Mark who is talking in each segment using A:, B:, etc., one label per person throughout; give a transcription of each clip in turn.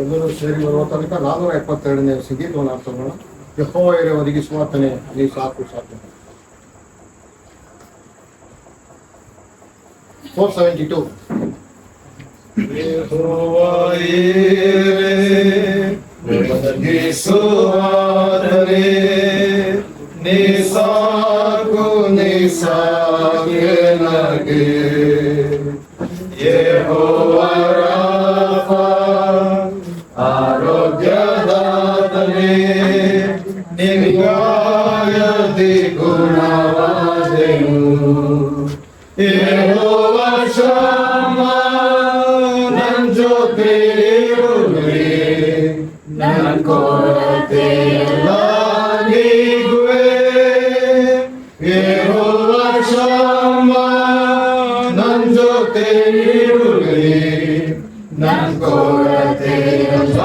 A: ಎಲ್ಲರೂ ಸೇರಿ ಬರುವ ತನಕ 472ನೇ ಸಂಗೀತವನ್ನು ಅರ್ಥೋಣ. ಯೆಹೋವನೇ ಒದಗಿಸುವಾತನೇ ನೀ ಸಾಕು ಸಾಕು. 472.
B: ಒದಗಿಸುವಾತನೇ ನೀ ಸಾಕು ನೀ ಸಾಕೆ ನನಗೆ. ಯೆಹೋವ ರಾಫ ಆರೋಗ್ಯದಾತನೇ ನಿನ್ಗಾಯದಿ ಗುಣವಾದೆನು. ಯೆಹೋವ ಶಮ್ಮ ನನ್ ಜೊತೆ ಇರುವೆ, ನನ್ ಕೊರತೆ ಎಲ್ಲ ನೀಗುವೆ. ಯೆಹೋವ ಶಮ್ಮ ನನ್ ಜೊತೆ ಇರುವೆ, ನನ್ ಕೊರತೆ ಎಲ್ಲ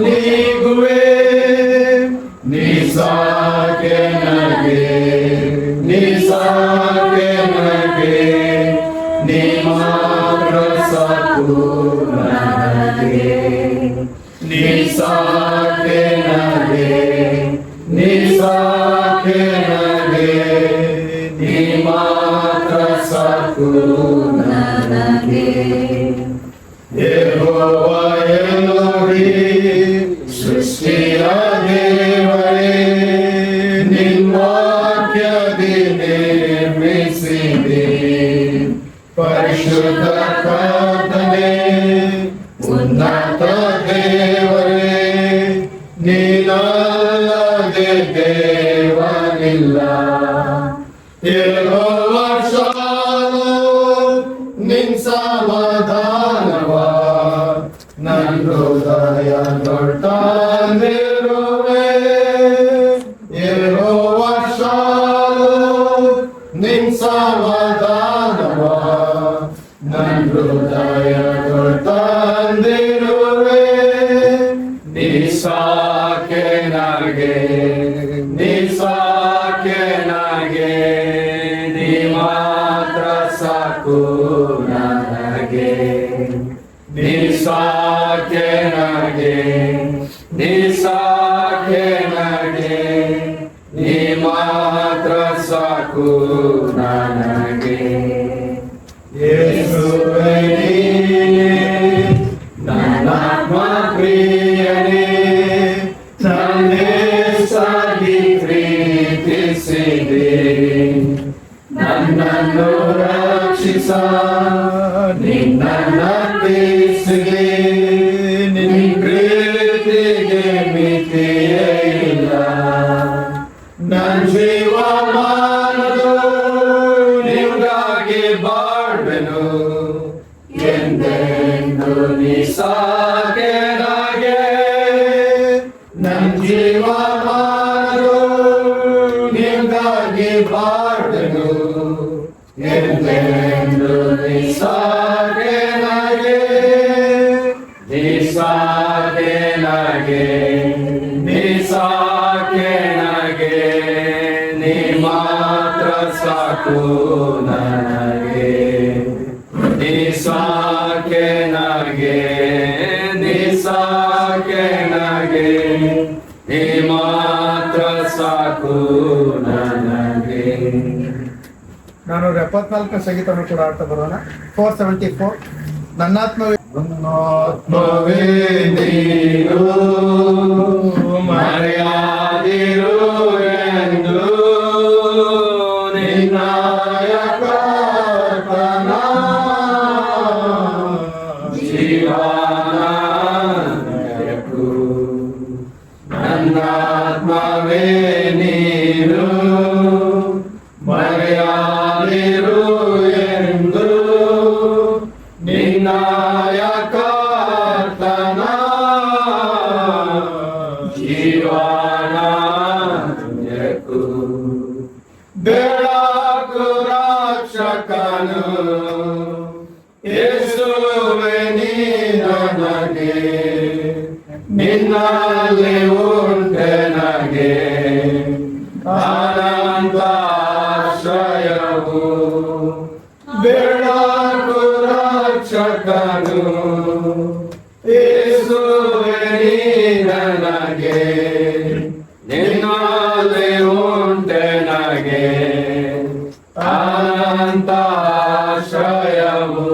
B: ನೀಗುವೆ. ನೀ ಸಾಕೆ ನನಗೆ, ನೀ ಸಾಕೆ ನನಗೆ, ನೀ ಮಾತ್ರ ಸಾಕು ನನಗೆ. ನೀ ಸಾಕೆ ನನಗೆ, ನೀ ಸಾಕೆ ನನಗೆ, ನೀ ಮಾತ್ರ ಸಾಕು ನನಗೆ. ಯೆಹೋವ ಎಲೋಹೀಮ್ ಸೃಷ್ಟಿಯ ದೇವರೇ, ನಿನ್ನ ವಾಕ್ಯದಿ ನಿರ್ಮಿಸಿದೆ. ಪರಿಶುದ್ಧ ಕರ್ತನೇ, ಉನ್ನತ ದೇವರೇ, ನೀನಲ್ಲದೆ ದೇವರಿಲ್ಲ. ಯೆಹೋವ ಶಾಲೋಮ್ ನಿನ್ ಸಮಾಧಾನವ ನನ್ ಹೃದಯ ದೊಡ್ಡಂದಿರುವೆ. ಯೆಹೋವ ಶಾಲೋಮ್ ನಿನ್ ಸಮಾಧಾನವ ನನ್ ಹೃದಯ ದೊಡ್ಡಂದಿರುವೆ. ನೀ ಸಾಕೆ ನನಗೆ, ನೀ ಸಾಕೆ ನನಗೆ, ನೀ ಮಾತ್ರ ಸಾಕು ನನಗೆ. ನೀ ಸಾಕೆ ನನಗೆ, ನೀ ಸಾಕೆ ನನಗೆ, ನೀ ಮಾತ್ರ ಸಾಕು ನನಗೆ. ಯೇಸುವೇ ನೀನೇ ನನ್ನಾತ್ಮ ಪ್ರಿಯನೇ, ನನ್ನೇಸಾಗಿ ಪ್ರೀತಿಸಿದೆ. ನನ್ನನ್ನು ರಕ್ಷಿಸ ನಿನ್ನನ್ನರ್ಪಿಸಿದೆ. ನಿನ್ನ ಪ್ರೀತಿಗೆ ಮಿತಿಯೇ ಇಲ್ಲ. ನನ್ನ ಜೀವಮಾನದು ನಿಮ್ಗಾಗಿ ಬಾಳ್ವೆನು. ಎಂದೆಂದು ನೀ ಸಾಕೆ ನನಗೆ. ನನ್ನ ಜೀವಮಾನದು ನಿಮ್ಗಾಗಿ ಬಾಳ್ವೆನು. ಎಂದೆಂದು ನೀ ಸಾಕೆ ನನಗೆ. ನೀ ಸಾಕೆ ನನಗೆ, ನೀ ಸಾಕೆ ನನಗೆ, ನೀ ಮಾತ್ರ ಸಾಕು ನನಗೆ. ನೀ ಸಾಕೆ ನನಗೆ, ನೀ ಸಾಕೆ ನನಗೆ, ನೀ ಮಾತ್ರ ಸಾಕು ನನಗೆ.
C: 474 ಸಂಗೀತವನ್ನು ಕೂಡ ಆಡ್ತಾ ಬರೋಣ. 474. ನನ್ನಾತ್ಮವೇ
B: ನನ್ನಾತ್ಮವೇ ನೀನು ಮರೆಯಾದಿರು ಎಂದು ನಿನ್ನಯ ಕರ್ತನ ಜೀವನಕ್ಕೂ. ನನ್ನಾತ್ಮವೇ ನೀನು ಮರೆಯಾದಿರು ಎಂದು ನಿನ್ನಯ ಕರ್ತನ ಜೀವನಕ್ಕೂ. ಬೆಳಕು ರಕ್ಷಕನು ಯೇಸುವೇ ನೀ ನನಗೆ. ನಿನ್ನಲ್ಲಿ ಉಂಟೆ ನನಗೆ ಅನಂತ ಆಶ್ರಯವು. ಬೆಳಕು ರಕ್ಷಕನು ಯೇಸುವೇ ನೀ ನನಗೆ ನಿನ್ನಲ್ಲಿ ಉಂಟೆ ನನಗೆ ಅನಂತ ಆಶ್ರಯವು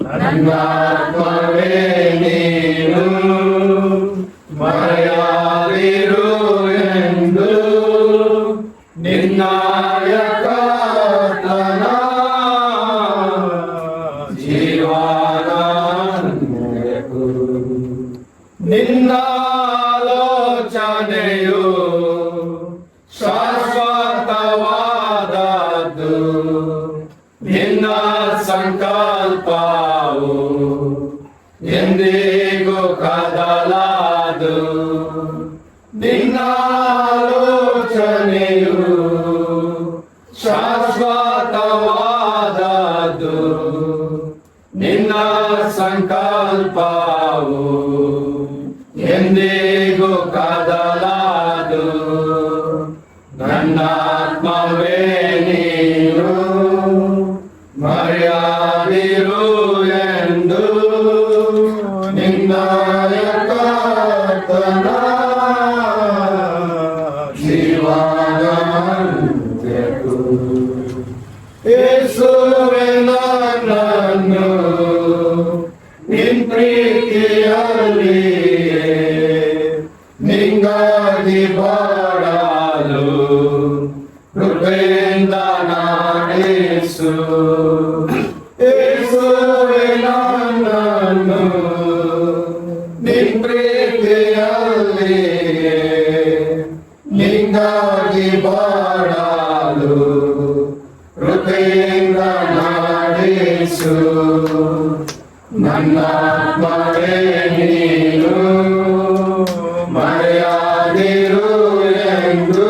B: ನನ್ನಾತ್ಮವೇ ನೀನು ಮರೆಯಾದಿರು ಎಂದು ನಿನ್ನಾಯ ಕರ್ತನ ಜೀವನಕ್ಕೂ ನಿನ್ನಾಲೋಚನೆಯು ಶಾಶ್ವತವಾದದ್ದು ನಿನ್ನ ಸಂಕಲ್ಪವು ಎಂದಿಗೂ ಕದಲಾದು ನಿನ್ನಾಲೋಚನೆಯು ಶಾಶ್ವತವಾದದ್ದು ನಿನ್ನ ಸಂಕಲ್ಪವು ಎಂದಿಗೂ ಕದಲಾದು ನನ್ನಾತ್ಮವೇ ನೀನು ಮರೆಯಾದಿರು ಎಂದು ನಿನ್ನಾಯ ಕರ್ತನ ಜೀವನಕ್ಕೂ ಯೇಸುವೇ ನನ್ನನ್ನು ನಿನ್ ಪ್ರೀತಿಯಲ್ಲಿಯೇ ನಿಂಗಾಗಿ ಬಾಳಲು ಕೃಪೆಯಿಂದ ನಡೆಸು ಯೇಸುವೇ ನನ್ನನ್ನು ನಿನ್ ಪ್ರೀತಿಯಲ್ಲಿಯೇ ನಿಂಗಾಗಿ ಬಾಳಲು ಕೃಪೆಯಿಂದ ನಡೆಸು ನನ್ನಾತ್ಮವೇ ನೀನು ಮರೆಯಾದಿರು ಎಂದು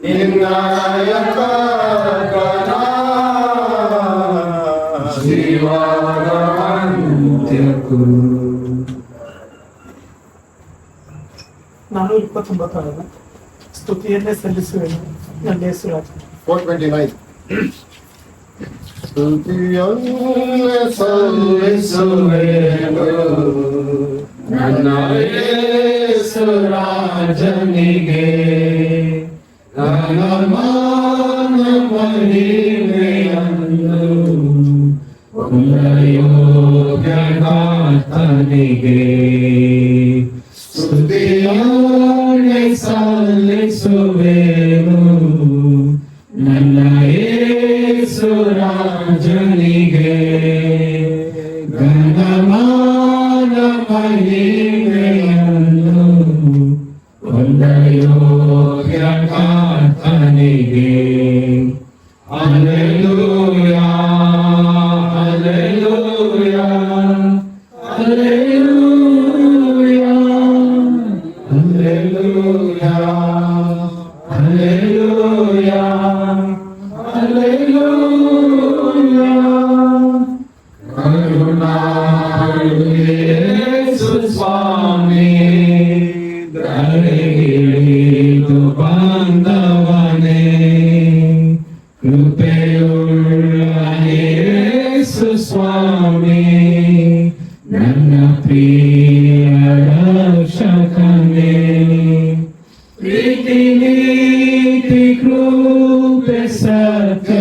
B: ನಿನ್ನಾಯ ಕರ್ತನ ಜೀವನಕ್ಕೂ
C: 429 ಸ್ತುತಿಯನ್ನೇ ಸಲ್ಲಿಸುವೆನು ನನ್ನ ಯೇಸು ರಾಜ.
A: 429 ಸ್ತುತಿಯನ್ನೇ ಸಲ್ಲಿಸುವೆನು
B: ನನ್ನ ಯೇಸು ರಾಜನಿಗೆ ನನ್ನ ಮಾನ ಮಹಿಮೆಯನ್ನು ಯೋಗ್ಯನಾಥನಿಗೆ ಸ್ತುತಿಯನ್ನೇ ಸಲ್ಲಿಸುವೆನು ನನ್ನ ಯೇಸು ರಾಜನಿಗೆ ಘನಮಾನ ಮಹಿಮೆಯನ್ನು ಯೋಗ್ಯನಾಥನಿಗೆ ಹಲ್ಲೆಲೂಯಾ ಹಲ್ಲೆಲೂಯಾ ಹಲ್ಲೆಲೂಯಾ ಹಲ್ಲೆಲೂಯಾ ಹಲ್ಲೆಲೂಯಾ ಹಲ್ಲೆಲೂಯಾ ಕರುಣಾಳು ಯೇಸು ಸ್ವಾಮಿ ಧರೆಗಿಳಿದು ಬಂದವನೇ ಕೃಪೆಯುಳ್ಳ ಯೇಸು ಸ್ವಾಮಿ ನನ್ನ ಪ್ರಿಯ ರಕ್ಷಕನೇ ಪ್ರೀತಿ ನೀತಿ ಕೃಪೆ ಸತ್ಯ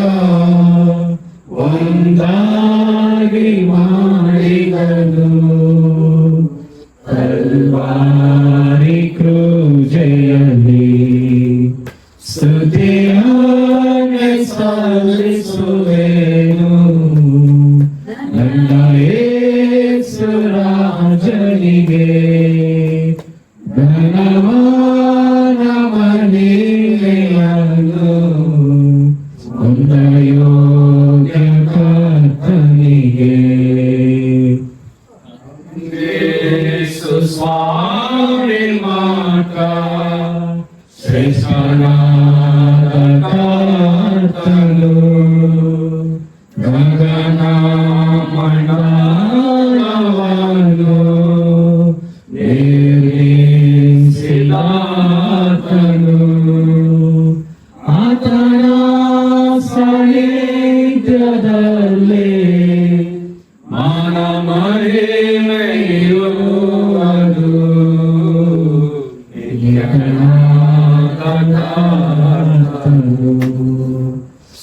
B: ಒಂದಾಗಿ ಮಾಡಿದನು ಕಲ್ವಾರಿ ಕ್ರೂಜೆಯಲ್ಲಿ ಸ್ತುತಿಯನ್ನೇ ಸಲ್ಲಿಸುವೆನು ನನ್ನ ಯೇಸು ರಾಜನಿಗೆ ಘನಮಾನ ಮಹಿಮೆಯನ್ನು ಯೋಗ್ಯ ಕರ್ತನಿಗೆ ಯೇಸು ಸ್ವಾಮಿ ಮಾತ ಶ್ರೇಷ್ಠನಾದ ಕರ್ತನು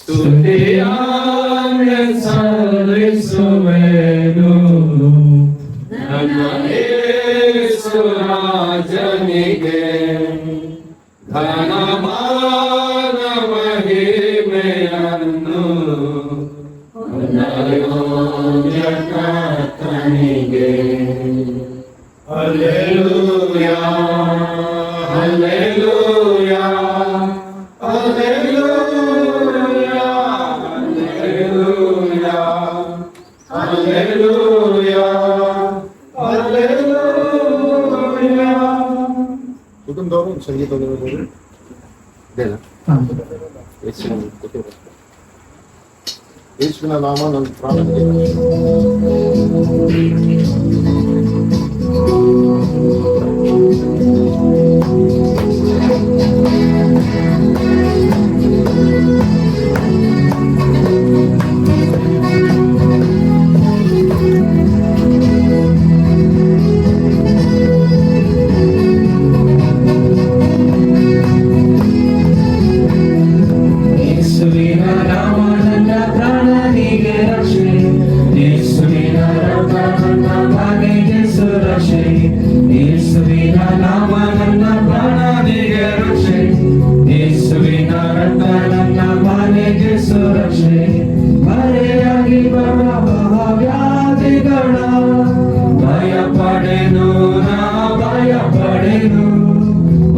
B: ಸ್ತುತಿಯಾನ ಸಲ್ಲಿಸುವೆನು ನನ್ನ ಯೇಸು ರಾಜನಿಗೆ ಘನಮಾನ ಮಹಿಮೆಯನ್ನು ಯೋಗ್ಯ ಕರ್ತನಿಗೆ. ಹಲ್ಲೆಲೂಯಾ ಹಲ್ಲೆಲೂಯಾ ಹಲ್ಲೆಲೂಯಾ ಹಲ್ಲೆಲೂಯಾ ಹಲ್ಲೆಲೂಯಾ ಹಲ್ಲೆಲೂಯಾ.
A: ಕುಟುಂಬದವರು ಒಂದು ಸಂಗೀತ ಓದಬಹುದು. ಯೇಸುವಿನ ನಾಮ ನನ್ನ ಪ್ರಾಣಕ್ಕೆ
B: ಯೇಸುವಿನ ನಾಮ ನನ್ನ ಪ್ರಾಣನಿಗೆ ರಕ್ಷೆ, ಯೇಸುವಿನ ರಕ್ತ ನನ್ನ ಮನೆಗೆ ಸುರಕ್ಷೆ. ಯೇಸುವಿನ ನಾಮ ನನ್ನ ಪ್ರಾಣನಿಗೆ ರಕ್ಷೆ, ಯೇಸುವಿನ ರಕ್ತ ನನ್ನ ಮನೆಗೆ ಸುರಕ್ಷೆ. ಮರೆಯಾಗಿ ಬರುವ ಮಹಾವ್ಯಾಧಿಗಳ ಭಯ ಪಡೆನು ನಾ ಭಯ ಪಡೆನು.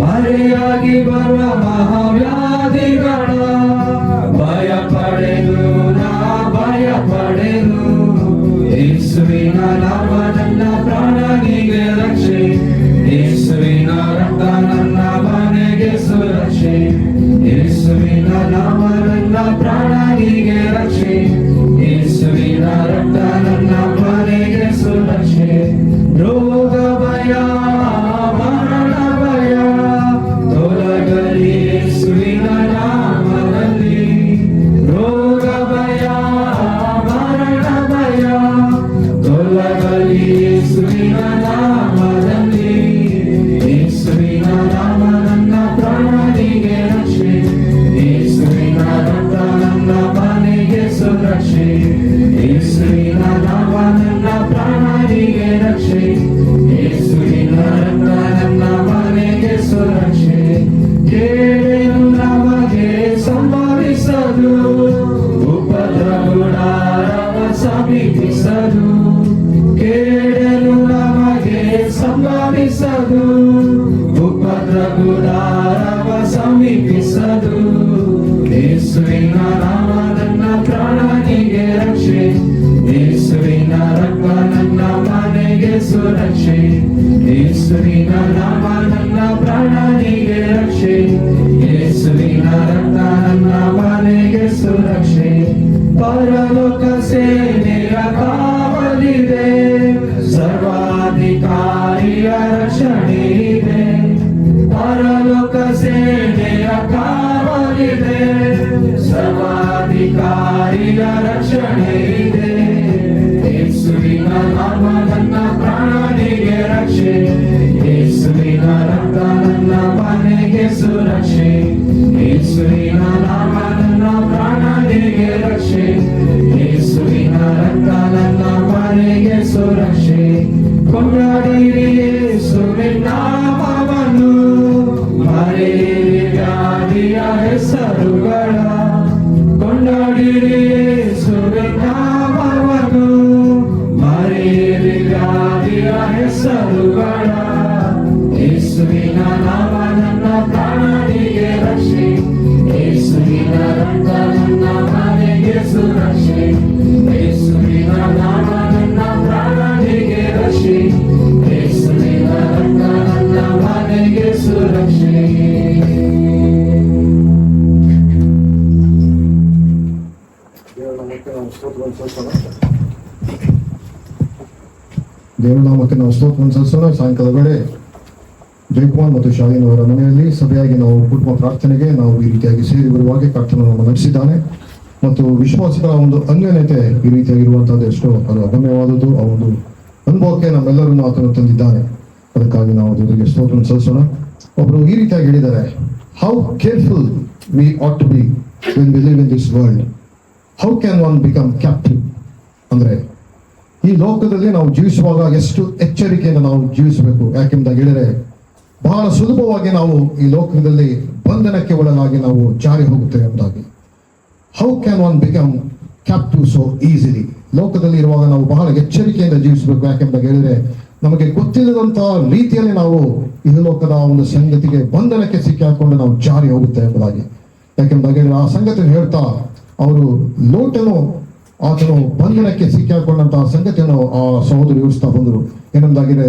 B: ಮರೆಯಾಗಿ ಬರುವ ಮಹಾವ್ಯಾಧಿಗಳ ಭಯ ಪಡೆನು ನಾ ಭಯ ಪಡೆನು. ಯೇಸುವಿನ ನಾಮ ನನ್ನ ಪ್ರಾಣನಿಗೆ ರಕ್ಷೆ, ಯೇಸುವಿನ ರಕ್ತ ನನ್ನ ಮನೆಗೆ ಸುರಕ್ಷೆ. ಯೇಸುವಿನ ನಾಮ ನನ್ನ ಪ್ರಾಣನಿಗೆ ರಕ್ಷೆ, ಯೇಸುವಿನ ರಕ್ತ ನನ್ನ ಮನೆಗೆ ಸುರಕ್ಷೆ. ರೋಗ ಭಯ ಮರಣ ಭಯ ತೊಲಗಲಿ ಯೇಸುವಿನ ನಾಮದಲ್ಲಿ. ರೋಗ ಭಯ ಮರಣ ಭಯ ತೊಲಗಲಿ ಯೇಸುವಿನ ನಾಮದಲ್ಲಿ. ಯೇಸುವಿನ ನಾಮ ನನ್ನ ಪ್ರಾಣನಿಗೆ ರಕ್ಷೆ, ಯೇಸುವಿನ ರಕ್ತ ನನ್ನ ಮನೆಗೆ ಸುರಕ್ಷೆ. ಯೇಸುವಿನ ನಾಮ ನನ್ನ ಪ್ರಾಣನಿಗೆ ರಕ್ಷೆ, ಯೇಸುವಿನ ರಕ್ತ ನನ್ನ ಮನೆಗೆ ಸುರಕ್ಷೆ. ಕೇಳೇನು ನಮಗೆ ಸಂಭವಿಸದು, ಉಪದ್ರವಗಳ ಸಮೀಪಿಸದು. ಕೇಳೇನು ನಮಗೆ ಸಂಭವಿಸದು, ಉಪದ್ರವಗಳ ಸಮೀಪಿಸದು. ಯೇಸುವಿನ ನಾಮ ನನ್ನ ಪ್ರಾಣನಿಗೆ ರಕ್ಷೆ, ಯೇಸುವಿನ ರಕ್ತ ನನ್ನ ಮನೆಗೆ ಸುರಕ್ಷೆ. ಯೇಸುವಿನ ನಾಮ ನನ್ನ ಪ್ರಾಣನಿಗೆ ರಕ್ಷೆ, ಯೇಸುವಿನ ರಕ್ತ ನನ್ನ ಮನೆಗೆ ಸುರಕ್ಷೆ. ಪರಲೋಕ ಸೇನೆಯ ಕಾವಲಿದೆ, ಸರ್ವಾಧಿಕಾರಿಯ ರಕ್ಷಣೆ ಇದೆ. ಪರಲೋಕ ಸೇನೆಯ ಕಾವಲಿದೆ, ಸರ್ವಾಧಿಕಾರಿಯ ರಕ್ಷಣೆ ಇದೆ. ಯೇಸುವಿನ ನಾಮ ನನ್ನ ಪ್ರಾಣನಿಗೆ ರಕ್ಷೆ, ಯೇಸುವಿನ ರಕ್ತ ನನ್ನ ಮನೆಗೆ ಸುರಕ್ಷೆ. ಯೇಸುವಿನ ನಾಮ ನನ್ನ ಪ್ರಾಣನಿಗೆ ರಕ್ಷೆ, ಯೇಸುವಿನ ರಕ್ತ ನನ್ನ ಮನೆಗೆ ಸುರಕ್ಷೆ. ಕೊಂಡಾಡಿರಿ ಯೇಸುವಿನ ನಾಮವನ್ನು, ಮರೆಯಿರಿ ವ್ಯಾಧಿಯ ಹೆಸರುಗಳ. ಕೊಂಡಾಡಿರಿ ಯೇಸುವಿನ ನಾಮವನ್ನು, ಮರೆಯಿರಿ ವ್ಯಾಧಿಯ ಹೆಸರುಗಳ. ಯೇಸುವಿನ ನಾಮ ನನ್ನ ಪ್ರಾಣನಿಗೆ ರಕ್ಷೆ, ಯೇಸುವಿನ ರಕ್ತ ನನ್ನ ಮನೆಗೆ ಸುರಕ್ಷೆ. ಯೇಸುವಿನ ನಾಮ ನನ್ನ ಪ್ರಾಣನಿಗೆ ರಕ್ಷೆ, ಯೇಸುವಿನ ರಕ್ತ ನನ್ನ ಮನೆಗೆ ಸುರಕ್ಷೆ.
A: ದೇವರ ನಾಮಕ್ಕೆ ನಾವು ಸ್ತೋತ್ರವನ್ನು ಸಲ್ಲಿಸೋಣ. ಸಾಯಂಕಾಲ ವೇಳೆ ಜಯಕುಮಾರ್ ಮತ್ತು ಶಾಲಿನ್ ಅವರ ಮನೆಯಲ್ಲಿ ಸಭೆಯಾಗಿ ನಾವು ಕುಟುಂಬ ಪ್ರಾರ್ಥನೆಗೆ ನಾವು ಈ ರೀತಿಯಾಗಿ ಸೇರಿ ಬರುವಾಗ ಕರ್ತನನ್ನು ನಡೆಸಿದ್ದಾನೆ ಮತ್ತು ವಿಶ್ವಾಸಿಗಳ ಒಂದು ಅನ್ಯೋನ್ಯತೆ ಈ ರೀತಿಯಾಗಿರುವಂತಹದ್ದು ಎಷ್ಟೋ ಅದು ಅಗಮ್ಯವಾದದ್ದು. ಆ ಒಂದು ಅನುಭವಕ್ಕೆ ನಮ್ಮೆಲ್ಲರನ್ನು ಆತನು ತಂದಿದ್ದಾನೆ. ಅದಕ್ಕಾಗಿ ನಾವು ದೇವರಿಗೆ ಸ್ತೋತ್ರವನ್ನು ಸಲ್ಲಿಸೋಣ. ಒಬ್ರು ಈ ರೀತಿಯಾಗಿ ಹೇಳಿದ್ದಾರೆ, how careful we ought to be when we live in this world. How can one become captive? ಅಂದ್ರೆ ಈ ಲೋಕದಲ್ಲಿ ನಾವು ಜೀವಿಸುವಾಗ ಎಷ್ಟು ಎಚ್ಚರಿಕೆಯಿಂದ ನಾವು ಜೀವಿಸಬೇಕು. ಯಾಕೆಂದ ಹೇಳಿದ್ರೆ ಬಹಳ ಸುಲಭವಾಗಿ ನಾವು ಈ ಲೋಕದಲ್ಲಿ ಬಂಧನಕ್ಕೆ ಒಳಗಾಗಿ ನಾವು ಜಾರಿ ಹೋಗುತ್ತೇವೆ ಎಂಬುದಾಗಿ. How can one become captive so easily? ಲೋಕದಲ್ಲಿ ಇರುವಾಗ ನಾವು ಬಹಳ ಎಚ್ಚರಿಕೆಯಿಂದ ಜೀವಿಸಬೇಕು. ಯಾಕೆಂದಾಗ ಹೇಳಿದ್ರೆ ನಮಗೆ ಗೊತ್ತಿಲ್ಲದಂತಹ ರೀತಿಯಲ್ಲಿ ನಾವು ಈ ಲೋಕದ ಒಂದು ಸಂಗತಿಗೆ ಬಂಧನಕ್ಕೆ ಸಿಕ್ಕಾಕೊಂಡು ನಾವು ಜಾರಿ ಹೋಗುತ್ತೇವೆ ಎಂಬುದಾಗಿ. ಯಾಕೆಂದಾಗ ಹೇಳಿದ್ರೆ ಆ ಸಂಗತಿಯನ್ನು ಹೇಳ್ತಾ ಅವರು ಲೋಟನು ಆತನು ಬಂಧನಕ್ಕೆ ಸಿಕ್ಕಾಕೊಂಡಂತಹ ಸಂಗತಿಯನ್ನು ಆ ಸಹೋದರಿ ವಿವರಿಸ್ತಾ ಬಂದರು. ಏನಂದಾಗಿದೆ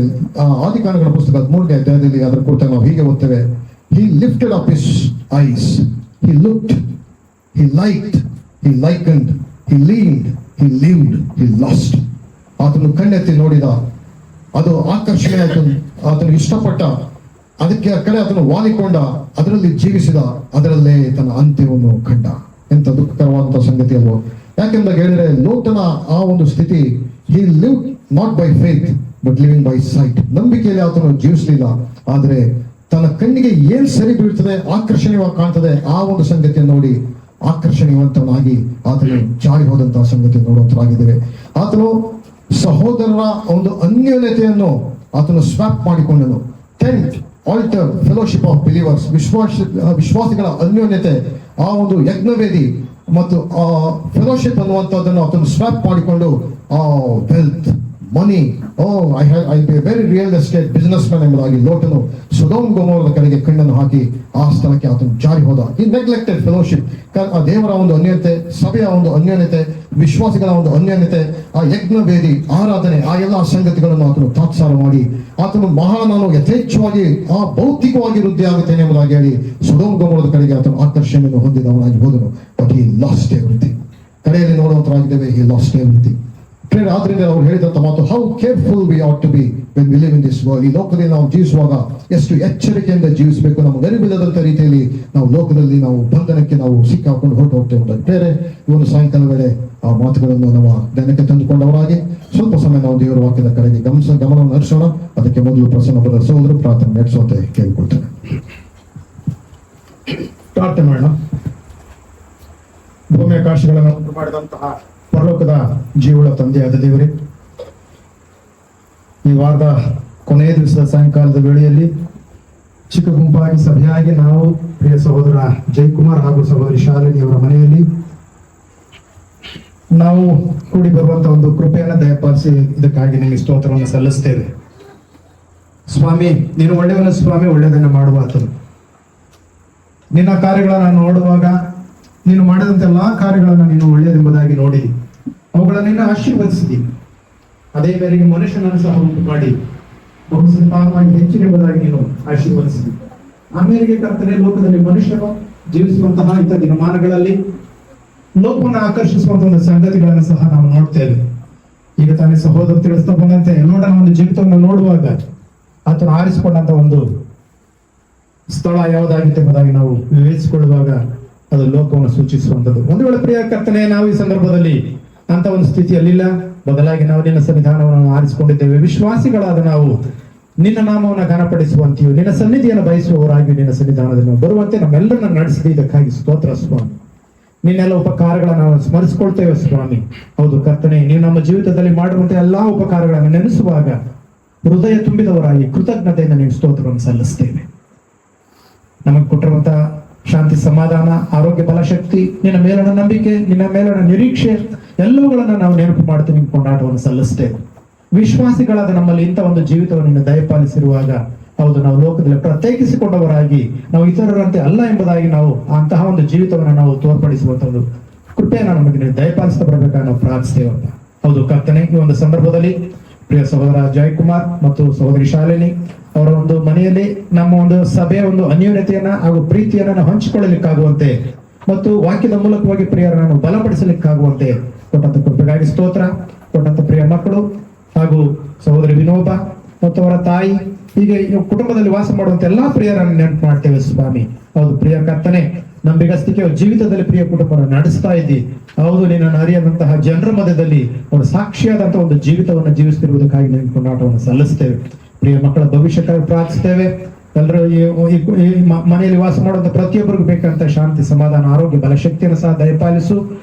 A: ಆದಿಕಾಂಡಗಳ ಪುಸ್ತಕ 3ನೇ ಅಧ್ಯಾಯದಲ್ಲಿ ಅದರ ಕುರಿತು ನಾವು ಹೀಗೆ ಓದ್ತೇವೆ. He lifted up his eyes, he looked, he liked, he likened, he leaned, he lived, he lost. ಆತನು ಕಣ್ಣೆತ್ತಿ ನೋಡಿದ, ಅದು ಆಕರ್ಷಣೆ ಆಯ್ತು, ಆತನು ಇಷ್ಟಪಟ್ಟ, ಅದಕ್ಕೆ ಆ ಕಡೆ ಆತನು ವಾಲಿಕೊಂಡ, ಅದರಲ್ಲಿ ಜೀವಿಸಿದ, ಅದರಲ್ಲೇ ತನ್ನ ಅಂತ್ಯವನ್ನು ಕಂಡ. ಎಂತ ದುಃಖಕರವಾದಂತಹ ಸಂಗತಿ ಅಲ್ವೋ? ಯಾಕೆಂದಾಗ ಹೇಳಿದ್ರೆ ಲೋಟನ ಆ ಒಂದು ಸ್ಥಿತಿ, he lived not by faith but living by sight. ನಂಬಿಕೆಯಲ್ಲಿ ಆತನು ಜೀವಿಸಲಿಲ್ಲ, ಆದರೆ ತನ್ನ ಕಣ್ಣಿಗೆ ಏನ್ ಸರಿ ಬೀಳ್ತದೆ, ಆಕರ್ಷಣೀಯವಾಗಿ ಕಾಣ್ತದೆ, ಆ ಒಂದು ಸಂಗತಿಯನ್ನು ನೋಡಿ ಆಕರ್ಷಣೀಯವಂತನಾಗಿ ಆತನು ಜಾರಿ ಹೋದಂತಹ ಸಂಗತಿ ನೋಡುವಂತರಾಗಿದ್ದೇವೆ. ಆತನು ಸಹೋದರರ ಒಂದು ಅನ್ಯೋನ್ಯತೆಯನ್ನು ಆತನು ಸ್ವಾಪ್ ಮಾಡಿಕೊಂಡನು. Tent, altar, fellowship of believers, ವಿಶ್ವಾಸಿಗಳ ಅನ್ಯೋನ್ಯತೆ, ಆ ಒಂದು ಯಜ್ಞವೇದಿ ಮತ್ತು ಆ ಫೆಲೋಶಿಪ್ ಅನ್ನುವಂಥದ್ದನ್ನು ಆತನು ಸ್ವಾಪ್ ಮಾಡಿಕೊಂಡು ಆ wealth, money, I be very real estate business man ಎಂಬುದಾಗಿ ಲೋಟನು ಸೊದೋಮ್ ಗೊಮೋರದ ಕಡೆಗೆ ಕಣ್ಣನ್ನು ಹಾಕಿ ಆ ಸ್ಥಳಕ್ಕೆ ಆತನು ಜಾರಿ ಹೋದ. ಈ ನೆಗ್ಲೆಕ್ಟೆಡ್ ಫೆಲೋಶಿಪ್, ದೇವರ ಒಂದು ಅನ್ಯೋನ್ಯತೆ, ಸಭೆಯ ಒಂದು ಅನ್ಯೋನ್ಯತೆ, ವಿಶ್ವಾಸಿಗಳ ಒಂದು ಅನ್ಯೋನ್ಯತೆ, ಆ ಯಜ್ಞವೇದಿ, ಆರಾಧನೆ, ಆ ಎಲ್ಲ ಸಂಗತಿಗಳನ್ನು ಆತನು ತಾತ್ಸಾರ ಮಾಡಿ ಆತನು ನಾನು ಯಥೇಚ್ಛವಾಗಿ ಆ ಭೌತಿಕವಾಗಿ ವೃದ್ಧಿ ಆಗುತ್ತೇನೆ ಎಂಬುದಾಗಿ ಹೇಳಿ ಸೊದೋಮ್ ಗೊಮೋರದ ಕಡೆಗೆ ಆತನು ಆಕರ್ಷಣೆಯನ್ನು ಹೊಂದಿದವನಾಗಿ ಹೋದನು. But he lost everything. ಕಡೆಯಲ್ಲಿ ನೋಡುವಂತರಾಗಿದ್ದೇವೆ, ಹಿ ಲಾಸ್ಟ್ ಎವ್ರಿಥಿಂಗ್. ಆದ್ರಿಂದ ಅವ್ರು ಹೇಳಿದಂತ ಮಾತು, how careful we ought to be when we live in this world. ಈ ಲೋಕದಲ್ಲಿ ನಾವು ಜೀವಿಸುವಾಗ ಎಷ್ಟು ಎಚ್ಚರಿಕೆಯಿಂದ ಜೀವಿಸಬೇಕು. ನಮಗೆ ಅರಿವಿಲ್ಲದಂತ ರೀತಿಯಲ್ಲಿ ನಾವು ಲೋಕದಲ್ಲಿ ನಾವು ಬಂಧನಕ್ಕೆ ನಾವು ಸಿಕ್ಕಾಕೊಂಡು ಹೊರಟು ಹೋಗ್ತೇವೆ. ಬೇರೆ ಈ ಒಂದು ಸಾಯಂಕಾಲ ವೇಳೆ ಆ ಮಾತುಗಳನ್ನು ನಮ್ಮ ಜ್ಞಾನಕ್ಕೆ ತಂದುಕೊಂಡವರಾಗಿ ಸ್ವಲ್ಪ ಸಮಯ ನಾವು ದೇವರ ವಾಕ್ಯದ ಕಡೆಗೆ ಗಮನವನ್ನು ಹರಿಸೋಣ. ಅದಕ್ಕೆ ಮೊದಲು ಪ್ರಸನ್ನ ಬದ ಸಹೋದರು ಪ್ರಾರ್ಥನೆ ನಡೆಸುವಂತೆ ಕೇಳಿಕೊಳ್ತೇನೆ.
D: ಪ್ರಾರ್ಥನೆ ಮಾಡೋಣ. ಭೂಮಿ ಆಕಾಶಗಳನ್ನು ಉಂಟು ಮಾಡಿದಂತಹ ಪರಲೋಕದ ಜೀವಳ ತಂದೆಯಾದ ದೇವರೇ, ಈ ವಾರದ ಕೊನೆಯ ದಿವಸದ ಸಾಯಂಕಾಲದ ವೇಳೆಯಲ್ಲಿ ಚಿಕ್ಕ ಗುಂಪಾಗಿ ಸಭೆಯಾಗಿ ನಾವು ಪ್ರಿಯ ಸಹೋದರ ಜಯಕುಮಾರ್ ಹಾಗೂ ಸಹೋದರಿ ಶಾಲಿನಿಯವರ ಮನೆಯಲ್ಲಿ ನಾವು ಕೂಡಿ ಬರುವಂತಹ ಒಂದು ಕೃಪೆಯನ್ನು ದಯಪಾಲಿಸಿ ಇದಕ್ಕಾಗಿ ನಿಮಗೆ ಸ್ತೋತ್ರವನ್ನು ಸಲ್ಲಿಸ್ತೇವೆ. ಸ್ವಾಮಿ, ನೀನು ಒಳ್ಳೆಯವನ ಸ್ವಾಮಿ, ಒಳ್ಳೆಯದನ್ನು ಮಾಡುವ ಆತನು. ನಿನ್ನ ಕಾರ್ಯಗಳನ್ನು ನೋಡುವಾಗ ನೀನು ಮಾಡಿದಂತ ಎಲ್ಲಾ ಕಾರ್ಯಗಳನ್ನು ನೀನು ಒಳ್ಳೆಯದೆಂಬುದಾಗಿ ನೋಡಿ ಅವುಗಳನ್ನು ಆಶೀರ್ವದಿಸಿದಿ. ಅದೇ ಮೇರೆಗೆ ಮನುಷ್ಯನನ್ನು ಸಹ ಉಂಟು ಮಾಡಿ ಬಹು ಸಂತಾನವಾಗಿ ಹೆಚ್ಚಿನೆಂಬುದಾಗಿ ನೀನು ಆಶೀರ್ವದಿಸಿದಿ. ಆ ಮೇರೆಗೆ ಕರ್ತನೆ, ಲೋಕದಲ್ಲಿ ಮನುಷ್ಯರು ಜೀವಿಸುವಂತಹ ಇಂಥ ದಿನಮಾನಗಳಲ್ಲಿ ಲೋಕವನ್ನು ಆಕರ್ಷಿಸುವಂತಹ ಒಂದು ಸಂಗತಿಗಳನ್ನು ಸಹ ನಾವು ನೋಡ್ತೇವೆ. ಈಗ ತಾನೇ ಸಹೋದರ ತಿಳಿಸ್ತಾ ಬಂದಂತೆ ಎಲ್ಲೋಡನ ಒಂದು ಜೀವಿತವನ್ನು ನೋಡುವಾಗ ಆತನು ಆರಿಸಿಕೊಂಡಂತ ಒಂದು ಸ್ಥಳ ಯಾವುದಾಗಿತ್ತು ಎಂಬುದಾಗಿ ನಾವು ವಿವೇಚಿಸಿಕೊಳ್ಳುವಾಗ ಅದು ಲೋಕವನ್ನು ಸೂಚಿಸುವಂಥದ್ದು. ಒಂದು ವೇಳೆ ಪ್ರಿಯ ಕರ್ತನೆ, ನಾವು ಈ ಸಂದರ್ಭದಲ್ಲಿ ಅಂತ ಒಂದು ಸ್ಥಿತಿಯಲ್ಲಿಲ್ಲ, ಬದಲಾಗಿ ನಾವು ನಿನ್ನ ಸನ್ನಿಧಾನವನ್ನು ಆರಿಸಿಕೊಂಡಿದ್ದೇವೆ. ವಿಶ್ವಾಸಿಗಳಾದ ನಾವು ನಿನ್ನ ನಾಮವನ್ನು ಘನಪಡಿಸುವಂತೆಯೂ ನಿನ್ನ ಸನ್ನಿಧಿಯನ್ನು ಬಯಸುವವರಾಗಿ ನಿನ್ನ ಸನ್ನಿಧಾನದಲ್ಲಿ ಬರುವಂತೆ ನಮ್ಮೆಲ್ಲರನ್ನ ನಡೆಸಿದ ಇದಕ್ಕಾಗಿ ಸ್ತೋತ್ರ ಸ್ವಾಮಿ. ನಿನ್ನೆಲ್ಲ ಉಪಕಾರಗಳನ್ನು ನಾವು ಸ್ಮರಿಸಿಕೊಳ್ತೇವೆ ಸ್ವಾಮಿ. ಹೌದು ಕರ್ತನೆ, ನೀವು ನಮ್ಮ ಜೀವಿತದಲ್ಲಿ ಮಾಡಿರುವಂತಹ ಎಲ್ಲಾ ಉಪಕಾರಗಳನ್ನು ನೆನೆಸುವಾಗ ಹೃದಯ ತುಂಬಿದವರಾಗಿ ಕೃತಜ್ಞತೆಯಿಂದ ನೀವು ಸ್ತೋತ್ರವನ್ನು ಸಲ್ಲಿಸ್ತೇವೆ. ನಮಗೆ ಕೊಟ್ಟಿರುವಂತಹ ಶಾಂತಿ, ಸಮಾಧಾನ, ಆರೋಗ್ಯ, ಬಲಶಕ್ತಿ, ನಿನ್ನ ಮೇಲನ ನಂಬಿಕೆ, ನಿನ್ನ ಮೇಲನ ನಿರೀಕ್ಷೆ ಎಲ್ಲವುಗಳನ್ನ ನಾವು ನೆನಪು ಮಾಡ್ತೀವಿ, ನಿಮ್ಗೆ ಕೊಂಡಾಟವನ್ನು ಸಲ್ಲಿಸ್ತೇವೆ. ವಿಶ್ವಾಸಿಗಳಾದ ನಮ್ಮಲ್ಲಿ ಇಂಥ ಒಂದು ಜೀವಿತವನ್ನು ದಯಪಾಲಿಸಿರುವಾಗ ಹೌದು, ನಾವು ಲೋಕದಲ್ಲಿ ಪ್ರತ್ಯೇಕಿಸಿಕೊಂಡವರಾಗಿ ನಾವು ಇತರರಂತೆ ಅಲ್ಲ ಎಂಬುದಾಗಿ ನಾವು ಅಂತಹ ಒಂದು ಜೀವಿತವನ್ನು ನಾವು ತೋರ್ಪಡಿಸುವಂತ ಒಂದು ಕೃಪೆಯನ್ನು ನಮಗೆ ದಯಪಾಲಿಸ್ತಾ ಬರಬೇಕಾಗಿ ನಾವು ಪ್ರಾರ್ಥಿಸ್ತೇವಪ್ಪ. ಹೌದು ಕರ್ತನೆ, ಈ ಒಂದು ಸಂದರ್ಭದಲ್ಲಿ ಪ್ರಿಯ ಸಹೋದರ ಜಯಕುಮಾರ್ ಮತ್ತು ಸಹೋದರಿ ಶಾಲಿನಿ ಅವರ ಒಂದು ಮನೆಯಲ್ಲಿ ನಮ್ಮ ಒಂದು ಸಭೆಯ ಒಂದು ಅನ್ಯೋನ್ಯತೆಯನ್ನ ಹಾಗೂ ಪ್ರೀತಿಯನ್ನ ನಾವು ಹಂಚಿಕೊಳ್ಳಲಿಕ್ಕಾಗುವಂತೆ ಮತ್ತು ವಾಕ್ಯದ ಮೂಲಕವಾಗಿ ಪ್ರಿಯರನ್ನು ಬಲಪಡಿಸಲಿಕ್ಕಾಗುವಂತೆ ಕೊಟ್ಟಂತ ಕೃಪೆಗಾಗಿ ಸ್ತೋತ್ರ. ಕೊಟ್ಟಂತ ಪ್ರಿಯ ಮಕ್ಕಳು ಹಾಗೂ ಸಹೋದರಿ ವಿನೋಬ ಮತ್ತು ಅವರ ತಾಯಿ, ಹೀಗೆ ಕುಟುಂಬದಲ್ಲಿ ವಾಸ ಮಾಡುವಂತ ಎಲ್ಲಾ ಪ್ರಿಯರನ್ನು ನೆನಪು ಮಾಡ್ತೇವೆ ಸ್ವಾಮಿ. ಹೌದು ಪ್ರಿಯ ಕರ್ತನೆ, ನಂಬಿಗಸ್ತಿಕೆ ಜೀವಿತದಲ್ಲಿ ಪ್ರಿಯ ಕುಟುಂಬವನ್ನು ನಡೆಸ್ತಾ ಇದ್ದಿ. ಹೌದು, ನಿನ್ನನ್ನು ಅರಿಯದಂತಹ ಜನರ ಮಧ್ಯದಲ್ಲಿ ಅವರು ಸಾಕ್ಷಿಯಾದಂತಹ ಒಂದು ಜೀವಿತವನ್ನು ಜೀವಿಸುತ್ತಿರುವುದಕ್ಕಾಗಿ ನಿನ್ನ ಕೊಂಡಾಟವನ್ನು ಸಲ್ಲಿಸ್ತೇವೆ. ಪ್ರಿಯ ಮಕ್ಕಳ ಭವಿಷ್ಯಕ್ಕಾಗಿ ಪ್ರಾರ್ಥಿಸ್ತೇವೆ. ಎಲ್ಲರೂ ಮನೆಯಲ್ಲಿ ವಾಸ ಮಾಡುವಂತ ಪ್ರತಿಯೊಬ್ಬರಿಗೂ ಬೇಕಂತ ಶಾಂತಿ, ಸಮಾಧಾನ, ಆರೋಗ್ಯ, ಬಲ, ಶಕ್ತಿಯನ್ನು ಸಹ ದಯಪಾಲಿಸು.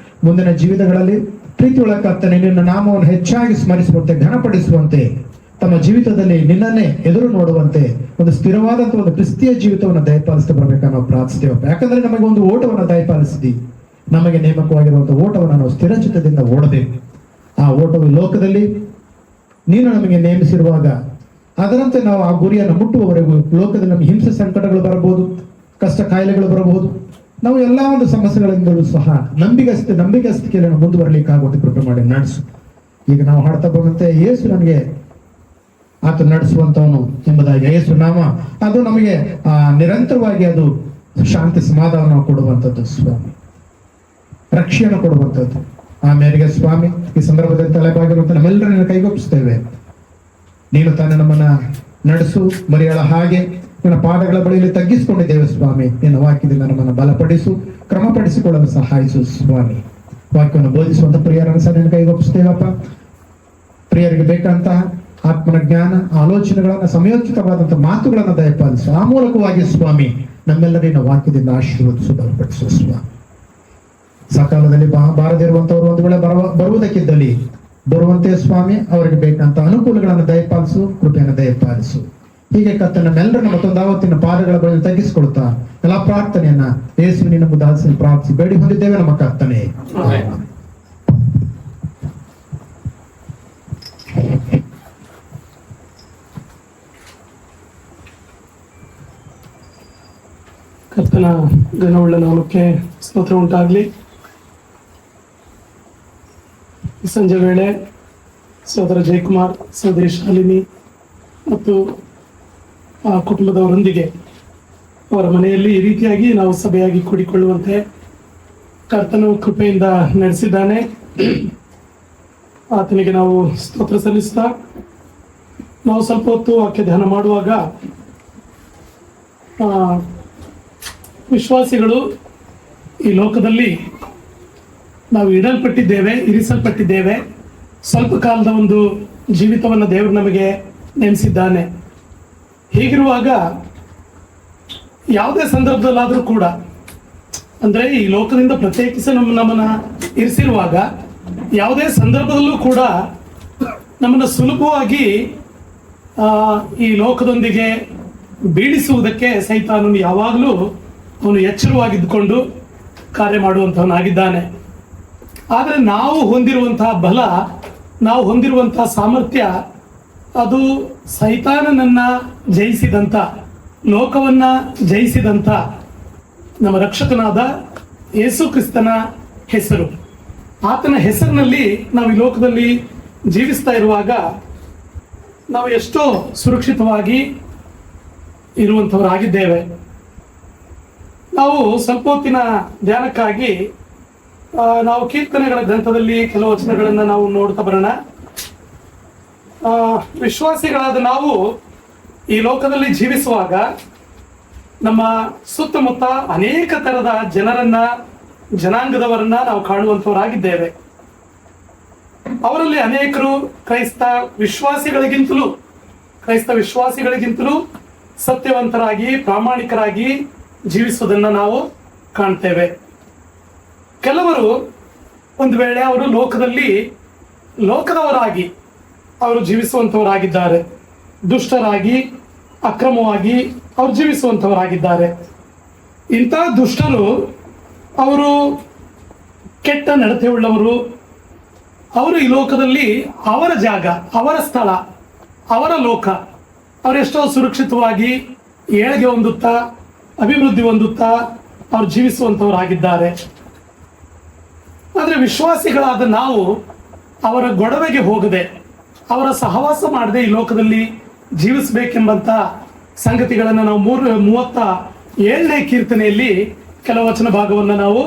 D: ಮುಂದಿನ ಜೀವಿತಗಳಲ್ಲಿ ಪ್ರೀತಿ ಒಳ ಕರ್ತನೆ ನಿನ್ನ ನಾಮವನ್ನು ಹೆಚ್ಚಾಗಿ ಸ್ಮರಿಸುವಂತೆ, ಘನಪಡಿಸುವಂತೆ, ತಮ್ಮ ಜೀವಿತದಲ್ಲಿ ನಿನ್ನನ್ನೇ ಎದುರು ನೋಡುವಂತೆ ಒಂದು ಸ್ಥಿರವಾದಂತಹ ಒಂದು ಕ್ರಿಸ್ತಿಯ ಜೀವಿತವನ್ನು ದಯಪಾಲಿಸ್ತಾ ಬರ್ಬೇಕಂತ ನಾವು ಪ್ರಾರ್ಥಿಸ್ತೇವಪ್ಪ. ಯಾಕಂದ್ರೆ ನಮಗೆ ಒಂದು ಓಟವನ್ನು ದಯಪಾಲಿಸಿದಿ, ನಮಗೆ ನೇಮಕವಾಗಿರುವಂತಹ ಓಟವನ್ನು ನಾವು ಸ್ಥಿರಚಿತ್ತದಿಂದ ಓಡಬೇಕು. ಆ ಓಟವು ಲೋಕದಲ್ಲಿ ನೀನು ನಮಗೆ ನೇಮಿಸಿರುವಾಗ ಅದರಂತೆ ನಾವು ಆ ಗುರಿಯನ್ನು ಮುಟ್ಟುವವರೆಗೂ ಲೋಕದಲ್ಲಿ ನಮಗೆ ಹಿಂಸೆ, ಸಂಕಟಗಳು ಬರಬಹುದು, ಕಷ್ಟ ಕಾಯಿಲೆಗಳು ಬರಬಹುದು. ನಾವು ಎಲ್ಲಾ ಒಂದು ಸಮಸ್ಯೆಗಳಿಂದಲೂ ಸಹ ನಂಬಿಕೆಸ್ತಿಕೆಯಲ್ಲಿ ನಾವು ಮುಂದುವರಲಿಕ್ಕಾಗುತ್ತೆ. ಕೃಪೆ ಮಾಡಿ ನಡೆಸು. ಈಗ ನಾವು ಹಾಡ್ತಾ ಬಂದಂತೆ ಯೇಸು ನಮಗೆ ಆತ ನಡೆಸುವಂತವನು ಎಂಬುದಾಗಿ ಯೇಸು ನಾಮ ಅದು ನಮಗೆ ನಿರಂತರವಾಗಿ ಅದು ಶಾಂತಿ, ಸಮಾಧಾನ ಕೊಡುವಂಥದ್ದು ಸ್ವಾಮಿ, ರಕ್ಷೆಯನ್ನು ಕೊಡುವಂಥದ್ದು. ಆ ಮೇರೆಗೆ ಸ್ವಾಮಿ ಈ ಸಂದರ್ಭದಲ್ಲಿ ತಲೆಬಾಗಿರುವಂತ ನಮ್ಮೆಲ್ಲರನ್ನ ಕೈಗೊಪ್ಪಿಸ್ತೇವೆ. ನೀನು ತಾನೇ ನಮ್ಮನ್ನ ನಡೆಸು, ಮರಿಯಾಳ ಹಾಗೆ ನಿನ್ನ ಪಾದಗಳ ಬಳಿಯಲ್ಲಿ ತಗ್ಗಿಸಿಕೊಂಡಿದ್ದೇವೆ ಸ್ವಾಮಿ. ನಿನ್ನ ವಾಕ್ಯದಿಂದ ನಮ್ಮನ್ನು ಬಲಪಡಿಸು, ಕ್ರಮಪಡಿಸಿಕೊಳ್ಳಲು ಸಹಾಯಿಸು ಸ್ವಾಮಿ. ವಾಕ್ಯವನ್ನು ಬೋಧಿಸುವಂತ ಪ್ರಿಯರನ್ನು ಸಹ ನಿನ್ನ ಕೈಗೊಪ್ಪಿಸ್ತೇವಪ್ಪ. ಪ್ರಿಯರಿಗೆ ಬೇಕಂತಹ ಆತ್ಮನ ಜ್ಞಾನ, ಆಲೋಚನೆಗಳನ್ನ, ಸಮಯೋಚಿತವಾದಂತಹ ಮಾತುಗಳನ್ನ ದಯಪಾಲಿಸು. ಆ ಮೂಲಕವಾಗಿ ಸ್ವಾಮಿ ನಮ್ಮೆಲ್ಲರಿನ ವಾಕ್ಯದಿಂದ ಆಶೀರ್ವದಿಸು, ಬಲಪಡಿಸು ಸ್ವಾಮಿ. ಸಕಾಲದಲ್ಲಿ ಬಾರದಿರುವಂತವರು ಒಂದು ವೇಳೆ ಬರುವುದಕ್ಕಿದ್ದಲ್ಲಿ ಬರುವಂತೆ ಸ್ವಾಮಿ ಅವರಿಗೆ ಬೇಕಂತ ಅನುಕೂಲಗಳನ್ನು ದಯಪಾಲಿಸು, ಕೃಪೆಯನ್ನು ದಯಪಾಲಿಸು. ಹೀಗೆ ನಮ್ಮೆಲ್ಲರನ್ನ ಮತ್ತೊಂದು ಆವತ್ತಿನ ಪಾದಗಳ ಬಳಿ ತಗ್ಗಿಸಿಕೊಳ್ತಾ ಎಲ್ಲ ಪ್ರಾರ್ಥನೆಯನ್ನ ಯೇಸುವಿನ ಮುದಾಸಿ ಪ್ರಾರ್ಥಿಸಿ ಬೇಡಿ ಹೊಂದಿದ್ದೇವೆ ನಮ್ಮ ಕರ್ತನೆ.
E: ಕರ್ತನ ಘನವುಳ್ಳ ನಾಮಕ್ಕೆ ಸ್ತೋತ್ರ ಉಂಟಾಗಲಿ. ಈ ಸಂಜೆ ವೇಳೆ ಸಹೋದರ ಜಯಕುಮಾರ್, ಸಹೋದರಿ ಶಾಲಿನಿ ಮತ್ತು ಆ ಕುಟುಂಬದವರೊಂದಿಗೆ ಅವರ ಮನೆಯಲ್ಲಿ ಈ ರೀತಿಯಾಗಿ ನಾವು ಸಭೆಯಾಗಿ ಕೂಡಿಕೊಳ್ಳುವಂತೆ ಕರ್ತನು ಕೃಪೆಯಿಂದ ನಡೆಸಿದ್ದಾನೆ. ಆತನಿಗೆ ನಾವು ಸ್ತೋತ್ರ ಸಲ್ಲಿಸ್ತಾ ನಾವು ಸ್ವಲ್ಪ ಹೊತ್ತು ವಾಕ್ಯ ಧ್ಯಾನ ಮಾಡುವಾಗ ವಿಶ್ವಾಸಿಗಳು ಈ ಲೋಕದಲ್ಲಿ ನಾವು ಇರಿಸಲ್ಪಟ್ಟಿದ್ದೇವೆ. ಸ್ವಲ್ಪ ಕಾಲದ ಒಂದು ಜೀವಿತವನ್ನು ದೇವರು ನಮಗೆ ನೇಮಿಸಿದ್ದಾನೆ. ಹೀಗಿರುವಾಗ ಯಾವುದೇ ಸಂದರ್ಭದಲ್ಲಾದರೂ ಕೂಡ, ಅಂದರೆ ಈ ಲೋಕದಿಂದ ಪ್ರತ್ಯೇಕಿಸಿ ನಮ್ಮನ್ನು ಇರಿಸಿರುವಾಗ ಯಾವುದೇ ಸಂದರ್ಭದಲ್ಲೂ ಕೂಡ ನಮ್ಮನ್ನು ಸುಲಭವಾಗಿ ಈ ಲೋಕದೊಂದಿಗೆ ಬೀಳಿಸುವುದಕ್ಕೆ ಸೈತಾನನು ಯಾವಾಗಲೂ ಅವನು ಎಚ್ಚರವಾಗಿದ್ದುಕೊಂಡು ಕಾರ್ಯ ಮಾಡುವಂತವನಾಗಿದ್ದಾನೆ. ಆದರೆ ನಾವು ಹೊಂದಿರುವಂತಹ ಬಲ, ನಾವು ಹೊಂದಿರುವಂತಹ ಸಾಮರ್ಥ್ಯ ಅದು ಸೈತಾನನನ್ನ ಜಯಿಸಿದಂಥ, ಲೋಕವನ್ನ ಜಯಿಸಿದಂಥ ನಮ್ಮ ರಕ್ಷಕನಾದ ಯೇಸು ಕ್ರಿಸ್ತನ ಹೆಸರು. ಆತನ ಹೆಸರಿನಲ್ಲಿ ನಾವು ಈ ಲೋಕದಲ್ಲಿ ಜೀವಿಸ್ತಾ ಇರುವಾಗ ನಾವು ಎಷ್ಟೋ ಸುರಕ್ಷಿತವಾಗಿ ಇರುವಂಥವರಾಗಿದ್ದೇವೆ. ನಾವು ಸ್ವಲ್ಪ ಹೊತ್ತಿನ ಧ್ಯಾನಕ್ಕಾಗಿ ನಾವು ಕೀರ್ತನೆಗಳ ಗ್ರಂಥದಲ್ಲಿ ಕೆಲವು ವಚನಗಳನ್ನು ನಾವು ನೋಡ್ತಾ ಬರೋಣ. ವಿಶ್ವಾಸಿಗಳಾದ ನಾವು ಈ ಲೋಕದಲ್ಲಿ ಜೀವಿಸುವಾಗ ನಮ್ಮ ಸುತ್ತಮುತ್ತ ಅನೇಕ ತರದ ಜನಾಂಗದವರನ್ನ ನಾವು ಕಾಣುವಂಥವರಾಗಿದ್ದೇವೆ. ಅವರಲ್ಲಿ ಅನೇಕರು ಕ್ರೈಸ್ತ ವಿಶ್ವಾಸಿಗಳಿಗಿಂತಲೂ ಸತ್ಯವಂತರಾಗಿ, ಪ್ರಾಮಾಣಿಕರಾಗಿ ಜೀವಿಸುವುದನ್ನು ನಾವು ಕಾಣ್ತೇವೆ. ಕೆಲವರು ಒಂದು ವೇಳೆ ಅವರು ಲೋಕದವರಾಗಿ ಅವರು ಜೀವಿಸುವಂಥವರಾಗಿದ್ದಾರೆ. ದುಷ್ಟರಾಗಿ, ಅಕ್ರಮವಾಗಿ ಅವರು ಜೀವಿಸುವಂಥವರಾಗಿದ್ದಾರೆ. ಇಂಥ ದುಷ್ಟರು, ಅವರು ಕೆಟ್ಟ ನಡತೆ ಉಳ್ಳವರು, ಅವರು ಈ ಲೋಕದಲ್ಲಿ ಅವರ ಜಾಗ, ಅವರ ಸ್ಥಳ, ಅವರ ಲೋಕ, ಅವರೆಷ್ಟೋ ಸುರಕ್ಷಿತವಾಗಿ ಏಳಿಗೆ ಹೊಂದುತ್ತಾ, ಅಭಿವೃದ್ಧಿ ಹೊಂದುತ್ತಾ ಅವರು ಜೀವಿಸುವಂಥವರಾಗಿದ್ದಾರೆ. ಆದರೆ ವಿಶ್ವಾಸಿಗಳಾದ ನಾವು ಅವರ ಗೊಡವೆಗೆ ಹೋಗದೆ, ಅವರ ಸಹವಾಸ ಮಾಡದೆ ಈ ಲೋಕದಲ್ಲಿ ಜೀವಿಸಬೇಕೆಂಬಂತ ಸಂಗತಿಗಳನ್ನು ನಾವು 37ನೇ ಕೀರ್ತನೆಯಲ್ಲಿ ಕೆಲವು ವಚನ ಭಾಗವನ್ನು ನಾವು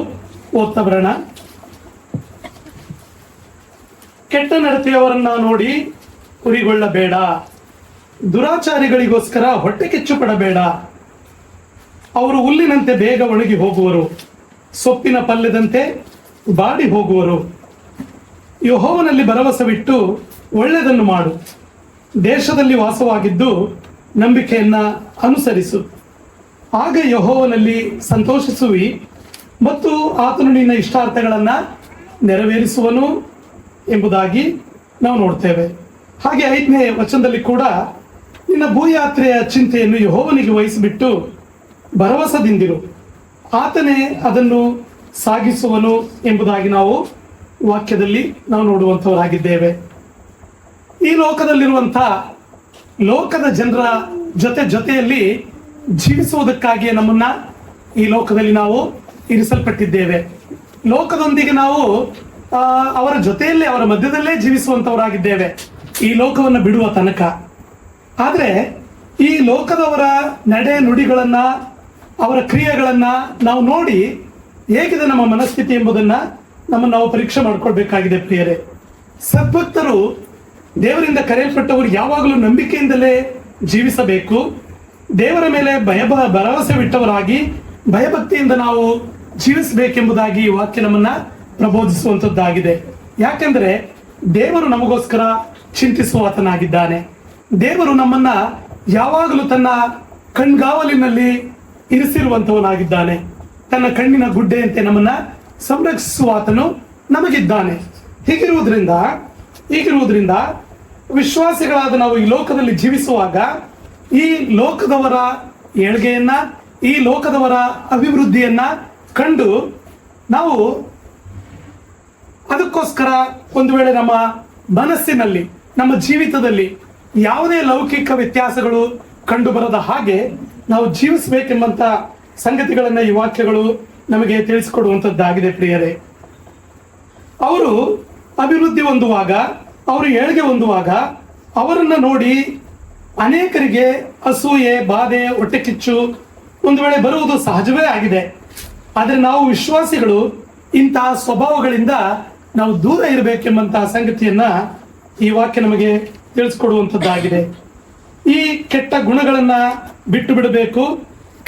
E: ಓದ್ತಾ ಬರೋಣ. ಕೆಟ್ಟ ನಡತೆಯವರನ್ನ ನೋಡಿ ಉರಿಗೊಳ್ಳಬೇಡ, ದುರಾಚಾರಿಗಳಿಗೋಸ್ಕರ ಹೊಟ್ಟೆ ಕಿಚ್ಚು ಪಡಬೇಡ. ಅವರು ಹುಲ್ಲಿನಂತೆ ಬೇಗ ಒಣಗಿ ಹೋಗುವರು, ಸೊಪ್ಪಿನ ಪಲ್ಯದಂತೆ ಬಾಡಿ ಹೋಗುವರು. ಯೆಹೋವನಲ್ಲಿ ಭರವಸವಿಟ್ಟು ಒಳ್ಳೆಯದನ್ನು ಮಾಡು, ದೇಶದಲ್ಲಿ ವಾಸವಾಗಿದ್ದು ನಂಬಿಕೆಯನ್ನ ಅನುಸರಿಸು, ಆಗ ಯೆಹೋವನಲ್ಲಿ ಸಂತೋಷಿಸುವಿ ಮತ್ತು ಆತನು ನಿನ್ನ ಇಷ್ಟಾರ್ಥಗಳನ್ನು ನೆರವೇರಿಸುವನು ಎಂಬುದಾಗಿ ನಾವು ನೋಡ್ತೇವೆ. ಹಾಗೆ 5ನೇ ವಚನದಲ್ಲಿ ಕೂಡ ನಿನ್ನ ಭೂಯಾತ್ರೆಯ ಚಿಂತೆಯನ್ನು ಯೆಹೋವನಿಗೆ ವಹಿಸಿಬಿಟ್ಟು ಭರವಸದಿಂದಿರು, ಆತನೇ ಅದನ್ನು ಸಾಗಿಸುವನು ಎಂಬುದಾಗಿ ನಾವು ವಾಕ್ಯದಲ್ಲಿ ನಾವು ನೋಡುವಂಥವರಾಗಿದ್ದೇವೆ. ಈ ಲೋಕದಲ್ಲಿರುವಂಥ ಲೋಕದ ಜನರ ಜೊತೆಯಲ್ಲಿ ಜೀವಿಸುವುದಕ್ಕಾಗಿಯೇ ನಮ್ಮನ್ನ ಈ ಲೋಕದಲ್ಲಿ ನಾವು ಇರಿಸಲ್ಪಟ್ಟಿದ್ದೇವೆ. ಲೋಕದೊಂದಿಗೆ ನಾವು ಅವರ ಜೊತೆಯಲ್ಲೇ, ಅವರ ಮಧ್ಯದಲ್ಲೇ ಜೀವಿಸುವಂಥವರಾಗಿದ್ದೇವೆ ಈ ಲೋಕವನ್ನು ಬಿಡುವ ತನಕ. ಆದರೆ ಈ ಲೋಕದವರ ನಡೆ ನುಡಿಗಳನ್ನ, ಅವರ ಕ್ರಿಯೆಗಳನ್ನ ನಾವು ನೋಡಿ ಹೇಗಿದೆ ನಮ್ಮ ಮನಸ್ಥಿತಿ ಎಂಬುದನ್ನ ನಾವು ಪರೀಕ್ಷೆ ಮಾಡ್ಕೊಳ್ಬೇಕಾಗಿದೆ ಪ್ರಿಯರೇ. ಸದ್ಭಕ್ತರು, ದೇವರಿಂದ ಕರೆಯಲ್ಪಟ್ಟವರು ಯಾವಾಗಲೂ ನಂಬಿಕೆಯಿಂದಲೇ ಜೀವಿಸಬೇಕು. ದೇವರ ಮೇಲೆ ಭರವಸೆ ಬಿಟ್ಟವರಾಗಿ ಭಯಭಕ್ತಿಯಿಂದ ನಾವು ಜೀವಿಸಬೇಕೆಂಬುದಾಗಿ ಈ ವಾಕ್ಯ ನಮ್ಮನ್ನ ಪ್ರಬೋಧಿಸುವಂಥದ್ದಾಗಿದೆ. ಯಾಕೆಂದ್ರೆ ದೇವರು ನಮಗೋಸ್ಕರ ಚಿಂತಿಸುವಾತನಾಗಿದ್ದಾನೆ. ದೇವರು ನಮ್ಮನ್ನ ಯಾವಾಗಲೂ ತನ್ನ ಕಣ್ಗಾವಲಿನಲ್ಲಿ ಇರಿಸಿರುವಂತವನಾಗಿದ್ದಾನೆ. ತನ್ನ ಕಣ್ಣಿನ ಗುಡ್ಡೆಯಂತೆ ನಮ್ಮನ್ನ ಸಂರಕ್ಷಿಸುವಾತನು ನಮಗಿದ್ದಾನೆ. ಹೀಗಿರುವುದರಿಂದ ವಿಶ್ವಾಸಿಗಳಾದ ನಾವು ಈ ಲೋಕದಲ್ಲಿ ಜೀವಿಸುವಾಗ ಈ ಲೋಕದವರ ಏಳ್ಗೆಯನ್ನ, ಈ ಲೋಕದವರ ಅಭಿವೃದ್ಧಿಯನ್ನ ಕಂಡು ನಾವು ಅದಕ್ಕೋಸ್ಕರ ಒಂದು ವೇಳೆ ನಮ್ಮ ಮನಸ್ಸಿನಲ್ಲಿ, ನಮ್ಮ ಜೀವಿತದಲ್ಲಿ ಯಾವುದೇ ಲೌಕಿಕ ವ್ಯತ್ಯಾಸಗಳು ಕಂಡು ಬರದ ಹಾಗೆ ನಾವು ಜೀವಿಸಬೇಕೆಂಬಂತ ಸಂಗತಿಗಳನ್ನ ಈ ವಾಕ್ಯಗಳು ನಮಗೆ ತಿಳಿಸಿಕೊಡುವಂಥದ್ದಾಗಿದೆ ಪ್ರಿಯರೇ. ಅವರು ಅಭಿವೃದ್ಧಿ ಹೊಂದುವಾಗ, ಅವರು ಏಳ್ಗೆ ಹೊಂದುವಾಗ ಅವರನ್ನ ನೋಡಿ ಅನೇಕರಿಗೆ ಅಸೂಯೆ, ಬಾಧೆ, ಹೊಟ್ಟೆ ಕಿಚ್ಚು ಒಂದು ವೇಳೆ ಬರುವುದು ಸಹಜವೇ ಆಗಿದೆ. ಆದರೆ ನಾವು ವಿಶ್ವಾಸಿಗಳು ಇಂತಹ ಸ್ವಭಾವಗಳಿಂದ ನಾವು ದೂರ ಇರಬೇಕೆಂಬಂತಹ ಸಂಗತಿಯನ್ನ ಈ ವಾಕ್ಯ ನಮಗೆ ತಿಳಿಸ್ಕೊಡುವಂಥದ್ದಾಗಿದೆ. ಈ ಕೆಟ್ಟ ಗುಣಗಳನ್ನ ಬಿಟ್ಟು ಬಿಡಬೇಕು,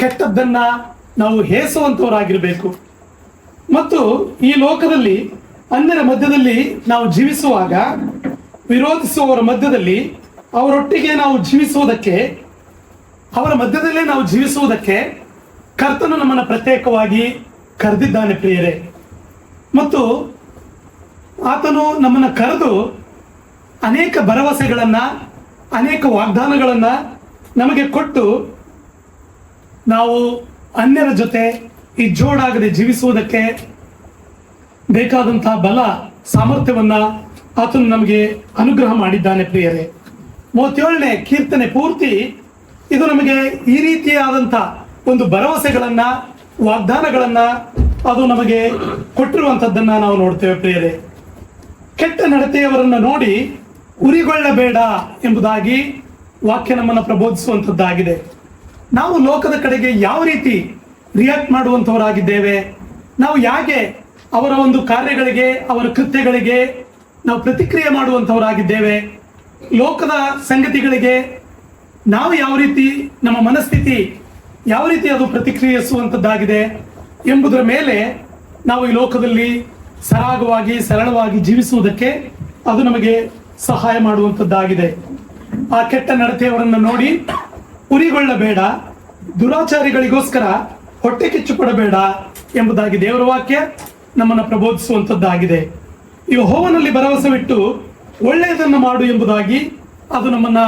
E: ಕೆಟ್ಟದ್ದನ್ನ ನಾವು ಹೇಸುವಂತವರಾಗಿರ್ಬೇಕು. ಮತ್ತು ಈ ಲೋಕದಲ್ಲಿ ಅನ್ಯರ ಮಧ್ಯದಲ್ಲಿ ನಾವು ಜೀವಿಸುವಾಗ, ವಿರೋಧಿಸುವವರ ಮಧ್ಯದಲ್ಲಿ ಅವರೊಟ್ಟಿಗೆ ನಾವು ಜೀವಿಸುವುದಕ್ಕೆ, ಅವರ ಮಧ್ಯದಲ್ಲೇ ನಾವು ಜೀವಿಸುವುದಕ್ಕೆ ಕರ್ತನು ನಮ್ಮನ್ನು ಪ್ರತ್ಯೇಕವಾಗಿ ಕರೆದಿದ್ದಾನೆ ಪ್ರಿಯರೇ. ಮತ್ತು ಆತನು ನಮ್ಮನ್ನು ಕರೆದು ಅನೇಕ ಭರವಸೆಗಳನ್ನ, ಅನೇಕ ವಾಗ್ದಾನಗಳನ್ನ ನಮಗೆ ಕೊಟ್ಟು ನಾವು ಅನ್ಯರ ಜೊತೆ ಈ ಜೋಡಾಗದೆ ಜೀವಿಸುವುದಕ್ಕೆ ಬೇಕಾದಂತಹ ಬಲ, ಸಾಮರ್ಥ್ಯವನ್ನ ಆತನು ನಮಗೆ ಅನುಗ್ರಹ ಮಾಡಿದ್ದಾನೆ ಪ್ರಿಯರೇ. 37ನೇ ಕೀರ್ತನೆ ಪೂರ್ತಿ ಇದು ನಮಗೆ ಈ ರೀತಿಯಾದಂಥ ಒಂದು ಭರವಸೆಗಳನ್ನ, ವಾಗ್ದಾನಗಳನ್ನ ಅದು ನಮಗೆ ಕೊಟ್ಟಿರುವಂಥದ್ದನ್ನ ನಾವು ನೋಡ್ತೇವೆ ಪ್ರಿಯರೇ. ಕೆಟ್ಟ ನಡತೆಯವರನ್ನ ನೋಡಿ ಉರಿಗೊಳ್ಳಬೇಡ ಎಂಬುದಾಗಿ ವಾಕ್ಯ ನಮ್ಮನ್ನು ಪ್ರಬೋಧಿಸುವಂಥದ್ದಾಗಿದೆ. ನಾವು ಲೋಕದ ಕಡೆಗೆ ಯಾವ ರೀತಿ ರಿಯಾಕ್ಟ್ ಮಾಡುವಂಥವರಾಗಿದ್ದೇವೆ, ನಾವು ಹೇಗೆ ಅವರ ಒಂದು ಕಾರ್ಯಗಳಿಗೆ, ಅವರ ಕೃತ್ಯಗಳಿಗೆ ನಾವು ಪ್ರತಿಕ್ರಿಯೆ ಮಾಡುವಂಥವರಾಗಿದ್ದೇವೆ, ಲೋಕದ ಸಂಗತಿಗಳಿಗೆ ನಾವು ಯಾವ ರೀತಿ, ನಮ್ಮ ಮನಸ್ಥಿತಿ ಯಾವ ರೀತಿ ಅದು ಪ್ರತಿಕ್ರಿಯಿಸುವಂಥದ್ದಾಗಿದೆ ಎಂಬುದರ ಮೇಲೆ ನಾವು ಈ ಲೋಕದಲ್ಲಿ ಸರಾಗವಾಗಿ, ಸರಳವಾಗಿ ಜೀವಿಸುವುದಕ್ಕೆ ಅದು ನಮಗೆ ಸಹಾಯ ಮಾಡುವಂಥದ್ದಾಗಿದೆ. ಆ ಕೆಟ್ಟ ನಡತೆಯವರನ್ನು ನೋಡಿ ಉರಿಗೊಳ್ಳಬೇಡ, ದುರಾಚಾರಿಗಳಿಗೋಸ್ಕರ ಹೊಟ್ಟೆ ಕಿಚ್ಚು ಪಡಬೇಡ ಎಂಬುದಾಗಿ ದೇವರ ವಾಕ್ಯ ನಮ್ಮನ್ನು ಪ್ರಬೋಧಿಸುವಂಥದ್ದಾಗಿದೆ. ಯೆಹೋವನಲ್ಲಿ ಭರವಸವಿಟ್ಟು ಒಳ್ಳೆಯದನ್ನು ಮಾಡು ಎಂಬುದಾಗಿ ಅದು ನಮ್ಮನ್ನ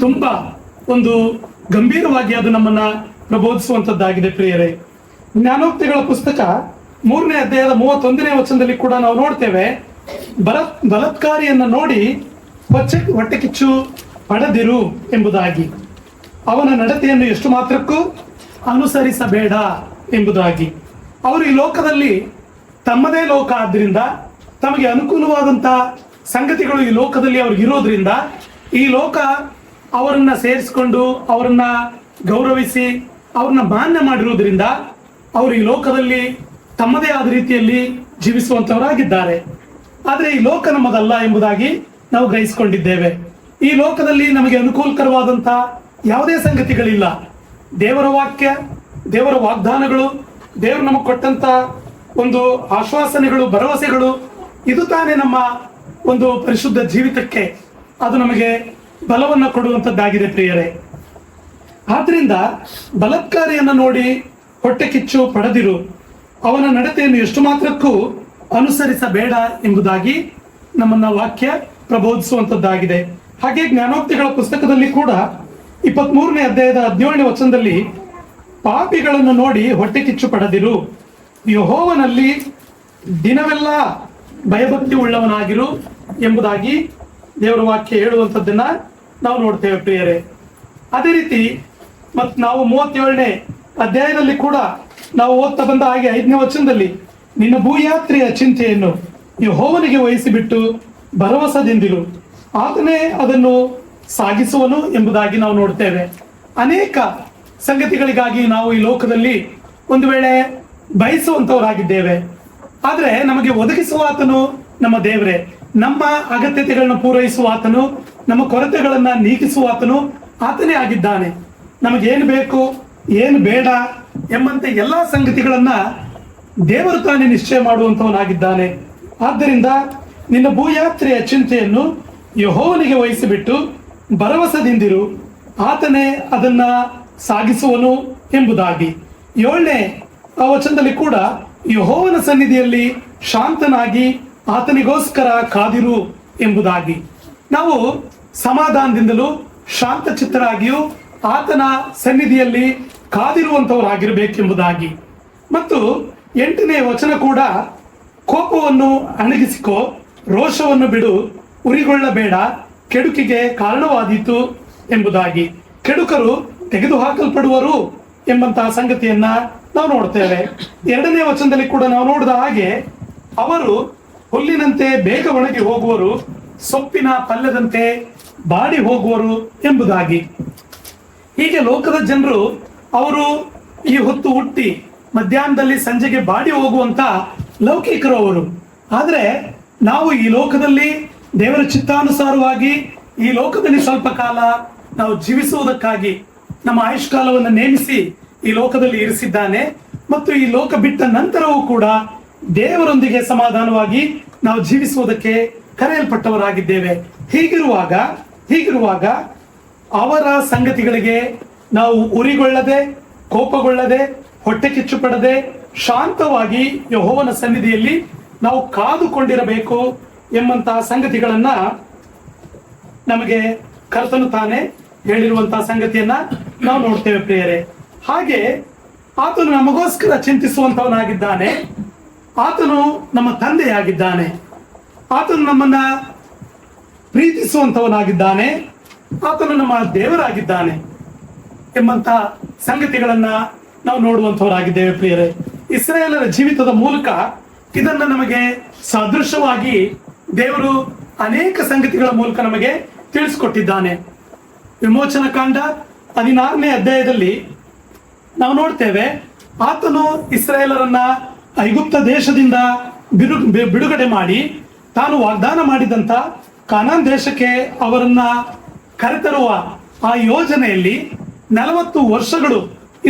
E: ತುಂಬಾ ಒಂದು ಗಂಭೀರವಾಗಿ ಅದು ನಮ್ಮನ್ನ ಪ್ರಬೋಧಿಸುವಂಥದ್ದಾಗಿದೆ ಪ್ರಿಯರೇ. ಜ್ಞಾನೋಕ್ತಿಗಳ ಪುಸ್ತಕ 3ನೇ ಅಧ್ಯಾಯದ 31ನೇ ವಚನದಲ್ಲಿ ಕೂಡ ನಾವು ನೋಡ್ತೇವೆ, ಬಲಾತ್ಕಾರಿಯನ್ನ ನೋಡಿ ಹೊಟ್ಟೆ ಕಿಚ್ಚು ಪಡೆದಿರು ಎಂಬುದಾಗಿ, ಅವನ ನಡತೆಯನ್ನು ಎಷ್ಟು ಮಾತ್ರಕ್ಕೂ ಅನುಸರಿಸಬೇಡ ಎಂಬುದಾಗಿ. ಅವರು ಈ ಲೋಕದಲ್ಲಿ ತಮ್ಮದೇ ಲೋಕ ಆದ್ದರಿಂದ ತಮಗೆ ಅನುಕೂಲವಾದಂಥ ಸಂಗತಿಗಳು ಈ ಲೋಕದಲ್ಲಿ ಅವ್ರಿಗೆ ಇರೋದ್ರಿಂದ ಈ ಲೋಕ ಅವರನ್ನ ಸೇರಿಸಿಕೊಂಡು, ಅವರನ್ನ ಗೌರವಿಸಿ, ಅವ್ರನ್ನ ಮಾನ್ಯ ಮಾಡಿರುವುದರಿಂದ ಅವರು ಈ ಲೋಕದಲ್ಲಿ ತಮ್ಮದೇ ಆದ ರೀತಿಯಲ್ಲಿ ಜೀವಿಸುವಂತವರಾಗಿದ್ದಾರೆ. ಆದರೆ ಈ ಲೋಕ ನಮ್ಮದಲ್ಲ ಎಂಬುದಾಗಿ ನಾವು ಗ್ರಹಿಸಿಕೊಂಡಿದ್ದೇವೆ. ಈ ಲೋಕದಲ್ಲಿ ನಮಗೆ ಅನುಕೂಲಕರವಾದಂಥ ಯಾವುದೇ ಸಂಗತಿಗಳಿಲ್ಲ. ದೇವರ ವಾಕ್ಯ, ದೇವರ ವಾಗ್ದಾನಗಳು, ದೇವರು ನಮಗೆ ಕೊಟ್ಟಂತ ಒಂದು ಆಶ್ವಾಸನೆಗಳು, ಭರವಸೆಗಳು, ಇದು ತಾನೇ ನಮ್ಮ ಒಂದು ಪರಿಶುದ್ಧ ಜೀವಿತಕ್ಕೆ ಅದು ನಮಗೆ ಬಲವನ್ನು ಕೊಡುವಂಥದ್ದಾಗಿದೆ ಪ್ರಿಯರೇ. ಆದ್ರಿಂದ ಬಲಾತ್ಕಾರಿಯನ್ನು ನೋಡಿ ಹೊಟ್ಟೆ ಕಿಚ್ಚು ಪಡೆದಿರು, ಅವನ ನಡತೆಯನ್ನು ಎಷ್ಟು ಮಾತ್ರಕ್ಕೂ ಅನುಸರಿಸಬೇಡ ಎಂಬುದಾಗಿ ನಮ್ಮನ್ನ ವಾಕ್ಯ ಪ್ರಬೋಧಿಸುವಂತದ್ದಾಗಿದೆ. ಹಾಗೆ ಜ್ಞಾನೋಕ್ತಿಗಳ ಪುಸ್ತಕದಲ್ಲಿ ಕೂಡ 23ನೇ ಅಧ್ಯಾಯದ 17ನೇ ವಚನದಲ್ಲಿ ಪಾಪಿಗಳನ್ನು ನೋಡಿ ಹೊಟ್ಟೆ ಕಿಚ್ಚು ಪಡೆದಿರು, ಯೆಹೋವನಲ್ಲಿ ದಿನವೆಲ್ಲ ಭಯಭಕ್ತಿ ಉಳ್ಳವನಾಗಿರು ಎಂಬುದಾಗಿ ದೇವರ ವಾಕ್ಯ ಹೇಳುವಂಥದ್ದನ್ನ ನಾವು ನೋಡ್ತೇವೆ ಪ್ರಿಯರೇ. ಅದೇ ರೀತಿ ಮತ್ತು ನಾವು 37ನೇ ಅಧ್ಯಾಯದಲ್ಲಿ ಕೂಡ ನಾವು ಓದ್ತಾ ಬಂದ ಹಾಗೆ 5ನೇ ವಚನದಲ್ಲಿ ನಿನ್ನ ಭೂಯಾತ್ರೆಯ ಚಿಂತೆಯನ್ನು ಯೆಹೋವನಿಗೆ ವಹಿಸಿಬಿಟ್ಟು ಭರವಸೆದಿಂದಿರು, ಆತನೇ ಅದನ್ನು ಸಾಗಿಸುವನು ಎಂಬುದಾಗಿ ನಾವು ನೋಡ್ತೇವೆ. ಅನೇಕ ಸಂಗತಿಗಳಿಗಾಗಿ ನಾವು ಈ ಲೋಕದಲ್ಲಿ ಒಂದು ವೇಳೆ ಬಯಸುವಂತವರಾಗಿದ್ದೇವೆ, ಆದ್ರೆ ನಮಗೆ ಒದಗಿಸುವ ಆತನು ನಮ್ಮ ದೇವರೇ. ನಮ್ಮ ಅಗತ್ಯತೆಗಳನ್ನ ಪೂರೈಸುವ ಆತನು, ನಮ್ಮ ಕೊರತೆಗಳನ್ನ ನೀಗಿಸುವ ಆತನು ಆತನೇ ಆಗಿದ್ದಾನೆ. ನಮಗೇನು ಬೇಕು ಏನು ಬೇಡ ಎಂಬಂತೆ ಎಲ್ಲಾ ಸಂಗತಿಗಳನ್ನ ದೇವರು ತಾನೇ ನಿಶ್ಚಯ ಮಾಡುವಂತವನಾಗಿದ್ದಾನೆ. ಆದ್ದರಿಂದ ನಿನ್ನ ಭೂಯಾತ್ರೆಯ ಚಿಂತೆಯನ್ನು ಯೆಹೋವನಿಗೆ ವಹಿಸಿಬಿಟ್ಟು ಭರವಸೆದಿಂದಿರು, ಆತನೇ ಅದನ್ನ ಸಾಗಿಸುವನು ಎಂಬುದಾಗಿ. 7ನೇ ವಚನದಲ್ಲಿ ಕೂಡ ಯೆಹೋವನ ಸನ್ನಿಧಿಯಲ್ಲಿ ಶಾಂತನಾಗಿ ಆತನಿಗೋಸ್ಕರ ಕಾದಿರು ಎಂಬುದಾಗಿ. ನಾವು ಸಮಾಧಾನದಿಂದಲೂ ಶಾಂತಚಿತ್ತರಾಗಿಯೂ ಆತನ ಸನ್ನಿಧಿಯಲ್ಲಿ ಕಾದಿರುವಂತವರಾಗಿರಬೇಕೆಂಬುದಾಗಿ. ಮತ್ತು 8ನೇ ವಚನ ಕೂಡ ಕೋಪವನ್ನು ಅಣಗಿಸಿಕೋ, ರೋಷವನ್ನು ಬಿಡು, ಉರಿಗೊಳ್ಳಬೇಡ, ಕೆಡುಕಿಗೆ ಕಾರಣವಾದೀತು ಎಂಬುದಾಗಿ. ಕೆಡುಕರು ತೆಗೆದುಹಾಕಲ್ಪಡುವರು ಎಂಬಂತಹ ಸಂಗತಿಯನ್ನ ನಾವು ನೋಡ್ತೇವೆ. 2ನೇ ವಚನದಲ್ಲಿ ಕೂಡ ನಾವು ನೋಡಿದ ಹಾಗೆ ಅವರು ಹುಲ್ಲಿನಂತೆ ಬೇಗ ಒಣಗಿ ಹೋಗುವರು, ಸೊಪ್ಪಿನ ಪಲ್ಯದಂತೆ ಬಾಡಿ ಹೋಗುವರು ಎಂಬುದಾಗಿ. ಹೀಗೆ ಲೋಕದ ಜನರು ಅವರು ಈ ಹೊತ್ತು ಹುಟ್ಟಿ ಮಧ್ಯಾಹ್ನದಲ್ಲಿ ಸಂಜೆಗೆ ಬಾಡಿ ಹೋಗುವಂತ ಲೌಕಿಕರು ಅವರು. ಆದ್ರೆ ನಾವು ಈ ಲೋಕದಲ್ಲಿ ದೇವರ ಚಿತ್ತಾನುಸಾರವಾಗಿ ಈ ಲೋಕದಲ್ಲಿ ಸ್ವಲ್ಪ ಕಾಲ ನಾವು ಜೀವಿಸುವುದಕ್ಕಾಗಿ ನಮ್ಮ ಆಯುಷ್ಕಾಲವನ್ನು ನೇಮಿಸಿ ಈ ಲೋಕದಲ್ಲಿ ಇರಿಸಿದ್ದಾನೆ. ಮತ್ತು ಈ ಲೋಕ ಬಿಟ್ಟ ನಂತರವೂ ಕೂಡ ದೇವರೊಂದಿಗೆ ಸಮಾಧಾನವಾಗಿ ನಾವು ಜೀವಿಸುವುದಕ್ಕೆ ಕರೆಯಲ್ಪಟ್ಟವರಾಗಿದ್ದೇವೆ. ಹೀಗಿರುವಾಗ ಅವರ ಸಂಗತಿಗಳಿಗೆ ನಾವು ಉರಿಗೊಳ್ಳದೆ, ಕೋಪಗೊಳ್ಳದೆ, ಹೊಟ್ಟೆ ಕಿಚ್ಚು ಪಡದೆ ಶಾಂತವಾಗಿ ಯೆಹೋವನ ಸನ್ನಿಧಿಯಲ್ಲಿ ನಾವು ಕಾದುಕೊಂಡಿರಬೇಕು ಎಂಬಂತಹ ಸಂಗತಿಗಳನ್ನ ನಮಗೆ ಕರ್ತನು ತಾನೇ ಹೇಳಿರುವಂತಹ ಸಂಗತಿಯನ್ನ ನಾವು ನೋಡ್ತೇವೆ ಪ್ರಿಯರೇ. ಹಾಗೆ ಆತನು ನಮಗೋಸ್ಕರ ಚಿಂತಿಸುವಂತವನಾಗಿದ್ದಾನೆ, ಆತನು ನಮ್ಮ ತಂದೆಯಾಗಿದ್ದಾನೆ, ಆತನು ನಮ್ಮನ್ನ ಪ್ರೀತಿಸುವಂತವನಾಗಿದ್ದಾನೆ, ಆತನು ನಮ್ಮ ದೇವರಾಗಿದ್ದಾನೆ ಎಂಬಂತ ಸಂಗತಿಗಳನ್ನ ನಾವು ನೋಡುವಂತವರಾಗಿದ್ದೇವೆ ಪ್ರಿಯರೇ. ಇಸ್ರಾಯೇಲರ ಜೀವಿತದ ಮೂಲಕ ಇದನ್ನ ನಮಗೆ ಸದೃಶವಾಗಿ ದೇವರು ಅನೇಕ ಸಂಗತಿಗಳ ಮೂಲಕ ನಮಗೆ ತಿಳಿಸ್ಕೊಟ್ಟಿದ್ದಾನೆ. ವಿಮೋಚನ ಕಾಂಡ 16ನೇ ಅಧ್ಯಾಯದಲ್ಲಿ ನಾವು ನೋಡ್ತೇವೆ, ಆತನು ಇಸ್ರಾಯೇಲರನ್ನ ಐಗುಪ್ತ ದೇಶದಿಂದ ಬಿಡುಗಡೆ ಮಾಡಿ ತಾನು ವಾಗ್ದಾನ ಮಾಡಿದಂತ ಕಾನಾನ್ ದೇಶಕ್ಕೆ ಅವರನ್ನ ಕರೆತರುವ ಆ ಯೋಜನೆಯಲ್ಲಿ 40 ವರ್ಷಗಳು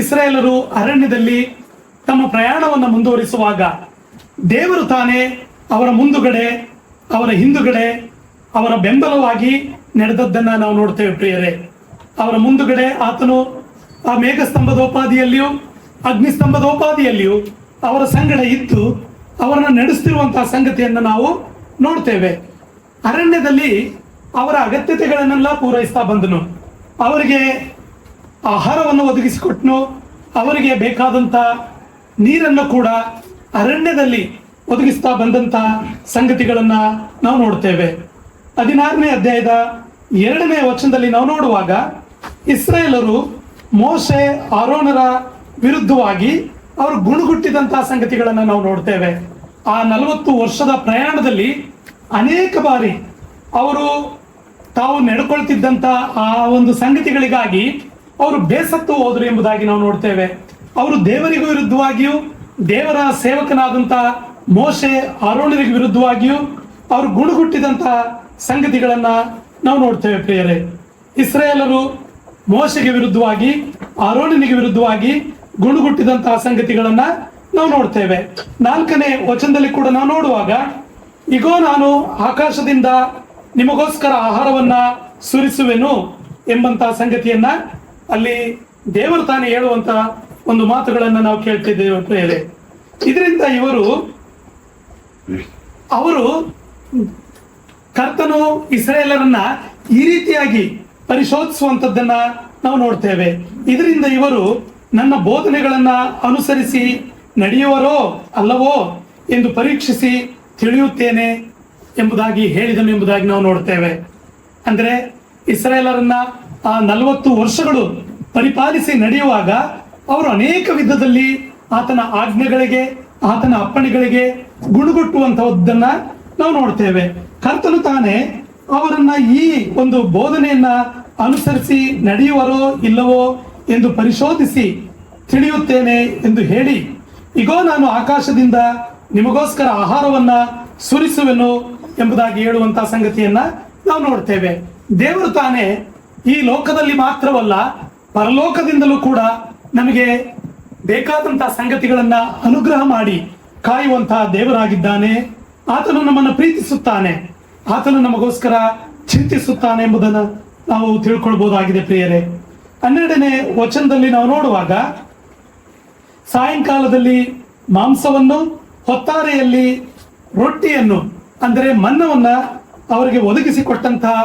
E: ಇಸ್ರಾಯೇಲರು ಅರಣ್ಯದಲ್ಲಿ ತಮ್ಮ ಪ್ರಯಾಣವನ್ನು ಮುಂದುವರಿಸುವಾಗ ದೇವರು ತಾನೇ ಅವರ ಮುಂದುಗಡೆ, ಅವರ ಹಿಂದುಗಡೆ, ಅವರ ಬೆಂಬಲವಾಗಿ ನಡೆದದ್ದನ್ನ ನಾವು ನೋಡ್ತೇವೆ ಪ್ರಿಯರೇ. ಅವರ ಮುಂದುಗಡೆ ಆತನು ಆ ಮೇಘಸ್ತಂಭದೋಪಾದಿಯಲ್ಲಿಯೂ ಅಗ್ನಿಸ್ತಂಭದೋಪಾದಿಯಲ್ಲಿಯೂ ಅವರ ಸಂಗಡ ಇದ್ದು ಅವರನ್ನು ನಡೆಸ್ತಿರುವಂತಹ ಸಂಗತಿಯನ್ನು ನಾವು ನೋಡ್ತೇವೆ. ಅರಣ್ಯದಲ್ಲಿ ಅವರ ಅಗತ್ಯತೆಗಳನ್ನೆಲ್ಲ ಪೂರೈಸ್ತಾ ಬಂದನು, ಅವರಿಗೆ ಆಹಾರವನ್ನು ಒದಗಿಸಿಕೊಟ್ಟನು, ಅವರಿಗೆ ಬೇಕಾದಂತ ನೀರನ್ನು ಕೂಡ ಅರಣ್ಯದಲ್ಲಿ ಒದಗಿಸ್ತಾ ಬಂದಂತ ಸಂಗತಿಗಳನ್ನ ನಾವು ನೋಡ್ತೇವೆ. 16ನೇ ಅಧ್ಯಾಯದ 2ನೇ ವಚನದಲ್ಲಿ ನಾವು ನೋಡುವಾಗ ಇಸ್ರಾಯೇಲರು ಮೋಶೆ ಆರೋನರ ವಿರುದ್ಧವಾಗಿ ಅವರು ಗುಣಗುಟ್ಟಿದಂತಹ ಸಂಗತಿಗಳನ್ನ ನಾವು ನೋಡ್ತೇವೆ. ಆ 40 ವರ್ಷದ ಪ್ರಯಾಣದಲ್ಲಿ ಅನೇಕ ಬಾರಿ ಅವರು ತಾವು ನಡ್ಕೊಳ್ತಿದ್ದಂತ ಆ ಒಂದು ಸಂಗತಿಗಳಿಗಾಗಿ ಅವರು ಬೇಸತ್ತು ಹೋದ್ರು ಎಂಬುದಾಗಿ ನಾವು ನೋಡ್ತೇವೆ. ಅವರು ದೇವರಿಗೂ ವಿರುದ್ಧವಾಗಿಯೂ, ದೇವರ ಸೇವಕನಾದಂತ ಮೋಶೆ ಆರೋನರಿಗೆ ವಿರುದ್ಧವಾಗಿಯೂ ಅವರು ಗುಣಗುಟ್ಟಿದಂತ ಸಂಗತಿಗಳನ್ನ ನಾವು ನೋಡ್ತೇವೆ ಪ್ರಿಯರೇ. ಇಸ್ರಾಯೇಲರು ಮೋಶೆಗೆ ವಿರುದ್ಧವಾಗಿ, ಆರೋನನಿಗೆ ವಿರುದ್ಧವಾಗಿ ಗುಣಗುಟ್ಟಿದಂತಹ ಸಂಗತಿಗಳನ್ನ ನಾವು ನೋಡ್ತೇವೆ. 4ನೇ ವಚನದಲ್ಲಿ ಕೂಡ ನಾವು ನೋಡುವಾಗ, ಇಗೋ ನಾನು ಆಕಾಶದಿಂದ ನಿಮಗೋಸ್ಕರ ಆಹಾರವನ್ನ ಸುರಿಸುವೆನು ಎಂಬಂತಹ ಸಂಗತಿಯನ್ನ ಅಲ್ಲಿ ದೇವರು ತಾನೇ ಹೇಳುವಂತ ಒಂದು ಮಾತುಗಳನ್ನು ನಾವು ಕೇಳ್ತಿದ್ದೇವೆ ಪ್ರಿಯರೇ. ಇದರಿಂದ ಅವರು ಕರ್ತನು ಇಸ್ರಾಯೇಲರನ್ನ ಈ ರೀತಿಯಾಗಿ ಪರಿಶೋಧಿಸುವಂತದ್ದನ್ನ ನಾವು ನೋಡ್ತೇವೆ. ಇದರಿಂದ ಇವರು ನನ್ನ ಬೋಧನೆಗಳನ್ನ ಅನುಸರಿಸಿ ನಡೆಯುವರೋ ಅಲ್ಲವೋ ಎಂದು ಪರೀಕ್ಷಿಸಿ ತಿಳಿಯುತ್ತೇನೆ ಎಂಬುದಾಗಿ ಹೇಳಿದನು ಎಂಬುದಾಗಿ ನಾವು ನೋಡ್ತೇವೆ. ಅಂದ್ರೆ ಇಸ್ರಾಯೇಲರನ್ನ ಆ 40 ವರ್ಷಗಳು ಪರಿಪಾಲಿಸಿ ನಡೆಯುವಾಗ ಅವರು ಅನೇಕ ವಿಧದಲ್ಲಿ ಆತನ ಆಜ್ಞೆಗಳಿಗೆ, ಆತನ ಅಪ್ಪಣೆಗಳಿಗೆ ಗುಣಗುಟ್ಟುವಂತಹದ್ದನ್ನ ನಾವು ನೋಡ್ತೇವೆ. ಕರ್ತನು ತಾನೇ ಅವರನ್ನ ಈ ಒಂದು ಬೋಧನೆಯನ್ನ ಅನುಸರಿಸಿ ನಡೆಯುವರೋ ಇಲ್ಲವೋ ಎಂದು ಪರಿಶೋಧಿಸಿ ತಿಳಿಯುತ್ತೇನೆ ಎಂದು ಹೇಳಿ, ಇಗೋ ನಾನು ಆಕಾಶದಿಂದ ನಿಮಗೋಸ್ಕರ ಆಹಾರವನ್ನ ಸುರಿಸುವೆನು ಎಂಬುದಾಗಿ ಹೇಳುವಂತಹ ಸಂಗತಿಯನ್ನ ನಾವು ನೋಡ್ತೇವೆ. ದೇವರು ತಾನೇ ಈ ಲೋಕದಲ್ಲಿ ಮಾತ್ರವಲ್ಲ, ಪರಲೋಕದಿಂದಲೂ ಕೂಡ ನಮಗೆ ಬೇಕಾದಂತಹ ಸಂಗತಿಗಳನ್ನ ಅನುಗ್ರಹ ಮಾಡಿ ಕಾಯುವಂತಹ ದೇವರಾಗಿದ್ದಾನೆ. ಆತನು ನಮ್ಮನ್ನು ಪ್ರೀತಿಸುತ್ತಾನೆ, ಆತನು ನಮಗೋಸ್ಕರ ಚಿಂತಿಸುತ್ತಾನೆ ಎಂಬುದನ್ನು ನಾವು ತಿಳ್ಕೊಳ್ಬಹುದಾಗಿದೆ ಪ್ರಿಯರೇ. 12ನೇ ವಚನದಲ್ಲಿ ನಾವು ನೋಡುವಾಗ, ಸಾಯಂಕಾಲದಲ್ಲಿ ಮಾಂಸವನ್ನು, ಹೊತ್ತಾರೆಯಲ್ಲಿ ರೊಟ್ಟಿಯನ್ನು ಅಂದರೆ ಮನ್ನವನ್ನ ಅವರಿಗೆ ಒದಗಿಸಿಕೊಟ್ಟಂತಹ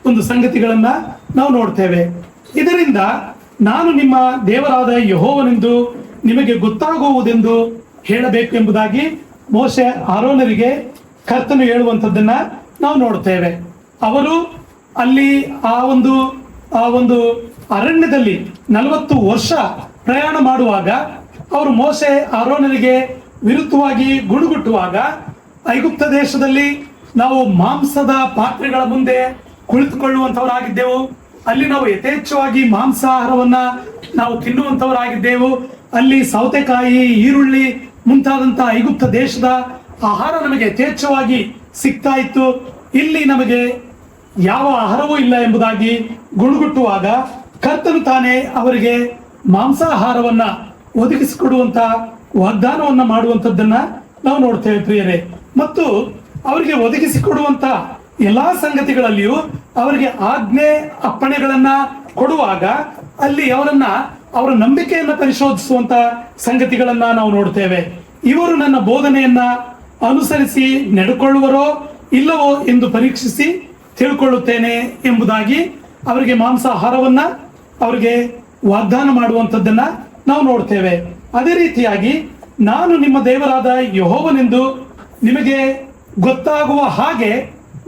E: ಒಂದು ಸಂಗತಿಗಳನ್ನ ನಾವು ನೋಡ್ತೇವೆ. ಇದರಿಂದ ನಾನು ನಿಮ್ಮ ದೇವರಾದ ಯೆಹೋವನೆಂದು ನಿಮಗೆ ಗೊತ್ತಾಗುವುದೆಂದು ಹೇಳಬೇಕು ಎಂಬುದಾಗಿ ಮೋಶೆ ಆರೋನರಿಗೆ ಕರ್ತನು ಹೇಳುವಂಥದ್ದನ್ನ ನಾವು ನೋಡ್ತೇವೆ. ಅವರು ಅಲ್ಲಿ ಆ ಒಂದು ಅರಣ್ಯದಲ್ಲಿ 40 ವರ್ಷ ಪ್ರಯಾಣ ಮಾಡುವಾಗ ಅವರು ಮೋಶೆ ಆರೋನರಿಗೆ ವಿರುದ್ಧವಾಗಿ ಗುಣಗುಟ್ಟುವಾಗ, ಐಗುಪ್ತ ದೇಶದಲ್ಲಿ ನಾವು ಮಾಂಸದ ಪಾತ್ರೆಗಳ ಮುಂದೆ ಕುಳಿತುಕೊಳ್ಳುವಂತವರಾಗಿದ್ದೆವು, ಅಲ್ಲಿ ನಾವು ಯಥೇಚ್ಛವಾಗಿ ಮಾಂಸಾಹಾರವನ್ನ ನಾವು ತಿನ್ನುವಂತವರಾಗಿದ್ದೆವು, ಅಲ್ಲಿ ಸೌತೆಕಾಯಿ, ಈರುಳ್ಳಿ ಮುಂತಾದಂತಹ ಐಗುಪ್ತ ದೇಶದ ಆಹಾರ ನಮಗೆ ಯಥೇಚ್ಛವಾಗಿ ಸಿಗ್ತಾ ಇತ್ತು, ಇಲ್ಲಿ ನಮಗೆ ಯಾವ ಆಹಾರವೂ ಇಲ್ಲ ಎಂಬುದಾಗಿ ಗುಣಗುಟ್ಟುವಾಗ ಕರ್ತನು ತಾನೇ ಅವರಿಗೆ ಮಾಂಸಾಹಾರವನ್ನ ಒದಗಿಸಿಕೊಡುವಂತ ವಾಗ್ದಾನವನ್ನ ಮಾಡುವಂಥದ್ದನ್ನ ನಾವು ನೋಡ್ತೇವೆ ಪ್ರಿಯರೇ. ಮತ್ತು ಅವರಿಗೆ ಒದಗಿಸಿಕೊಡುವಂತ ಎಲ್ಲಾ ಸಂಗತಿಗಳಲ್ಲಿಯೂ ಅವರಿಗೆ ಆಜ್ಞೆ ಅಪ್ಪಣೆಗಳನ್ನ ಕೊಡುವಾಗ ಅಲ್ಲಿ ಅವರ ನಂಬಿಕೆಯನ್ನ ಪರಿಶೋಧಿಸುವಂತ ಸಂಗತಿಗಳನ್ನ ನಾವು ನೋಡ್ತೇವೆ. ಇವರು ನನ್ನ ಬೋಧನೆಯನ್ನ ಅನುಸರಿಸಿ ನಡೆಕೊಳ್ಳುವರೋ ಇಲ್ಲವೋ ಎಂದು ಪರೀಕ್ಷಿಸಿ ತಿಳ್ಕೊಳ್ಳುತ್ತೇನೆ ಎಂಬುದಾಗಿ ಅವರಿಗೆ ಮಾಂಸಾಹಾರವನ್ನ ಅವರಿಗೆ ವಾಗ್ದಾನ ಮಾಡುವಂಥದ್ದನ್ನ ನಾವು ನೋಡ್ತೇವೆ. ಅದೇ ರೀತಿಯಾಗಿ ನಾನು ನಿಮ್ಮ ದೇವರಾದ ಯೆಹೋವನೆಂದು ನಿಮಗೆ ಗೊತ್ತಾಗುವ ಹಾಗೆ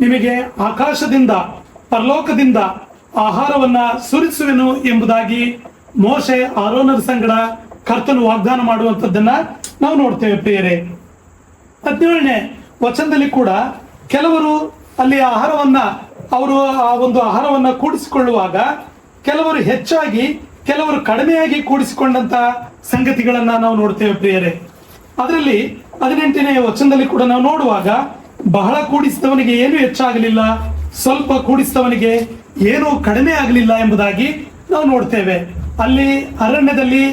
E: ನಿಮಗೆ ಆಕಾಶದಿಂದ ಪರಲೋಕದಿಂದ ಆಹಾರವನ್ನ ಸುರಿಸುವೆನು ಎಂಬುದಾಗಿ ಮೋಶೆ ಆರೋನರ ಸಂಗಡ ಕರ್ತನು ವಾಗ್ದಾನ ಮಾಡುವಂಥದ್ದನ್ನ ನಾವು ನೋಡ್ತೇವೆ ಪ್ರಿಯರೇ. 17ನೇ ವಚನದಲ್ಲಿ ಕೂಡ ಕೆಲವರು ಅಲ್ಲಿ ಅವರು ಆ ಒಂದು ಆಹಾರವನ್ನ ಕೂಡಿಸಿಕೊಳ್ಳುವಾಗ ಕೆಲವರು ಹೆಚ್ಚಾಗಿ, ಕೆಲವರು ಕಡಿಮೆಯಾಗಿ ಕೂಡಿಸಿಕೊಂಡಂತ ಸಂಗತಿಗಳನ್ನ ನಾವು ನೋಡ್ತೇವೆ ಪ್ರಿಯರೇ. ಅದರಲ್ಲಿ 18ನೇ ವಚನದಲ್ಲಿ ಕೂಡ ನಾವು ನೋಡುವಾಗ, ಬಹಳ ಕೂಡಿಸಿದವನಿಗೆ ಏನು ಹೆಚ್ಚಾಗಲಿಲ್ಲ, ಸ್ವಲ್ಪ ಕೂಡಿಸಿದವನಿಗೆ ಏನು ಕಡಿಮೆ ಆಗಲಿಲ್ಲ ಎಂಬುದಾಗಿ ನಾವು ನೋಡ್ತೇವೆ. ಅಲ್ಲಿ ಅರಣ್ಯದಲ್ಲಿ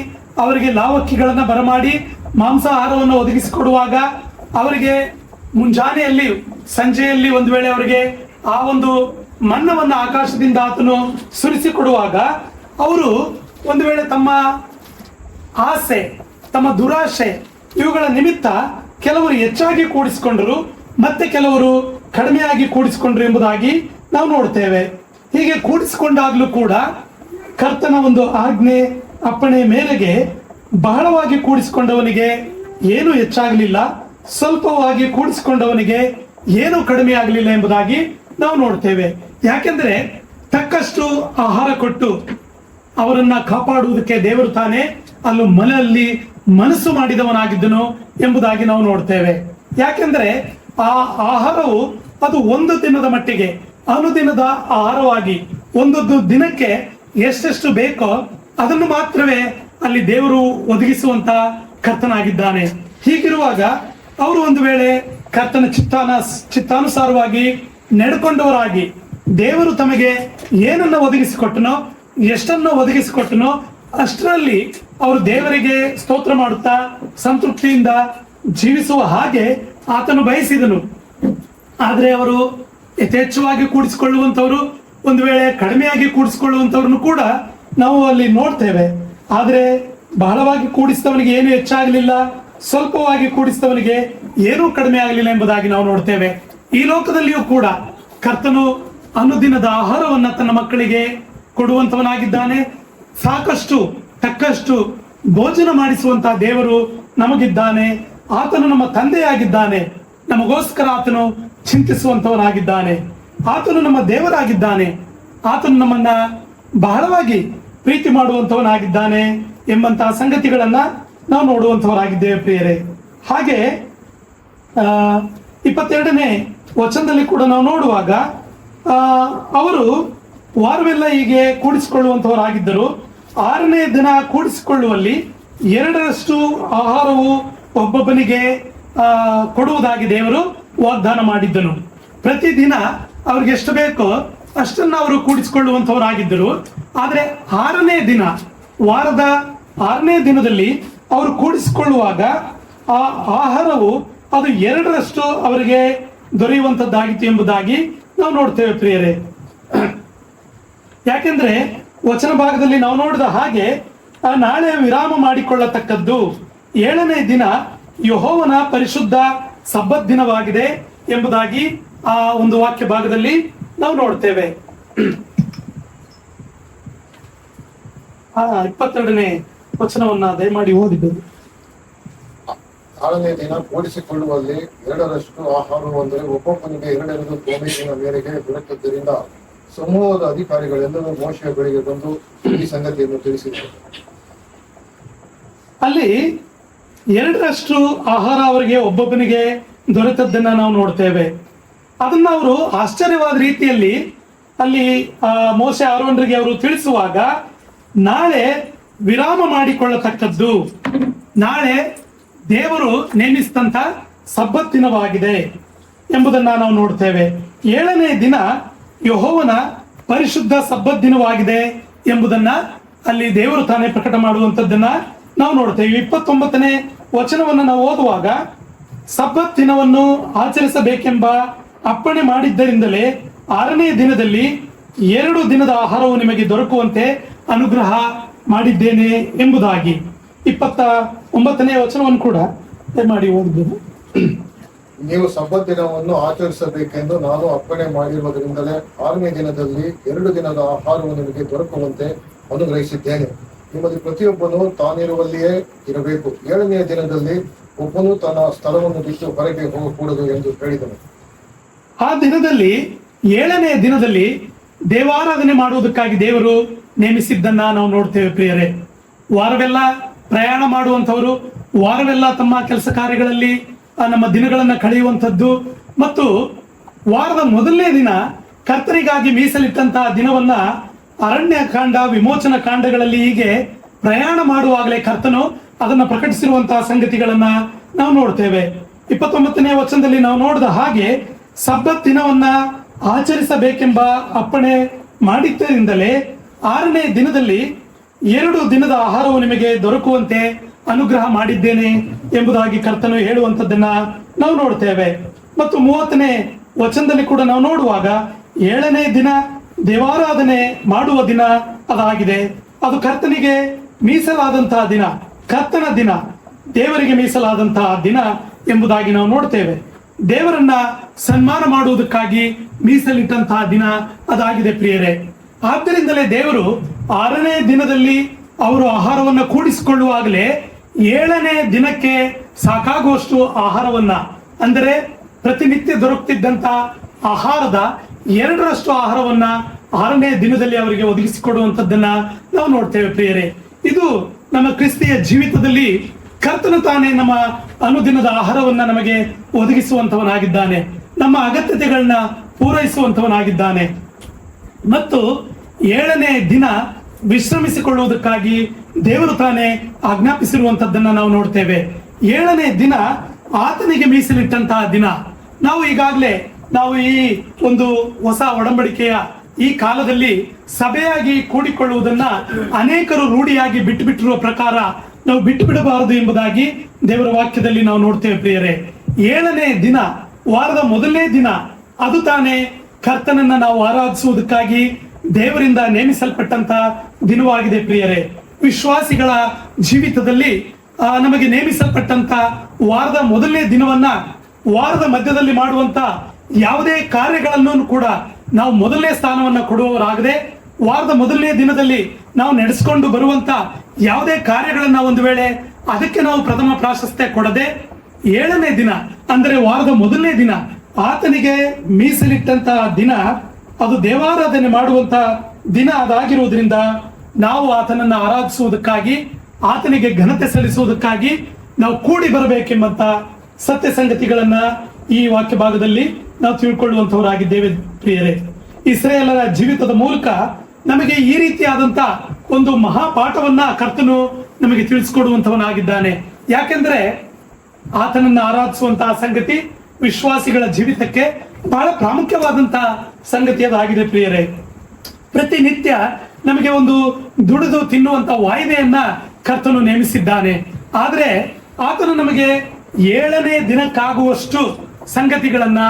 E: ಅವರಿಗೆ ಲಾವಕ್ಕಿಗಳನ್ನ ಬರಮಾಡಿ ಮಾಂಸಾಹಾರವನ್ನು ಒದಗಿಸಿಕೊಡುವಾಗ ಅವರಿಗೆ ಮುಂಜಾನೆಯಲ್ಲಿ, ಸಂಜೆಯಲ್ಲಿ ಒಂದು ವೇಳೆ ಅವರಿಗೆ ಆ ಒಂದು ಮನ್ನವನ್ನ ಆಕಾಶದಿಂದ ಆತನು ಸುರಿಸಿಕೊಡುವಾಗ ಅವರು ಒಂದು ವೇಳೆ ತಮ್ಮ ಆಸೆ, ತಮ್ಮ ದುರಾಶೆ ಇವುಗಳ ನಿಮಿತ್ತ ಕೆಲವರು ಹೆಚ್ಚಾಗಿ ಕೂಡಿಸಿಕೊಂಡರು, ಮತ್ತೆ ಕೆಲವರು ಕಡಿಮೆಯಾಗಿ ಕೂಡಿಸಿಕೊಂಡ್ರು ಎಂಬುದಾಗಿ ನಾವು ನೋಡ್ತೇವೆ. ಹೀಗೆ ಕೂಡಿಸಿಕೊಂಡಾಗ್ಲೂ ಕೂಡ ಕರ್ತನ ಒಂದು ಆಜ್ಞೆ ಅಪ್ಪಣೆ ಮೇರೆಗೆ ಬಹಳವಾಗಿ ಕೂಡಿಸಿಕೊಂಡವನಿಗೆ ಏನು ಹೆಚ್ಚಾಗಲಿಲ್ಲ, ಸ್ವಲ್ಪವಾಗಿ ಕೂಡಿಸಿಕೊಂಡವನಿಗೆ ಏನು ಕಡಿಮೆ ಆಗಲಿಲ್ಲ ಎಂಬುದಾಗಿ ನಾವು ನೋಡ್ತೇವೆ. ಯಾಕೆಂದ್ರೆ ತಕ್ಕಷ್ಟು ಆಹಾರ ಕೊಟ್ಟು ಅವರನ್ನ ಕಾಪಾಡುವುದಕ್ಕೆ ದೇವರು ತಾನೇ ಅಲ್ಲಿ ಮನಸ್ಸು ಮಾಡಿದವನಾಗಿದ್ದನು ಎಂಬುದಾಗಿ ನಾವು ನೋಡ್ತೇವೆ. ಯಾಕೆಂದ್ರೆ ಆ ಆಹಾರವು ಅದು ಒಂದು ದಿನದ ಮಟ್ಟಿಗೆ, ಅನುದಿನದ ಆಹಾರವಾಗಿ ಒಂದೊಂದು ದಿನಕ್ಕೆ ಎಷ್ಟೆಷ್ಟು ಬೇಕೋ ಅದನ್ನು ಮಾತ್ರವೇ ಅಲ್ಲಿ ದೇವರು ಒದಗಿಸುವಂತ ಕರ್ತನಾಗಿದ್ದಾನೆ. ಹೀಗಿರುವಾಗ ಅವರು ಒಂದು ವೇಳೆ ಕರ್ತನ ಚಿತ್ತಾನುಸಾರವಾಗಿ ನಡ್ಕೊಂಡವರಾಗಿ ದೇವರು ತಮಗೆ ಏನನ್ನ ಒದಗಿಸಿಕೊಟ್ಟನೋ, ಎಷ್ಟನ್ನು ಒದಗಿಸಿಕೊಟ್ಟನೋ ಅಷ್ಟರಲ್ಲಿ ಅವರು ದೇವರಿಗೆ ಸ್ತೋತ್ರ ಮಾಡುತ್ತಾ ಸಂತೃಪ್ತಿಯಿಂದ ಜೀವಿಸುವ ಹಾಗೆ ಆತನು ಬಯಸಿದನು. ಆದರೆ ಅವರು ಯಥೇಚ್ಛವಾಗಿ ಕೂಡಿಸಿಕೊಳ್ಳುವಂಥವ್ರು, ಒಂದು ವೇಳೆ ಕಡಿಮೆಯಾಗಿ ಕೂಡಿಸಿಕೊಳ್ಳುವಂಥವ್ರನ್ನು ಕೂಡ ನಾವು ಅಲ್ಲಿ ನೋಡ್ತೇವೆ. ಆದರೆ ಬಹಳವಾಗಿ ಕೂಡಿಸಿದವನಿಗೆ ಏನು ಹೆಚ್ಚಾಗಲಿಲ್ಲ, ಸ್ವಲ್ಪವಾಗಿ ಕೂಡಿಸಿದವನಿಗೆ ಏನೂ ಕಡಿಮೆ ಆಗಲಿಲ್ಲ ಎಂಬುದಾಗಿ ನಾವು ನೋಡ್ತೇವೆ. ಈ ಲೋಕದಲ್ಲಿಯೂ ಕೂಡ ಕರ್ತನು ಅನುದಿನದ ಆಹಾರವನ್ನ ತನ್ನ ಮಕ್ಕಳಿಗೆ ಕೊಡುವಂತವನಾಗಿದ್ದಾನೆ. ಸಾಕಷ್ಟು ತಕ್ಕಷ್ಟು ಭೋಜನ ಮಾಡಿಸುವಂತಹ ದೇವರು ನಮಗಿದ್ದಾನೆ. ಆತನು ನಮ್ಮ ತಂದೆಯಾಗಿದ್ದಾನೆ. ನಮಗೋಸ್ಕರ ಆತನು ಚಿಂತಿಸುವಂತವನಾಗಿದ್ದಾನೆ. ಆತನು ನಮ್ಮ ದೇವರಾಗಿದ್ದಾನೆ. ಆತನು ನಮ್ಮನ್ನ ಬಹಳವಾಗಿ ಪ್ರೀತಿ ಮಾಡುವಂತವನಾಗಿದ್ದಾನೆ ಎಂಬಂತಹ ಸಂಗತಿಗಳನ್ನ ನಾವು ನೋಡುವಂತವರಾಗಿದ್ದೇವೆ ಪ್ರಿಯರೇ. ಹಾಗೆ 22ನೇ ವಚನದಲ್ಲಿ ಕೂಡ ನಾವು ನೋಡುವಾಗ ಅವರು ವಾರವೆಲ್ಲ ಹೀಗೆ ಕೂಡಿಸಿಕೊಳ್ಳುವಂತವರಾಗಿದ್ದರು. 6ನೇ ದಿನ ಕೂಡಿಸಿಕೊಳ್ಳುವಲ್ಲಿ 2ರಷ್ಟು ಆಹಾರವು ಒಬ್ಬೊಬ್ಬನಿಗೆ ಕೊಡುವುದಾಗಿ ದೇವರು ವಾಗ್ದಾನ ಮಾಡಿದ್ದನು. ಪ್ರತಿದಿನ ಅವ್ರಿಗೆ ಎಷ್ಟು ಬೇಕೋ ಅಷ್ಟನ್ನ ಅವರು ಕೂಡಿಸಿಕೊಳ್ಳುವಂತವರಾಗಿದ್ದರು. ಆದರೆ 6ನೇ ದಿನ, ವಾರದ 6ನೇ ದಿನದಲ್ಲಿ ಅವರು ಕೂಡಿಸಿಕೊಳ್ಳುವಾಗ ಆ ಆಹಾರವು ಅದು 2ರಷ್ಟು ಅವರಿಗೆ ದೊರೆಯುವಂತದ್ದಾಗಿತ್ತು ಎಂಬುದಾಗಿ ನಾವು ನೋಡ್ತೇವೆ ಪ್ರಿಯರೇ. ಯಾಕೆಂದ್ರೆ ವಚನ ಭಾಗದಲ್ಲಿ ನಾವು ನೋಡಿದ ಹಾಗೆ ನಾಳೆ ವಿರಾಮ ಮಾಡಿಕೊಳ್ಳತಕ್ಕದ್ದು 7ನೇ ದಿನ ಯೆಹೋವನ ಪರಿಶುದ್ಧ ಸಬ್ಬತ್ ದಿನವಾಗಿದೆ ಎಂಬುದಾಗಿ ಆ ಒಂದು ವಾಕ್ಯ ಭಾಗದಲ್ಲಿ ನಾವು ನೋಡ್ತೇವೆ. 22ನೇ ವಚನವನ್ನ ದಯಮಾಡಿ ಓದಿದ್ದು.
A: 6ನೇ ದಿನ ಕೂಡಿಸಿಕೊಳ್ಳುವಲ್ಲಿ 2ರಷ್ಟು ಆಹಾರವು ಅಂದರೆ ಒಬ್ಬೊಬ್ಬನಿಗೆ 2 ಗೋಮೇಜಿನ ಮೇರೆಗೆ ದೊರೆತದ್ದರಿಂದ ಸಮೂಹದ ಅಧಿಕಾರಿಗಳೆಲ್ಲರೂ ಮೋಶೆಯ ಬಳಿಗೆ ಬಂದು ಈ ಸಂಗತಿಯನ್ನು ತಿಳಿಸಿದರು.
E: ಅಲ್ಲಿ 2ರಷ್ಟು ಆಹಾರ ಅವರಿಗೆ ಒಬ್ಬೊಬ್ಬನಿಗೆ ದೊರೆತದ್ದನ್ನ ನಾವು ನೋಡ್ತೇವೆ. ಅದನ್ನ ಅವರು ಆಶ್ಚರ್ಯವಾದ ರೀತಿಯಲ್ಲಿ ಅಲ್ಲಿ ಮೋಶೆ ಆರೋನರಿಗೆ ಅವರು ತಿಳಿಸುವಾಗ ನಾಳೆ ವಿರಾಮ ಮಾಡಿಕೊಳ್ಳತಕ್ಕದ್ದು, ನಾಳೆ ದೇವರು ನೇಮಿಸಿದಂತ ಸಬ್ಬತ್ ದಿನವಾಗಿದೆ ಎಂಬುದನ್ನ ನಾವು ನೋಡ್ತೇವೆ. 7ನೇ ದಿನ ಯೆಹೋವನ ಪರಿಶುದ್ಧ ಸಬ್ಬತ್ ದಿನವಾಗಿದೆ ಎಂಬುದನ್ನ ಅಲ್ಲಿ ದೇವರು ತಾನೇ ಪ್ರಕಟ ಮಾಡುವಂತದ್ದನ್ನ ನಾವು ನೋಡ್ತೇವೆ. 29ನೇ ವಚನವನ್ನು ನಾವು ಓದುವಾಗ ಸಬ್ಬತ್ ದಿನವನ್ನು ಆಚರಿಸಬೇಕೆಂಬ ಅಪ್ಪಣೆ ಮಾಡಿದ್ದರಿಂದಲೇ 6ನೇ ದಿನದಲ್ಲಿ 2 ದಿನದ ಆಹಾರವು ನಿಮಗೆ ದೊರಕುವಂತೆ ಅನುಗ್ರಹ ಮಾಡಿದ್ದೇನೆ ಎಂಬುದಾಗಿ 29ನೇ ವಚನವನ್ನು ಕೂಡ ಮಾಡಿ ಓದಬಹುದು.
A: ನೀವು ಸಬ್ಬತ್ ದಿನವನ್ನು ಆಚರಿಸಬೇಕೆಂದು ನಾನು ಅಪ್ಪಣೆ ಮಾಡಿರುವುದರಿಂದಲೇ 6ನೇ ದಿನದಲ್ಲಿ 2 ದಿನದ ಆಹಾರವು ನಿಮಗೆ ದೊರಕುವಂತೆ ಅನುಗ್ರಹಿಸಿದ್ದೇನೆ. ನಿಮ್ಮಲ್ಲಿ ಪ್ರತಿಯೊಬ್ಬನು ತಾನಿರುವಲ್ಲಿಯೇ ಇರಬೇಕು. 7ನೇ ದಿನದಲ್ಲಿ ಒಬ್ಬನು ತನ್ನ ಸ್ಥಳವನ್ನು ಬಿಟ್ಟು ಹೊರಗೆ ಹೋಗಕೂಡದು ಎಂದು ಹೇಳಿದನು.
E: ಆ ದಿನದಲ್ಲಿ 7ನೇ ದಿನದಲ್ಲಿ ದೇವಾರಾಧನೆ ಮಾಡುವುದಕ್ಕಾಗಿ ದೇವರು ನೇಮಿಸಿದ್ದನ್ನ ನಾವು ನೋಡ್ತೇವೆ ಪ್ರಿಯರೇ. ವಾರವೆಲ್ಲ ಪ್ರಯಾಣ ಮಾಡುವಂಥವರು, ವಾರವೆಲ್ಲ ತಮ್ಮ ಕೆಲಸ ಕಾರ್ಯಗಳಲ್ಲಿ ನಮ್ಮ ದಿನಗಳನ್ನ ಕಳೆಯುವಂಥದ್ದು ಮತ್ತು ವಾರದ ಮೊದಲನೇ ದಿನ ಕರ್ತರಿಗಾಗಿ ಮೀಸಲಿಟ್ಟಂತಹ ದಿನವನ್ನ ಅರಣ್ಯಕಾಂಡ, ವಿಮೋಚನ ಕಾಂಡಗಳಲ್ಲಿ ಹೀಗೆ ಪ್ರಯಾಣ ಮಾಡುವಾಗಲೇ ಕರ್ತನು ಅದನ್ನ ಪ್ರಕಟಿಸಿರುವಂತಹ ಸಂಗತಿಗಳನ್ನ ನಾವು ನೋಡ್ತೇವೆ. 29ನೇ ವಚನದಲ್ಲಿ ನಾವು ನೋಡಿದ ಹಾಗೆ ಸಬ್ಬತ್ ದಿನವನ್ನ ಆಚರಿಸಬೇಕೆಂಬ ಅಪ್ಪಣೆ ಮಾಡಿದ್ದರಿಂದಲೇ 6ನೇ ದಿನದಲ್ಲಿ 2 ದಿನದ ಆಹಾರವು ನಿಮಗೆ ದೊರಕುವಂತೆ ಅನುಗ್ರಹ ಮಾಡಿದ್ದೇನೆ ಎಂಬುದಾಗಿ ಕರ್ತನು ಹೇಳುವಂಥದ್ದನ್ನ ನಾವು ನೋಡ್ತೇವೆ. ಮತ್ತು 30ನೇ ವಚನದಲ್ಲಿ ಕೂಡ ನಾವು ನೋಡುವಾಗ 7ನೇ ದಿನ ದೇವಾರಾಧನೆ ಮಾಡುವ ದಿನ ಅದಾಗಿದೆ. ಅದು ಕರ್ತನಿಗೆ ಮೀಸಲಾದಂತಹ ದಿನ, ಕರ್ತನ ದಿನ, ದೇವರಿಗೆ ಮೀಸಲಾದಂತಹ ದಿನ ಎಂಬುದಾಗಿ ನಾವು ನೋಡ್ತೇವೆ. ದೇವರನ್ನ ಸನ್ಮಾನ ಮಾಡುವುದಕ್ಕಾಗಿ ಮೀಸಲಿಟ್ಟಂತಹ ದಿನ ಅದಾಗಿದೆ ಪ್ರಿಯರೇ. ಆದ್ದರಿಂದಲೇ ದೇವರು 6ನೇ ದಿನದಲ್ಲಿ ಅವರು ಆಹಾರವನ್ನ ಕೂಡಿಸಿಕೊಳ್ಳುವಾಗಲೇ 7ನೇ ದಿನಕ್ಕೆ ಸಾಕಾಗುವಷ್ಟು ಆಹಾರವನ್ನ, ಅಂದರೆ ಪ್ರತಿನಿತ್ಯ ದೊರಕುತ್ತಿದ್ದಂತ ಆಹಾರದ 2ರಷ್ಟು ಆಹಾರವನ್ನ 6ನೇ ದಿನದಲ್ಲಿ ಅವರಿಗೆ ಒದಗಿಸಿಕೊಡುವಂಥದ್ದನ್ನ ನಾವು ನೋಡ್ತೇವೆ ಪ್ರಿಯರೇ. ಇದು ನಮ್ಮ ಕ್ರಿಸ್ತಿಯ ಜೀವಿತದಲ್ಲಿ ಕರ್ತನು ತಾನೇ ನಮ್ಮ ಅನುದಿನದ ಆಹಾರವನ್ನ ನಮಗೆ ಒದಗಿಸುವಂತವನಾಗಿದ್ದಾನೆ, ನಮ್ಮ ಅಗತ್ಯತೆಗಳನ್ನ ಪೂರೈಸುವಂತವನಾಗಿದ್ದಾನೆ. ಮತ್ತು 7ನೇ ದಿನ ವಿಶ್ರಮಿಸಿಕೊಳ್ಳುವುದಕ್ಕಾಗಿ ದೇವರು ತಾನೇ ಆಜ್ಞಾಪಿಸಿರುವಂತದ್ದನ್ನ ನಾವು ನೋಡ್ತೇವೆ. 7ನೇ ದಿನ ಆತನಿಗೆ ಮೀಸಲಿಟ್ಟಂತಹ ದಿನ. ನಾವು ಈಗಾಗಲೇ ಈ ಒಂದು ಹೊಸ ಒಡಂಬಡಿಕೆಯ ಈ ಕಾಲದಲ್ಲಿ ಸಭೆಯಾಗಿ ಕೂಡಿಕೊಳ್ಳುವುದನ್ನ ಅನೇಕರು ರೂಢಿಯಾಗಿ ಬಿಟ್ಟುಬಿಟ್ಟಿರುವ ಪ್ರಕಾರ ನಾವು ಬಿಟ್ಟು ಬಿಡಬಾರದು ಎಂಬುದಾಗಿ ದೇವರ ವಾಕ್ಯದಲ್ಲಿ ನಾವು ನೋಡ್ತೇವೆ ಪ್ರಿಯರೇ. 7ನೇ ದಿನ, ವಾರದ ಮೊದಲನೇ ದಿನ, ಅದು ತಾನೇ ಕರ್ತನನ್ನ ನಾವು ಆರಾಧಿಸುವುದಕ್ಕಾಗಿ ದೇವರಿಂದ ನೇಮಿಸಲ್ಪಟ್ಟಂತ ದಿನವಾಗಿದೆ ಪ್ರಿಯರೇ. ವಿಶ್ವಾಸಿಗಳ ಜೀವಿತದಲ್ಲಿ ನಮಗೆ ನೇಮಿಸಲ್ಪಟ್ಟಂತ ವಾರದ ಮೊದಲನೇ ದಿನವನ್ನ ವಾರದ ಮಧ್ಯದಲ್ಲಿ ಮಾಡುವಂತ ಯಾವುದೇ ಕಾರ್ಯಗಳನ್ನು ಕೂಡ ನಾವು ಮೊದಲನೇ ಸ್ಥಾನವನ್ನ ಕೊಡುವವರಾಗದೆ, ವಾರದ ಮೊದಲನೇ ದಿನದಲ್ಲಿ ನಾವು ನಡೆಸ್ಕೊಂಡು ಬರುವಂತ ಯಾವುದೇ ಕಾರ್ಯಗಳನ್ನ ಒಂದು ವೇಳೆ ಅದಕ್ಕೆ ನಾವು ಪ್ರಥಮ ಪ್ರಾಶಸ್ತ್ಯ ಕೊಡದೆ, 7ನೇ ದಿನ ಅಂದರೆ ವಾರದ ಮೊದಲನೇ ದಿನ ಆತನಿಗೆ ಮೀಸಲಿಟ್ಟಂತಹ ದಿನ, ಅದು ದೇವಾರಾಧನೆ ಮಾಡುವಂತ ದಿನ ಅದಾಗಿರುವುದರಿಂದ ನಾವು ಆತನನ್ನ ಆರಾಧಿಸುವುದಕ್ಕಾಗಿ, ಆತನಿಗೆ ಘನತೆ ಸಲ್ಲಿಸುವುದಕ್ಕಾಗಿ ನಾವು ಕೂಡಿ ಬರಬೇಕೆಂಬಂತ ಸತ್ಯ ಸಂಗತಿಗಳನ್ನ ಈ ವಾಕ್ಯ ಭಾಗದಲ್ಲಿ ನಾವು ತಿಳ್ಕೊಳ್ಳುವಂತವರಾಗಿದ್ದೇವೆ ಪ್ರಿಯರೇ. ಇಸ್ರಾಯೇಲರ ಜೀವಿತದ ಮೂಲಕ ನಮಗೆ ಈ ರೀತಿಯಾದಂತ ಒಂದು ಮಹಾಪಾಠವನ್ನ ಕರ್ತನು ನಮಗೆ ತಿಳಿಸಿಕೊಡುವಂತವನಾಗಿದ್ದಾನೆ. ಯಾಕೆಂದ್ರೆ ಆತನನ್ನ ಆರಾಧಿಸುವಂತಹ ಸಂಗತಿ ವಿಶ್ವಾಸಿಗಳ ಜೀವಿತಕ್ಕೆ ಬಹಳ ಪ್ರಾಮುಖ್ಯವಾದಂತಹ ಸಂಗತಿ ಅದಾಗಿದೆ ಪ್ರಿಯರೇ. ಪ್ರತಿನಿತ್ಯ ನಮಗೆ ಒಂದು ದುಡಿದು ತಿನ್ನುವಂತ ವಾಯ್ದೆಯನ್ನ ಕರ್ತನು ನೇಮಿಸಿದ್ದಾನೆ. ಆದ್ರೆ ಆತನು ನಮಗೆ 7ನೇ ದಿನಕ್ಕಾಗುವಷ್ಟು ಸಂಗತಿಗಳನ್ನ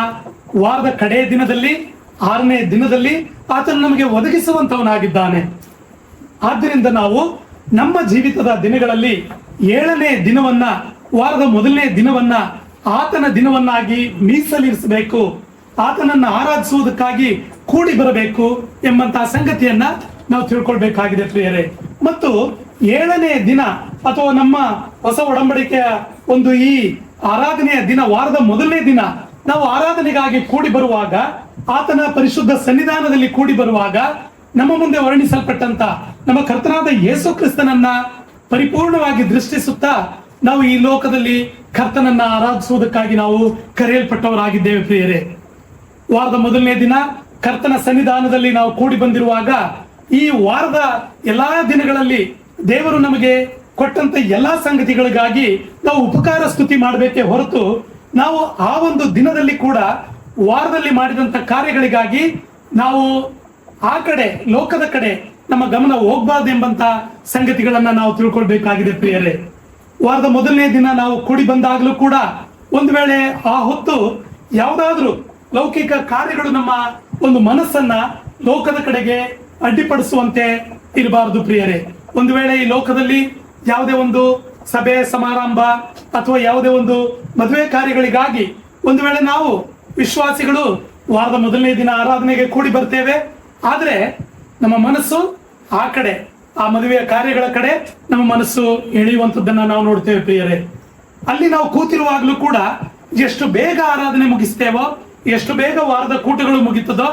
E: ವಾರದ ಕಡೆಯ ದಿನದಲ್ಲಿ, 6ನೇ ದಿನದಲ್ಲಿ ಆತನು ನಮಗೆ ಒದಗಿಸುವಂತವನಾಗಿದ್ದಾನೆ. ಆದ್ದರಿಂದ ನಾವು ನಮ್ಮ ಜೀವಿತದ ದಿನಗಳಲ್ಲಿ 7ನೇ ದಿನವನ್ನ, ವಾರದ ಮೊದಲನೇ ದಿನವನ್ನ ಆತನ ದಿನವನ್ನಾಗಿ ಮೀಸಲಿರಿಸಬೇಕು, ಆತನನ್ನ ಆರಾಧಿಸುವುದಕ್ಕಾಗಿ ಕೂಡಿ ಬರಬೇಕು ಎಂಬಂತಹ ಸಂಗತಿಯನ್ನ ನಾವು ತಿಳ್ಕೊಳ್ಬೇಕಾಗಿದೆ ಪ್ರಿಯರೇ. ಮತ್ತು 7ನೇ ದಿನ ಅಥವಾ ನಮ್ಮ ಹೊಸ ಒಡಂಬಡಿಕೆಯ ಒಂದು ಈ ಆರಾಧನೆಯ ದಿನ, ವಾರದ ಮೊದಲನೇ ದಿನ ನಾವು ಆರಾಧನೆಗಾಗಿ ಕೂಡಿ ಬರುವಾಗ, ಆತನ ಪರಿಶುದ್ಧ ಸನ್ನಿಧಾನದಲ್ಲಿ ಕೂಡಿ ಬರುವಾಗ ನಮ್ಮ ಮುಂದೆ ವರ್ಣಿಸಲ್ಪಟ್ಟಂತ ನಮ್ಮ ಕರ್ತನಾದ ಯೇಸು ಕ್ರಿಸ್ತನನ್ನ ಪರಿಪೂರ್ಣವಾಗಿ ದೃಷ್ಟಿಸುತ್ತಾ ನಾವು ಈ ಲೋಕದಲ್ಲಿ ಕರ್ತನನ್ನ ಆರಾಧಿಸುವುದಕ್ಕಾಗಿ ನಾವು ಕರೆಯಲ್ಪಟ್ಟವರಾಗಿದ್ದೇವೆ ಪ್ರಿಯರೇ. ವಾರದ ಮೊದಲನೇ ದಿನ ಕರ್ತನ ಸನ್ನಿಧಾನದಲ್ಲಿ ನಾವು ಕೂಡಿ ಬಂದಿರುವಾಗ, ಈ ವಾರದ ಎಲ್ಲಾ ದಿನಗಳಲ್ಲಿ ದೇವರು ನಮಗೆ ಕೊಟ್ಟಂತ ಎಲ್ಲಾ ಸಂಗತಿಗಳಿಗಾಗಿ ನಾವು ಉಪಕಾರ ಸ್ತುತಿ ಮಾಡಬೇಕೇ ಹೊರತು, ನಾವು ಆ ಒಂದು ದಿನದಲ್ಲಿ ಕೂಡ ವಾರದಲ್ಲಿ ಮಾಡಿದಂತ ಕಾರ್ಯಗಳಿಗಾಗಿ ನಾವು ಆ ಕಡೆ ಲೋಕದ ಕಡೆ ನಮ್ಮ ಗಮನ ಹೋಗ್ಬಾರ್ದು ಎಂಬಂತ ಸಂಗತಿಗಳನ್ನ ನಾವು ತಿಳ್ಕೊಳ್ಬೇಕಾಗಿದೆ ಪ್ರಿಯರೇ. ವಾರದ ಮೊದಲನೇ ದಿನ ನಾವು ಕೂಡಿ ಬಂದಾಗಲೂ ಕೂಡ ಒಂದು ವೇಳೆ ಆ ಹೊತ್ತು ಯಾವುದಾದ್ರೂ ಲೌಕಿಕ ಕಾರ್ಯಗಳು ನಮ್ಮ ಒಂದು ಮನಸ್ಸನ್ನ ಲೋಕದ ಕಡೆಗೆ ಅಡ್ಡಿಪಡಿಸುವಂತೆ ಇರಬಾರದು ಪ್ರಿಯರೇ. ಒಂದು ವೇಳೆ ಈ ಲೋಕದಲ್ಲಿ ಯಾವುದೇ ಒಂದು ಸಭೆ ಸಮಾರಂಭ ಅಥವಾ ಯಾವುದೇ ಒಂದು ಮದುವೆ ಕಾರ್ಯಗಳಿಗಾಗಿ ಒಂದು ವೇಳೆ ನಾವು ವಿಶ್ವಾಸಿಗಳು ವಾರದ ಮೊದಲನೇ ದಿನ ಆರಾಧನೆಗೆ ಕೂಡಿ ಬರ್ತೇವೆ, ಆದ್ರೆ ನಮ್ಮ ಮನಸ್ಸು ಆ ಕಡೆ, ಆ ಮದುವೆಯ ಕಾರ್ಯಗಳ ಕಡೆ ನಮ್ಮ ಮನಸ್ಸು ಎಳೆಯುವಂಥದ್ದನ್ನ ನಾವು ನೋಡ್ತೇವೆ ಪ್ರಿಯರೇ. ಅಲ್ಲಿ ನಾವು ಕೂತಿರುವಾಗಲೂ ಕೂಡ ಎಷ್ಟು ಬೇಗ ಆರಾಧನೆ ಮುಗಿಸ್ತೇವೋ, ಎಷ್ಟು ಬೇಗ ವಾರದ ಕೂಟಗಳು ಮುಗಿತದೋ,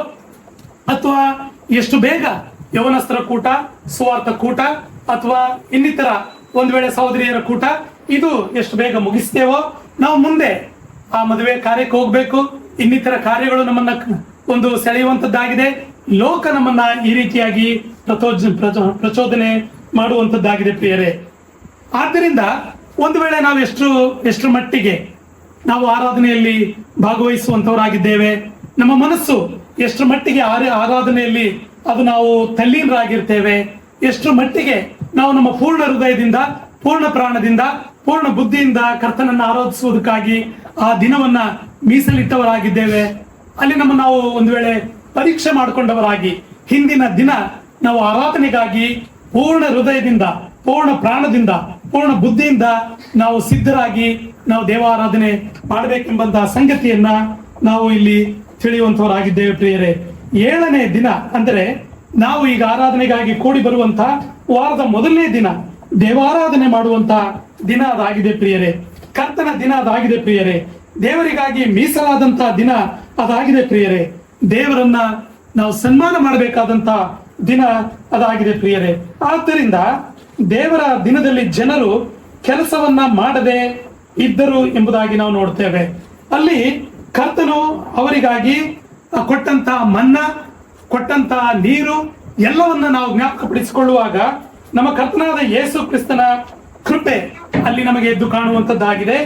E: ಅಥವಾ ಎಷ್ಟು ಬೇಗ ಯವನಸ್ತರ ಕೂಟ, ಸುವಾರ್ಥ ಕೂಟ ಅಥವಾ ಇನ್ನಿತರ ಒಂದು ವೇಳೆ ಸಹೋದರಿಯರ ಕೂಟ, ಇದು ಎಷ್ಟು ಬೇಗ ಮುಗಿಸ್ತೇವೋ ನಾವು ಮುಂದೆ ಆ ಮದುವೆ ಕಾರ್ಯಕ್ಕೆ ಹೋಗ್ಬೇಕು, ಇನ್ನಿತರ ಕಾರ್ಯಗಳು ನಮ್ಮನ್ನ ಒಂದು ಸೆಳೆಯುವಂತದ್ದಾಗಿದೆ, ಲೋಕ ನಮ್ಮನ್ನ ಈ ರೀತಿಯಾಗಿ ಪ್ರಚೋದನೆ ಮಾಡುವಂತದ್ದಾಗಿದೆ ಪ್ರಿಯರೇ. ಆದ್ದರಿಂದ ಒಂದು ವೇಳೆ ನಾವು ಎಷ್ಟು ಮಟ್ಟಿಗೆ ನಾವು ಆರಾಧನೆಯಲ್ಲಿ ಭಾಗವಹಿಸುವಂತವರಾಗಿದ್ದೇವೆ, ನಮ್ಮ ಮನಸ್ಸು ಎಷ್ಟು ಮಟ್ಟಿಗೆ ಆರಾಧನೆಯಲ್ಲಿ ಅದು ನಾವು ತಲ್ಲೀನರಾಗಿರ್ತೇವೆ, ಎಷ್ಟು ಮಟ್ಟಿಗೆ ನಾವು ನಮ್ಮ ಪೂರ್ಣ ಹೃದಯದಿಂದ, ಪೂರ್ಣ ಪ್ರಾಣದಿಂದ, ಪೂರ್ಣ ಬುದ್ಧಿಯಿಂದ ಕರ್ತನನ್ನ ಆರಾಧಿಸುವುದಕ್ಕಾಗಿ ಆ ದಿನವನ್ನ ಮೀಸಲಿಟ್ಟವರಾಗಿದ್ದೇವೆ, ಅಲ್ಲಿ ನಾವು ಒಂದು ವೇಳೆ ಪರೀಕ್ಷೆ ಮಾಡಿಕೊಂಡವರಾಗಿ ಹಿಂದಿನ ದಿನ ನಾವು ಆರಾಧನೆಗಾಗಿ ಪೂರ್ಣ ಹೃದಯದಿಂದ, ಪೂರ್ಣ ಪ್ರಾಣದಿಂದ, ಪೂರ್ಣ ಬುದ್ಧಿಯಿಂದ ನಾವು ಸಿದ್ಧರಾಗಿ ನಾವು ದೇವಾರಾಧನೆ ಮಾಡಬೇಕೆಂಬಂತಹ ಸಂಗತಿಯನ್ನ ನಾವು ಇಲ್ಲಿ ತಿಳಿಯುವಂತವರಾಗಿದ್ದೇವೆ ಪ್ರಿಯರೇ. 7ನೇ ದಿನ ಅಂದರೆ ನಾವು ಈಗ ಆರಾಧನೆಗಾಗಿ ಕೂಡಿ ಬರುವಂತ ವಾರದ ಮೊದಲನೇ ದಿನ ದೇವಾರಾಧನೆ ಮಾಡುವಂತ ದಿನ ಅದಾಗಿದೆ ಪ್ರಿಯರೇ. ಕರ್ತನ ದಿನ ಅದಾಗಿದೆ ಪ್ರಿಯರೇ. ದೇವರಿಗಾಗಿ ಮೀಸಲಾದಂತ ದಿನ ಅದಾಗಿದೆ ಪ್ರಿಯರೇ. ದೇವರನ್ನ ನಾವು ಸನ್ಮಾನ ಮಾಡಬೇಕಾದಂತ ದಿನ ಅದಾಗಿದೆ ಪ್ರಿಯರೇ. ಆದ್ದರಿಂದ ದೇವರ ದಿನದಲ್ಲಿ ಜನರು ಕೆಲಸವನ್ನ ಮಾಡದೆ ಇದ್ದರು ಎಂಬುದಾಗಿ ನಾವು ನೋಡ್ತೇವೆ. ಅಲ್ಲಿ ಕರ್ತನು ಅವರಿಗಾಗಿ ಕೊಟ್ಟಂತ ಮನ್ನಾ, ಕೊಟ್ಟಂತ ನೀರು ಎಲ್ಲವನ್ನ ನಾವು ಜ್ಞಾಪಕಪಡಿಸಿಕೊಳ್ಳುವಾಗ ನಮ್ಮ ಕರ್ತನಾದ ಯೇಸು ಕ್ರಿಸ್ತನ ಕೃಪೆ ಅಲ್ಲಿ ನಮಗೆ ಎದ್ದು ಕಾಣುವಂತದ್ದಾಗಿದೆ.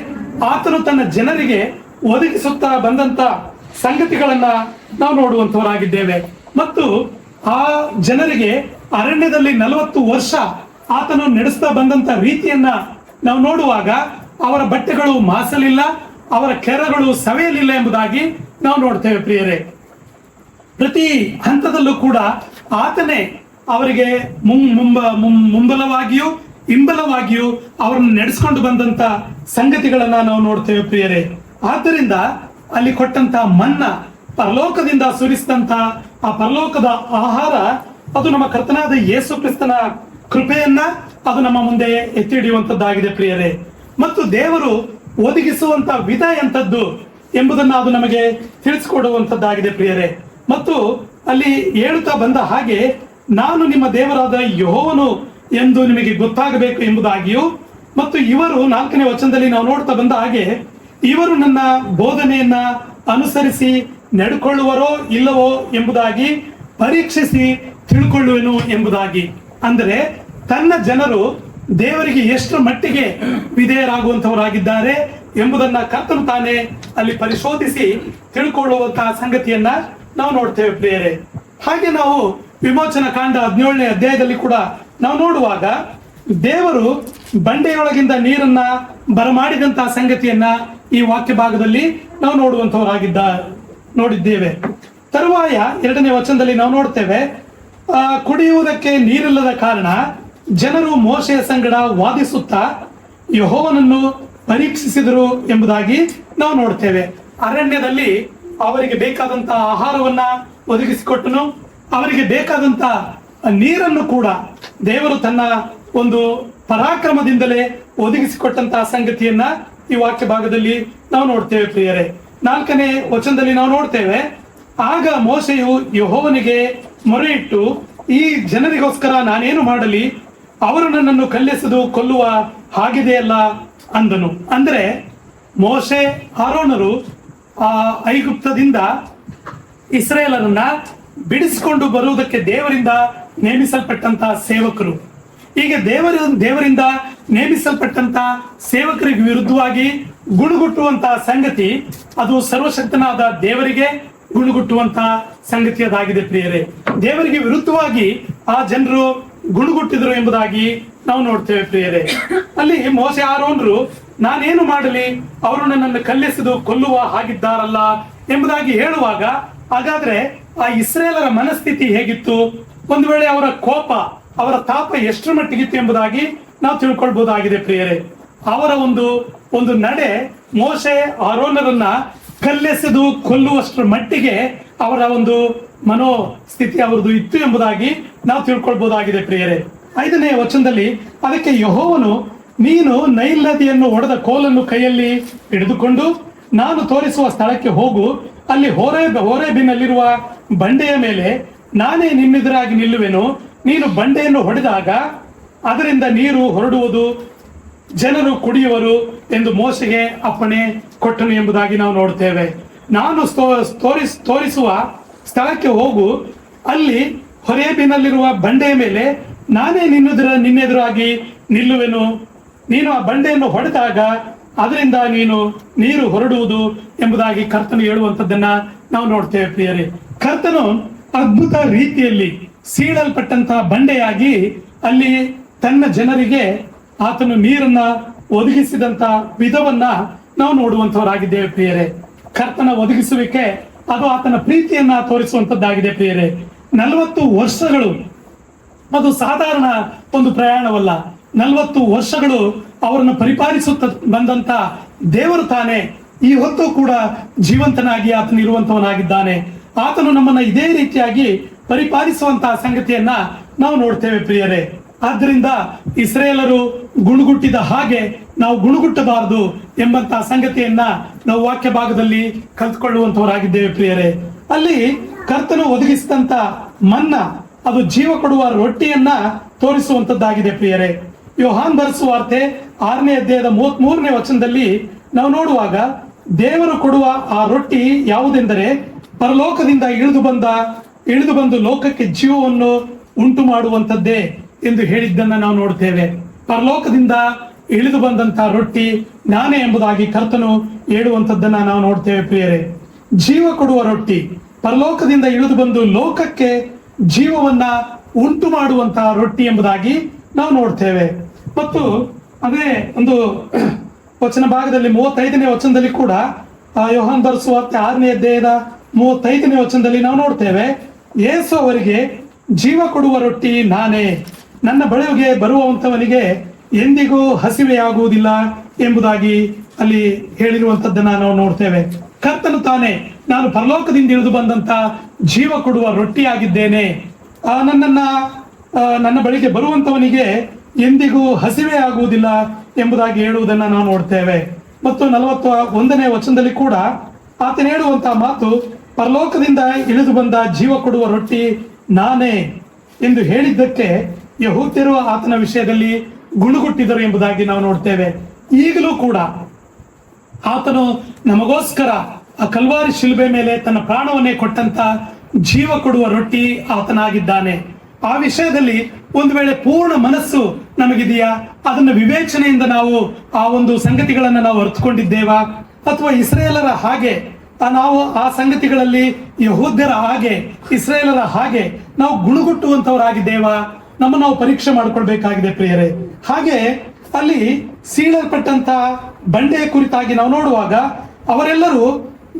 E: ಆತನು ತನ್ನ ಜನರಿಗೆ ಒದಗಿಸುತ್ತಾ ಬಂದಂತ ಸಂಗತಿಗಳನ್ನ ನಾವು ನೋಡುವಂತವರಾಗಿದ್ದೇವೆ. ಮತ್ತು ಆ ಜನರಿಗೆ ಅರಣ್ಯದಲ್ಲಿ 40 ವರ್ಷ ಆತನು ನಡೆಸ್ತಾ ಬಂದಂತ ರೀತಿಯನ್ನ ನಾವು ನೋಡುವಾಗ ಅವರ ಬಟ್ಟೆಗಳು ಮಾಸಲಿಲ್ಲ, ಅವರ ಕೆರಗಳು ಸವೆಯಲಿಲ್ಲ ಎಂಬುದಾಗಿ ನಾವು ನೋಡ್ತೇವೆ ಪ್ರಿಯರೇ. ಪ್ರತಿ ಹಂತದಲ್ಲೂ ಕೂಡ ಆತನೇ ಅವರಿಗೆ ಮುಂಬಲವಾಗಿಯೂ ಹಿಂಬಲವಾಗಿಯೂ ಅವರನ್ನು ನಡೆಸ್ಕೊಂಡು ಬಂದಂತ ಸಂಗತಿಗಳನ್ನ ನಾವು ನೋಡ್ತೇವೆ ಪ್ರಿಯರೇ. ಆದ್ದರಿಂದ ಅಲ್ಲಿ ಕೊಟ್ಟಂತ ಮನ್ನಾ, ಪರಲೋಕದಿಂದ ಸುರಿಸಿದಂತ ಆ ಪರಲೋಕದ ಆಹಾರ, ಅದು ನಮ್ಮ ಕರ್ತನಾದ ಯೇಸು ಕ್ರಿಸ್ತನ ಕೃಪೆಯನ್ನ ಅದು ನಮ್ಮ ಮುಂದೆ ಎತ್ತಿ ಹಿಡಿಯುವಂತದ್ದಾಗಿದೆ ಪ್ರಿಯರೇ. ಮತ್ತು ದೇವರು ಒದಗಿಸುವಂತ ವಿಧ ಎಂಥದ್ದು ಎಂಬುದನ್ನ ಅದು ನಮಗೆ ತಿಳಿಸಿಕೊಡುವಂತದ್ದಾಗಿದೆ ಪ್ರಿಯರೇ. ಮತ್ತು ಅಲ್ಲಿ ಹೇಳುತ್ತಾ ಬಂದ ಹಾಗೆ, ನಾನು ನಿಮ್ಮ ದೇವರಾದ ಯೆಹೋವನು ಎಂದು ನಿಮಗೆ ಗೊತ್ತಾಗಬೇಕು ಎಂಬುದಾಗಿಯೂ, ಮತ್ತು ಇವರು 4ನೇ ವಚನದಲ್ಲಿ ನಾವು ನೋಡ್ತಾ ಬಂದ ಹಾಗೆ, ಇವರು ನನ್ನ ಬೋಧನೆಯನ್ನ ಅನುಸರಿಸಿ ನಡ್ಕೊಳ್ಳುವರೋ ಇಲ್ಲವೋ ಎಂಬುದಾಗಿ ಪರೀಕ್ಷಿಸಿ ತಿಳ್ಕೊಳ್ಳುವೆನು ಎಂಬುದಾಗಿ. ಅಂದರೆ ತನ್ನ ಜನರು ದೇವರಿಗೆ ಎಷ್ಟು ಮಟ್ಟಿಗೆ ವಿಧೇಯರಾಗುವಂತವರಾಗಿದ್ದಾರೆ ಎಂಬುದನ್ನ ಕರ್ತನು ತಾನೇ ಅಲ್ಲಿ ಪರಿಶೋಧಿಸಿ ತಿಳ್ಕೊಳ್ಳುವಂತಹ ಸಂಗತಿಯನ್ನ ನಾವು ನೋಡ್ತೇವೆ ಪ್ರಿಯರೇ. ಹಾಗೆ ನಾವು ವಿಮೋಚನಾ ಕಾಂಡ 17ನೇ ಅಧ್ಯಾಯದಲ್ಲಿ ಕೂಡ ನಾವು ನೋಡುವಾಗ ದೇವರು ಬಂಡೆಯೊಳಗಿಂದ ನೀರನ್ನ ಬರಮಾಡಿದಂತಹ ಸಂಗತಿಯನ್ನ ಈ ವಾಕ್ಯ ಭಾಗದಲ್ಲಿ ನಾವು ನೋಡಿದ್ದೇವೆ. ತರುವಾಯ 2ನೇ ವಚನದಲ್ಲಿ ನಾವು ನೋಡ್ತೇವೆ, ಕುಡಿಯುವುದಕ್ಕೆ ನೀರಿಲ್ಲದ ಕಾರಣ ಜನರು ಮೋಶೆಯ ಸಂಗಡ ವಾದಿಸುತ್ತಾ ಯೆಹೋವನನ್ನು ಪರೀಕ್ಷಿಸಿದರು ಎಂಬುದಾಗಿ ನಾವು ನೋಡ್ತೇವೆ. ಅರಣ್ಯದಲ್ಲಿ ಅವರಿಗೆ ಬೇಕಾದಂತ ಆಹಾರವನ್ನ ಒದಗಿಸಿಕೊಟ್ಟನು, ಅವರಿಗೆ ಬೇಕಾದಂತ ನೀರನ್ನು ಕೂಡ ದೇವರು ತನ್ನ ಒಂದು ಪರಾಕ್ರಮದಿಂದಲೇ ಒದಗಿಸಿಕೊಟ್ಟಂತಹ ಸಂಗತಿಯನ್ನ ಈ ವಾಕ್ಯ ಭಾಗದಲ್ಲಿ ನಾವು ನೋಡ್ತೇವೆ ಪ್ರಿಯರೇ. 4ನೇ ವಚನದಲ್ಲಿ ನಾವು ನೋಡ್ತೇವೆ, ಆಗ ಮೋಶೆಯು ಯೆಹೋವನಿಗೆ ಮೊರೆಯಿಟ್ಟು, ಈ ಜನರಿಗೋಸ್ಕರ ನಾನೇನು ಮಾಡಲಿ, ಅವರು ನನ್ನನ್ನು ಕಲ್ಲೆಸೆದು ಕೊಲ್ಲುವ ಹಾಗಿದೆಯಲ್ಲ ಅಂದನು. ಅಂದ್ರೆ ಮೋಶೆ ಆರೋನರು ಆ ಐಗುಪ್ತದಿಂದ ಇಸ್ರಾಯೇಲರನ್ನ ಬಿಡಿಸಿಕೊಂಡು ಬರುವುದಕ್ಕೆ ದೇವರಿಂದ ನೇಮಿಸಲ್ಪಟ್ಟಂತಹ ಸೇವಕರು. ಹೀಗೆ ದೇವರಿಂದ ನೇಮಿಸಲ್ಪಟ್ಟಂತ ಸೇವಕರಿಗೆ ವಿರುದ್ಧವಾಗಿ ಗುಣಗುಟ್ಟುವಂತಹ ಸಂಗತಿ, ಅದು ಸರ್ವಶಕ್ತನಾದ ದೇವರಿಗೆ ಗುಣಗುಟ್ಟುವಂತಹ ಸಂಗತಿ ಅದಾಗಿದೆ ಪ್ರಿಯರೇ. ದೇವರಿಗೆ ವಿರುದ್ಧವಾಗಿ ಆ ಜನರು ಗುಣಗುಟ್ಟಿದ್ರು ಎಂಬುದಾಗಿ ನಾವು ನೋಡ್ತೇವೆ ಪ್ರಿಯರೇ. ಅಲ್ಲಿ ಮೋಶೆ ಆರೋನರು ನಾನೇನು ಮಾಡಲಿ, ಅವರು ನನ್ನನ್ನು ಕಲ್ಲೆಸೆದು ಕೊಲ್ಲುವ ಹಾಗಿದ್ದಾರಲ್ಲ ಎಂಬುದಾಗಿ ಹೇಳುವಾಗ, ಹಾಗಾದ್ರೆ ಆ ಇಸ್ರೇಲರ ಮನಸ್ಥಿತಿ ಹೇಗಿತ್ತು, ಒಂದು ವೇಳೆ ಅವರ ಕೋಪ, ಅವರ ತಾಪ ಎಷ್ಟರ ಮಟ್ಟಿಗಿತ್ತು ಎಂಬುದಾಗಿ ನಾವು ತಿಳ್ಕೊಳ್ಬಹುದಾಗಿದೆ ಪ್ರಿಯರೇ. ಅವರ ಒಂದು ನಡೆ ಮೋಶೆ ಆರೋನರನ್ನ ಕಲ್ಲೆಸೆದು ಕೊಲ್ಲುವಷ್ಟರ ಮಟ್ಟಿಗೆ ಅವರ ಒಂದು ಮನೋಸ್ಥಿತಿ ಅವರದು ಇತ್ತು ಎಂಬುದಾಗಿ ನಾವು ತಿಳ್ಕೊಳ್ಬಹುದಾಗಿದೆ ಪ್ರಿಯರೇ. 5ನೇ ವಚನದಲ್ಲಿ, ಅದಕ್ಕೆ ಯೆಹೋವನು, ನೀನು ನೈಲ್ ನದಿಯನ್ನು ಒಡೆದ ಕೋಲನ್ನು ಕೈಯಲ್ಲಿ ಹಿಡಿದುಕೊಂಡು ನಾನು ತೋರಿಸುವ ಸ್ಥಳಕ್ಕೆ ಹೋಗು, ಅಲ್ಲಿ ಹೋರೇಬಿನಲ್ಲಿರುವ ಬಂಡೆಯ ಮೇಲೆ ನಾನೇ ನಿನ್ನೆದುರಾಗಿ ನಿಲ್ಲುವೆನು, ನೀನು ಬಂಡೆಯನ್ನು ಹೊಡೆದಾಗ ಅದರಿಂದ ನೀರು ಹೊರಡುವುದು, ಜನರು ಕುಡಿಯುವರು ಎಂದು ಮೋಶೆಗೆ ಅಪ್ಪಣೆ ಕೊಟ್ಟನು ಎಂಬುದಾಗಿ ನಾವು ನೋಡ್ತೇವೆ. ನಾನು ತೋರಿಸುವ ಸ್ಥಳಕ್ಕೆ ಹೋಗು, ಅಲ್ಲಿ ಹೊರೇಬಿನಲ್ಲಿರುವ ಬಂಡೆಯ ಮೇಲೆ ನಾನೇ ನಿನ್ನೆದುರಾಗಿ ನಿಲ್ಲುವೆನು, ನೀನು ಆ ಬಂಡೆಯನ್ನು ಹೊಡೆದಾಗ ಅದರಿಂದ ನೀರು ಹೊರಡುವುದು ಎಂಬುದಾಗಿ ಕರ್ತನು ಹೇಳುವಂಥದ್ದನ್ನ ನಾವು ನೋಡ್ತೇವೆ ಪ್ರಿಯರೇ. ಕರ್ತನು ಅದ್ಭುತ ರೀತಿಯಲ್ಲಿ ಸೀಳಲ್ಪಟ್ಟಂತಹ ಬಂಡೆಯಾಗಿ ಅಲ್ಲಿ ತನ್ನ ಜನರಿಗೆ ಆತನು ನೀರನ್ನ ಒದಗಿಸಿದಂತ ವಿಧವನ್ನ ನಾವು ನೋಡುವಂತವರಾಗಿದ್ದೇವೆ ಪ್ರಿಯರೇ. ಕರ್ತನ ಒದಗಿಸುವಿಕೆ ಅದು ಆತನ ಪ್ರೀತಿಯನ್ನ ತೋರಿಸುವಂತದ್ದಾಗಿದೆ ಪ್ರಿಯರೇ. 40 ವರ್ಷಗಳು ಅದು ಸಾಧಾರಣ ಒಂದು ಪ್ರಯಾಣವಲ್ಲ. 40 ವರ್ಷಗಳು ಅವರನ್ನು ಪರಿಪಾಲಿಸುತ್ತ ಬಂದಂತ ದೇವರು ತಾನೇ ಈ ಹೊತ್ತು ಕೂಡ ಜೀವಂತನಾಗಿ ಆತನು ಇರುವಂತವನಾಗಿದ್ದಾನೆ. ಆತನು ನಮ್ಮನ್ನ ಇದೇ ರೀತಿಯಾಗಿ ಪರಿಪಾಲಿಸುವಂತಹ ಸಂಗತಿಯನ್ನ ನಾವು ನೋಡ್ತೇವೆ ಪ್ರಿಯರೇ. ಆದ್ದರಿಂದ ಇಸ್ರೇಲರು ಗುಣಗುಟ್ಟಿದ ಹಾಗೆ ನಾವು ಗುಣಗುಟ್ಟಬಾರದು ಎಂಬಂತಹ ಸಂಗತಿಯನ್ನ ನಾವು ವಾಕ್ಯ ಭಾಗದಲ್ಲಿ ಕಲ್ತ್ಕೊಳ್ಳುವಂತವರಾಗಿದ್ದೇವೆ ಪ್ರಿಯರೇ. ಅಲ್ಲಿ ಕರ್ತನು ಒದಗಿಸಿದಂತ ಮನ್ನಾ ಅದು ಜೀವ ಕೊಡುವ ರೊಟ್ಟಿಯನ್ನ ತೋರಿಸುವಂತದ್ದಾಗಿದೆ ಪ್ರಿಯರೇ. ಯೋಹಾನ್ ಬರೆಸುವಾರ್ತೆ 6ನೇ ಅಧ್ಯಾಯದ 33ನೇ ವಚನದಲ್ಲಿ ನಾವು ನೋಡುವಾಗ, ದೇವರು ಕೊಡುವ ಆ ರೊಟ್ಟಿ ಯಾವುದೆಂದರೆ ಪರಲೋಕದಿಂದ ಇಳಿದು ಬಂದು ಲೋಕಕ್ಕೆ ಜೀವವನ್ನು ಉಂಟು ಮಾಡುವಂತದ್ದೇ ಎಂದು ಹೇಳಿದ್ದನ್ನ ನಾವು ನೋಡ್ತೇವೆ. ಪರಲೋಕದಿಂದ ಇಳಿದು ಬಂದಂತಹ ರೊಟ್ಟಿ ನಾನೇ ಎಂಬುದಾಗಿ ಕರ್ತನು ಹೇಳುವಂತದ್ದನ್ನ ನಾವು ನೋಡ್ತೇವೆ ಪ್ರಿಯರೇ. ಜೀವ ಕೊಡುವ ರೊಟ್ಟಿ, ಪರಲೋಕದಿಂದ ಇಳಿದು ಬಂದು ಲೋಕಕ್ಕೆ ಜೀವವನ್ನ ಉಂಟು ಮಾಡುವಂತಹ ರೊಟ್ಟಿ ಎಂಬುದಾಗಿ ನಾವು ನೋಡ್ತೇವೆ. ಮತ್ತು ಅದೇ ಒಂದು ವಚನ ಭಾಗದಲ್ಲಿ 35ನೇ ವಚನದಲ್ಲಿ ಕೂಡ ಯೋಹಾನ್ ಬರೆಸುವಾರ್ತೆ 6ನೇ ಅಧ್ಯಾಯದ 35ನೇ ವಚನದಲ್ಲಿ ನಾವು ನೋಡ್ತೇವೆ, ಯೇಸು ಅವರಿಗೆ, ಜೀವ ಕೊಡುವ ರೊಟ್ಟಿ ನಾನೇ, ನನ್ನ ಬಳಿಗೆ ಬರುವಂತವನಿಗೆ ಎಂದಿಗೂ ಹಸಿವೆಯಾಗುವುದಿಲ್ಲ ಎಂಬುದಾಗಿ ಅಲ್ಲಿ ಹೇಳಿರುವಂತದ್ದನ್ನ ನಾವು ನೋಡ್ತೇವೆ. ಕರ್ತನು ತಾನೇ ನಾನು ಪರಲೋಕದಿಂದ ಇಳಿದು ಬಂದಂತ ಜೀವ ಕೊಡುವ ರೊಟ್ಟಿಯಾಗಿದ್ದೇನೆ, ನನ್ನ ಬಳಿಗೆ ಬರುವಂತವನಿಗೆ ಎಂದಿಗೂ ಹಸಿವೆ ಆಗುವುದಿಲ್ಲ ಎಂಬುದಾಗಿ ಹೇಳುವುದನ್ನ ನಾವು ನೋಡ್ತೇವೆ. ಮತ್ತು 41ನೇ ವಚನದಲ್ಲಿ ಕೂಡ ಆತನ ಹೇಳುವಂತಹ ಮಾತು, ಪರಲೋಕದಿಂದ ಇಳಿದು ಬಂದ ಜೀವ ಕೊಡುವ ರೊಟ್ಟಿ ನಾನೇ ಎಂದು ಹೇಳಿದ್ದಕ್ಕೆ ಯಹೂದ್ಯರು ಆತನ ವಿಷಯದಲ್ಲಿ ಗುಣಗುಟ್ಟಿದರು ಎಂಬುದಾಗಿ ನಾವು ನೋಡ್ತೇವೆ. ಈಗಲೂ ಕೂಡ ಆತನು ನಮಗೋಸ್ಕರ ಆ ಕಲ್ವಾರಿ ಶಿಲುಬೆ ಮೇಲೆ ತನ್ನ ಪ್ರಾಣವನ್ನೇ ಕೊಟ್ಟಂತ ಜೀವ ಕೊಡುವ ರೊಟ್ಟಿ ಆತನಾಗಿದ್ದಾನೆ. ಆ ವಿಷಯದಲ್ಲಿ ಒಂದು ವೇಳೆ ಪೂರ್ಣ ಮನಸ್ಸು ನಮಗಿದೆಯಾ? ಅದನ್ನ ವಿವೇಚನೆಯಿಂದ ನಾವು ಆ ಒಂದು ಸಂಗತಿಗಳನ್ನು ನಾವು ಅರ್ಥಕೊಂಡಿದ್ದೇವಾ? ಅಥವಾ ಇಸ್ರೇಲರ ಹಾಗೆ ನಾವು ಆ ಸಂಗತಿಗಳಲ್ಲಿ ಯಹೂದ್ಯರ ಹಾಗೆ ಇಸ್ರೇಲರ ಹಾಗೆ ನಾವು ಗುಣಗುಟ್ಟುವಂತವರಾಗಿದ್ದೇವಾ? ನಮ್ಮನ್ನು ನಾವು ಪರೀಕ್ಷೆ ಮಾಡಿಕೊಳ್ಬೇಕಾಗಿದೆ ಪ್ರಿಯರೇ. ಹಾಗೆ ಅಲ್ಲಿ ಸೀಳಲ್ಪಟ್ಟಂತ ಬಂಡೆಯ ಕುರಿತಾಗಿ ನಾವು ನೋಡುವಾಗ ಅವರೆಲ್ಲರೂ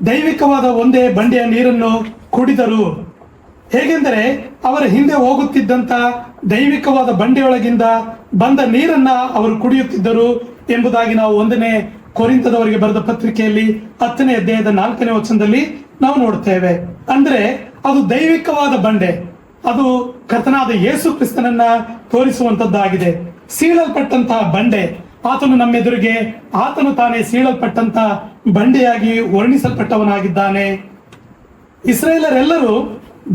E: ದೈವಿಕವಾದ ಒಂದೇ ಬಂಡೆಯ ನೀರನ್ನು ಕುಡಿದರು. ಹೇಗೆಂದರೆ ಅವರ ಹಿಂದೆ ಹೋಗುತ್ತಿದ್ದಂತ ದೈವಿಕವಾದ ಬಂಡೆಯೊಳಗಿಂದ ಬಂದ ನೀರನ್ನ ಅವರು ಕುಡಿಯುತ್ತಿದ್ದರು ಎಂಬುದಾಗಿ ನಾವು 1ನೇ ಕೊರಿಂಥದವರಿಗೆ ಬರೆದ ಪತ್ರಿಕೆಯಲ್ಲಿ 10ನೇ ಅಧ್ಯಾಯದ 4ನೇ ವಚನದಲ್ಲಿ ನಾವು ನೋಡ್ತೇವೆ. ಅಂದ್ರೆ ಅದು ದೈವಿಕವಾದ ಬಂಡೆ, ಅದು ಕರ್ತನಾದ ಯೇಸು ಕ್ರಿಸ್ತನನ್ನ ತೋರಿಸುವಂತದ್ದಾಗಿದೆ. ಸೀಳಲ್ಪಟ್ಟಂತಹ ಬಂಡೆ ಆತನು ನಮ್ಮೆದುರಿಗೆ ಆತನು ತಾನೇ ಸೀಳಲ್ಪಟ್ಟಂತ ಬಂಡೆಯಾಗಿ ವರ್ಣಿಸಲ್ಪಟ್ಟವನಾಗಿದ್ದಾನೆ. ಇಸ್ರೇಲರೆಲ್ಲರೂ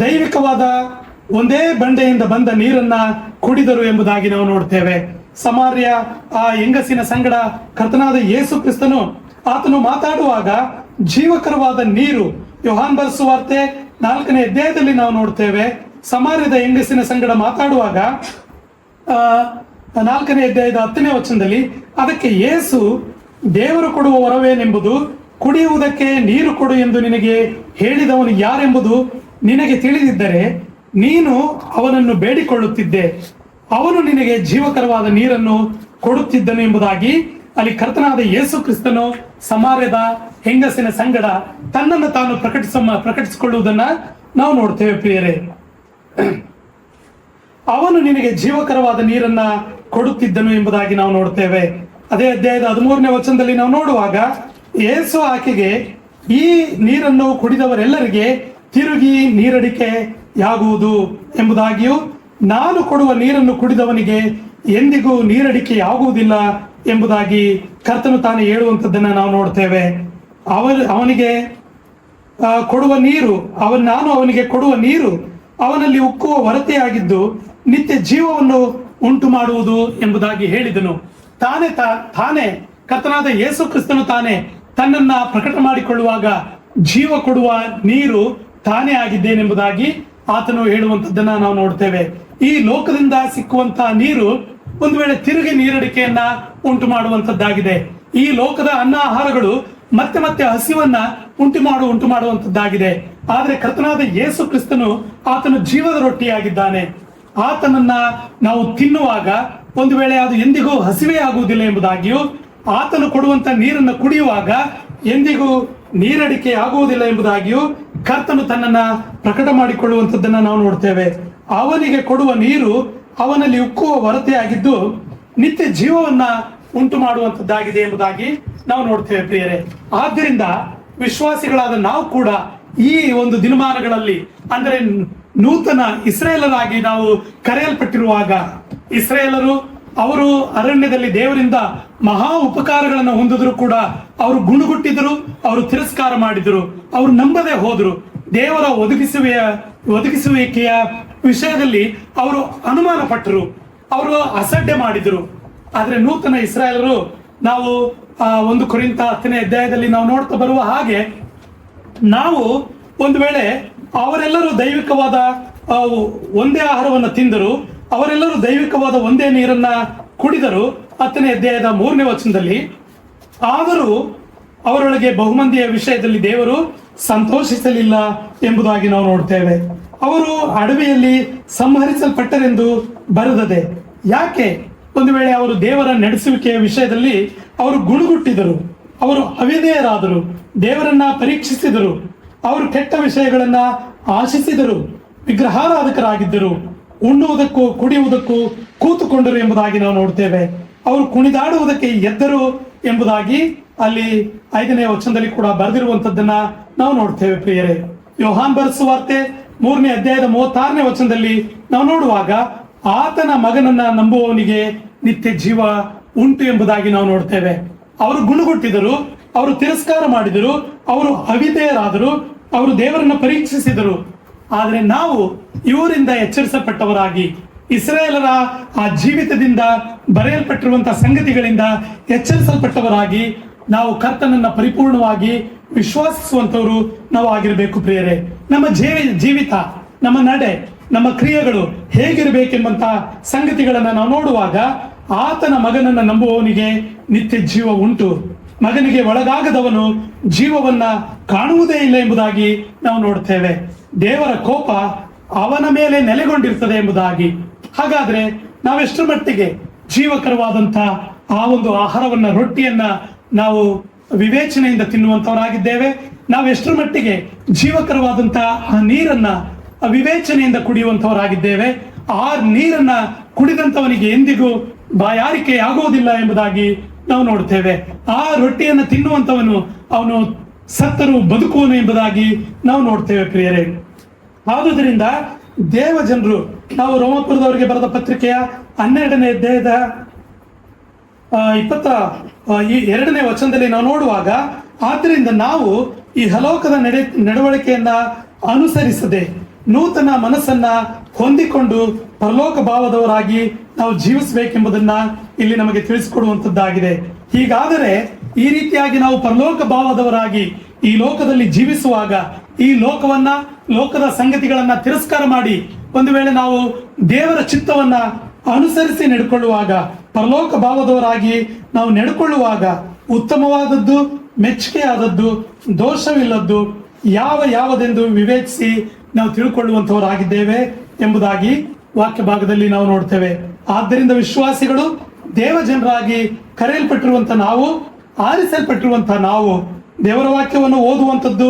E: ದೈವಿಕವಾದ ಒಂದೇ ಬಂಡೆಯಿಂದ ಬಂದ ನೀರನ್ನ ಕುಡಿದರು ಎಂಬುದಾಗಿ ನಾವು ನೋಡ್ತೇವೆ. ಸಮಾರ್ಯ ಆ ಹೆಂಗಸಿನ ಸಂಗಡ ಕರ್ತನಾದ ಯೇಸು ಕ್ರಿಸ್ತನು ಆತನು ಮಾತಾಡುವಾಗ ಜೀವಕರವಾದ ನೀರು, ಯೋಹಾನ್ ಬರೆದ ಸುವಾರ್ತೆ 4ನೇ ಅಧ್ಯಾಯದಲ್ಲಿ ನಾವು ನೋಡ್ತೇವೆ. ಸಮಾರ್ಯದ ಹೆಂಗಸಿನ ಸಂಗಡ ಮಾತಾಡುವಾಗ 4ನೇ ಅಧ್ಯಾಯದ 10ನೇ ವಚನದಲ್ಲಿ ಅದಕ್ಕೆ ಯೇಸು, ದೇವರು ಕೊಡುವ ವರವೇನೆಂಬುದು ಕುಡಿಯುವುದಕ್ಕೆ ನೀರು ಕೊಡು ಎಂದು ನಿನಗೆ ಹೇಳಿದವನು ಯಾರೆಂಬುದು ನಿನಗೆ ತಿಳಿದಿದ್ದರೆ ನೀನು ಅವನನ್ನು ಬೇಡಿಕೊಳ್ಳುತ್ತಿದ್ದೆ, ಅವನು ನಿನಗೆ ಜೀವಕರವಾದ ನೀರನ್ನು ಕೊಡುತ್ತಿದ್ದನು ಎಂಬುದಾಗಿ ಅಲ್ಲಿ ಕರ್ತನಾದ ಯೇಸು ಕ್ರಿಸ್ತನು ಸಮಾರ್ಯದ ಹೆಂಗಸಿನ ಸಂಗಡ ತನ್ನನ್ನು ತಾನು ಪ್ರಕಟಿಸಿಕೊಳ್ಳುವುದನ್ನ ನಾವು ನೋಡ್ತೇವೆ ಪ್ರಿಯರೇ. ಅವನು ನಿನಗೆ ಜೀವಕರವಾದ ನೀರನ್ನ ಕೊಡುತ್ತಿದ್ದನು ಎಂಬುದಾಗಿ ನಾವು ನೋಡ್ತೇವೆ. ಅದೇ ಅಧ್ಯಾಯದ 13ನೇ ವಚನದಲ್ಲಿ ನಾವು ನೋಡುವಾಗ ಯೇಸು ಆಕೆಗೆ, ಈ ನೀರನ್ನು ಕುಡಿದವರೆಲ್ಲರಿಗೆ ತಿರುಗಿ ನೀರಡಿಕೆಯಾಗುವುದು ಎಂಬುದಾಗಿಯೂ ನಾನು ಕೊಡುವ ನೀರನ್ನು ಕುಡಿದವನಿಗೆ ಎಂದಿಗೂ ನೀರಡಿಕೆಯಾಗುವುದಿಲ್ಲ ಎಂಬುದಾಗಿ ಕರ್ತನು ತಾನೇ ಹೇಳುವಂಥದ್ದನ್ನ ನಾವು ನೋಡ್ತೇವೆ. ಅವನಿಗೆ ಕೊಡುವ ನೀರು ನಾನು ಅವನಿಗೆ ಕೊಡುವ ನೀರು ಅವನಲ್ಲಿ ಉಕ್ಕುವ ಹೊರತೆಯಾಗಿದ್ದು ನಿತ್ಯ ಜೀವವನ್ನು ಉಂಟು ಮಾಡುವುದು ಎಂಬುದಾಗಿ ಹೇಳಿದನು. ತಾನೇ ಕರ್ತನಾದ ಯೇಸು ಕ್ರಿಸ್ತನು ತಾನೇ ತನ್ನನ್ನ ಪ್ರಕಟ ಮಾಡಿಕೊಳ್ಳುವಾಗ ಜೀವ ಕೊಡುವ ನೀರು ತಾನೇ ಆಗಿದ್ದೇನೆಂಬುದಾಗಿ ಆತನು ಹೇಳುವಂಥದ್ದನ್ನ ನಾವು ನೋಡ್ತೇವೆ. ಈ ಲೋಕದಿಂದ ಸಿಕ್ಕುವಂತಹ ನೀರು ಒಂದು ವೇಳೆ ತಿರುಗಿ ನೀರಡಿಕೆಯನ್ನ ಉಂಟು ಮಾಡುವಂತದ್ದಾಗಿದೆ. ಈ ಲೋಕದ ಅನ್ನ ಆಹಾರಗಳು ಮತ್ತೆ ಮತ್ತೆ ಹಸಿವನ್ನ ಉಂಟು ಮಾಡುವಂತದ್ದಾಗಿದೆ. ಆದ್ರೆ ಕರ್ತನಾದ ಯೇಸು ಕ್ರಿಸ್ತನು ಆತನು ಜೀವದ ರೊಟ್ಟಿಯಾಗಿದ್ದಾನೆ. ಆತನನ್ನ ನಾವು ತಿನ್ನುವಾಗ ಒಂದು ವೇಳೆ ಅದು ಎಂದಿಗೂ ಹಸಿವೆ ಆಗುವುದಿಲ್ಲ ಎಂಬುದಾಗಿಯೂ ಆತನು ಕೊಡುವಂತ ನೀರನ್ನು ಕುಡಿಯುವಾಗ ಎಂದಿಗೂ ನೀರಡಿಕೆ ಆಗುವುದಿಲ್ಲ ಎಂಬುದಾಗಿಯೂ ಕರ್ತನು ತನ್ನನ್ನ ಪ್ರಕಟ ಮಾಡಿಕೊಳ್ಳುವಂಥದ್ದನ್ನ ನಾವು ನೋಡ್ತೇವೆ. ಅವನಿಗೆ ಕೊಡುವ ನೀರು ಅವನಲ್ಲಿ ಉಕ್ಕುವ ಹೊರತೆಯಾಗಿದ್ದು ನಿತ್ಯ ಜೀವವನ್ನ ಉಂಟು ಮಾಡುವಂತದ್ದಾಗಿದೆ ಎಂಬುದಾಗಿ ನಾವು ನೋಡ್ತೇವೆ ಪ್ರಿಯರೇ. ಆದ್ದರಿಂದ ವಿಶ್ವಾಸಿಗಳಾದ ನಾವು ಕೂಡ ಈ ಒಂದು ದಿನಮಾನಗಳಲ್ಲಿ ಅಂದ್ರೆ ನೂತನ ಇಸ್ರೇಲರಾಗಿ ನಾವು ಕರೆಯಲ್ಪಟ್ಟಿರುವಾಗ, ಇಸ್ರೇಲರು ಅವರು ಅರಣ್ಯದಲ್ಲಿ ದೇವರಿಂದ ಮಹಾ ಉಪಕಾರಗಳನ್ನು ಹೊಂದಿದ್ರು ಕೂಡ ಅವರು ಗುಣಗುಟ್ಟಿದ್ರು, ಅವರು ತಿರಸ್ಕಾರ ಮಾಡಿದ್ರು, ಅವರು ನಂಬದೆ ಹೋದ್ರು. ದೇವರ ಒದಗಿಸುವಿಕೆಯ ವಿಷಯದಲ್ಲಿ ಅವರು ಅನುಮಾನ ಪಟ್ಟರು, ಅವರು ಅಸಡ್ಡೆ ಮಾಡಿದ್ರು. ಆದ್ರೆ ನೂತನ ಇಸ್ರಾಯೇಲರು ನಾವು 1 ಕೊರಿಂಥ 10ನೇ ಅಧ್ಯಾಯದಲ್ಲಿ ನಾವು ನೋಡ್ತಾ ಬರುವ ಹಾಗೆ ನಾವು ಒಂದು ವೇಳೆ ಅವರೆಲ್ಲರೂ ದೈವಿಕವಾದ ಒಂದೇ ಆಹಾರವನ್ನು ತಿಂದರು, ಅವರೆಲ್ಲರೂ ದೈವಿಕವಾದ ಒಂದೇ ನೀರನ್ನ ಕುಡಿದರು 10ನೇ ಅಧ್ಯಾಯದ 3ನೇ ವಚನದಲ್ಲಿ. ಆದರೂ ಅವರೊಳಗೆ ಬಹುಮಂದಿಯ ವಿಷಯದಲ್ಲಿ ದೇವರು ಸಂತೋಷಿಸಲಿಲ್ಲ ಎಂಬುದಾಗಿ ನಾವು ನೋಡ್ತೇವೆ. ಅವರು ಅಡವಿಯಲ್ಲಿ ಸಂಹರಿಸಲ್ಪಟ್ಟರೆಂದು ಬರೆದದೆ. ಯಾಕೆ? ಒಂದು ವೇಳೆ ಅವರು ದೇವರ ನಡೆಸುವಿಕೆಯ ವಿಷಯದಲ್ಲಿ ಅವರು ಗುಣಗುಟ್ಟಿದರು, ಅವರು ಅವಿಧೇಯರಾದರು, ದೇವರನ್ನ ಪರೀಕ್ಷಿಸಿದರು, ಅವರು ಕೆಟ್ಟ ವಿಷಯಗಳನ್ನ ಆಶಿಸಿದರು, ವಿಗ್ರಹಾರಾಧಕರಾಗಿದ್ದರು, ಉಣ್ಣುವುದಕ್ಕೂ ಕುಡಿಯುವುದಕ್ಕೂ ಕೂತುಕೊಂಡರು ಎಂಬುದಾಗಿ ನಾವು ನೋಡ್ತೇವೆ. ಅವರು ಕುಣಿದಾಡುವುದಕ್ಕೆ ಎದ್ದರು ಎಂಬುದಾಗಿ ಅಲ್ಲಿ 5ನೇ ವಚನದಲ್ಲಿ ಕೂಡ ಬರೆದಿರುವಂತದ್ದನ್ನ ನಾವು ನೋಡ್ತೇವೆ ಪ್ರಿಯರೇ. ಯೋಹಾನ್ ಬರೆಸುವಾರ್ತೆ 3ನೇ ಅಧ್ಯಾಯದ 36ನೇ ವಚನದಲ್ಲಿ ನಾವು ನೋಡುವಾಗ ಆತನ ಮಗನನ್ನ ನಂಬುವವನಿಗೆ ನಿತ್ಯ ಜೀವ ಉಂಟು ಎಂಬುದಾಗಿ ನಾವು ನೋಡ್ತೇವೆ. ಅವರು ಗುಣಗುಟ್ಟಿದರು, ಅವರು ತಿರಸ್ಕಾರ ಮಾಡಿದರು, ಅವರು ಅವಿಧೇಯರಾದರು, ಅವರು ದೇವರನ್ನ ಪರೀಕ್ಷಿಸಿದರು. ಆದರೆ ನಾವು ಇವರಿಂದ ಎಚ್ಚರಿಸಲ್ಪಟ್ಟವರಾಗಿ, ಇಸ್ರಾಯೇಲರ ಆ ಜೀವಿತದಿಂದ ಬರೆಯಲ್ಪಟ್ಟಿರುವಂತಹ ಸಂಗತಿಗಳಿಂದ ಎಚ್ಚರಿಸಲ್ಪಟ್ಟವರಾಗಿ ನಾವು ಕರ್ತನನ್ನ ಪರಿಪೂರ್ಣವಾಗಿ ವಿಶ್ವಾಸಿಸುವಂತವರು ನಾವು ಆಗಿರಬೇಕು ಪ್ರಿಯರೇ. ನಮ್ಮ ಜೀವಿತ, ನಮ್ಮ ನಡೆ, ನಮ್ಮ ಕ್ರಿಯೆಗಳು ಹೇಗಿರಬೇಕೆಂಬಂತ ಸಂಗತಿಗಳನ್ನ ನಾವು ನೋಡುವಾಗ ಆತನ ಮಗನನ್ನ ನಂಬುವವನಿಗೆ ನಿತ್ಯ ಜೀವ ಉಂಟು, ಮಗನಿಗೆ ಒಳಗಾಗದವನು ಜೀವವನ್ನ ಕಾಣುವುದೇ ಇಲ್ಲ ಎಂಬುದಾಗಿ ನಾವು ನೋಡ್ತೇವೆ. ದೇವರ ಕೋಪ ಅವನ ಮೇಲೆ ನೆಲೆಗೊಂಡಿರ್ತದೆ ಎಂಬುದಾಗಿ. ಹಾಗಾದ್ರೆ ನಾವೆಷ್ಟರ ಮಟ್ಟಿಗೆ ಜೀವಕರವಾದಂತ ಆ ಒಂದು ಆಹಾರವನ್ನ, ರೊಟ್ಟಿಯನ್ನ ನಾವು ವಿವೇಚನೆಯಿಂದ ತಿನ್ನುವಂತವರಾಗಿದ್ದೇವೆ? ನಾವೆಷ್ಟರ ಮಟ್ಟಿಗೆ ಜೀವಕರವಾದಂತ ಆ ನೀರನ್ನ ವಿವೇಚನೆಯಿಂದ ಕುಡಿಯುವಂತವರಾಗಿದ್ದೇವೆ? ಆ ನೀರನ್ನ ಕುಡಿದಂತವನಿಗೆ ಎಂದಿಗೂ ಬಾಯಾರಿಕೆ ಆಗುವುದಿಲ್ಲ ಎಂಬುದಾಗಿ ನಾವು ನೋಡ್ತೇವೆ. ಆ ರೊಟ್ಟಿಯನ್ನು ತಿನ್ನುವಂತವನು ಅವನು ಸತ್ತರೂ ಬದುಕುವನು ಎಂಬುದಾಗಿ ನಾವು ನೋಡ್ತೇವೆ ಪ್ರಿಯರೇ. ಆದುದರಿಂದ ದೇವ ಜನರು, ನಾವು ರೋಮಾಪುರದವರಿಗೆ ಬರೆದ ಪತ್ರಿಕೆಯ 12ನೇ ಅಧ್ಯಾಯದ 22ನೇ ವಚನದಲ್ಲಿ ನಾವು ನೋಡುವಾಗ, ಆದ್ದರಿಂದ ನಾವು ಈ ಹಲೋಕದ ನಡವಳಿಕೆಯನ್ನ ಅನುಸರಿಸದೆ ನೂತನ ಮನಸ್ಸನ್ನ ಹೊಂದಿಕೊಂಡು ಪರಲೋಕ ಭಾವದವರಾಗಿ ನಾವು ಜೀವಿಸಬೇಕೆಂಬುದನ್ನ ಇಲ್ಲಿ ನಮಗೆ ತಿಳಿಸಿಕೊಡುವಂತದ್ದಾಗಿದೆ. ಹೀಗಾದರೆ ಈ ರೀತಿಯಾಗಿ ನಾವು ಪರಲೋಕ ಭಾವದವರಾಗಿ ಈ ಲೋಕದಲ್ಲಿ ಜೀವಿಸುವಾಗ, ಈ ಲೋಕವನ್ನ, ಲೋಕದ ಸಂಗತಿಗಳನ್ನ ತಿರಸ್ಕಾರ ಮಾಡಿ ಒಂದು ವೇಳೆ ನಾವು ದೇವರ ಚಿತ್ತವನ್ನ ಅನುಸರಿಸಿ ನಡ್ಕೊಳ್ಳುವಾಗ, ಪರಲೋಕ ಭಾವದವರಾಗಿ ನಾವು ನಡ್ಕೊಳ್ಳುವಾಗ ಉತ್ತಮವಾದದ್ದು, ಮೆಚ್ಚುಗೆಯಾದದ್ದು, ದೋಷವಿಲ್ಲದ್ದು ಯಾವುದೆಂದು ವಿವೇಚಿಸಿ ನಾವು ತಿಳ್ಕೊಳ್ಳುವಂತವರಾಗಿದ್ದೇವೆ ಎಂಬುದಾಗಿ ವಾಕ್ಯ ಭಾಗದಲ್ಲಿ ನಾವು ನೋಡ್ತೇವೆ. ಆದ್ದರಿಂದ ವಿಶ್ವಾಸಿಗಳು, ದೇವ ಜನರಾಗಿ ಕರೆಯಲ್ಪಟ್ಟಿರುವಂತ ನಾವು, ಆರಿಸಲ್ಪಟ್ಟಿರುವಂತ ನಾವು ದೇವರ ವಾಕ್ಯವನ್ನು ಓದುವಂಥದ್ದು,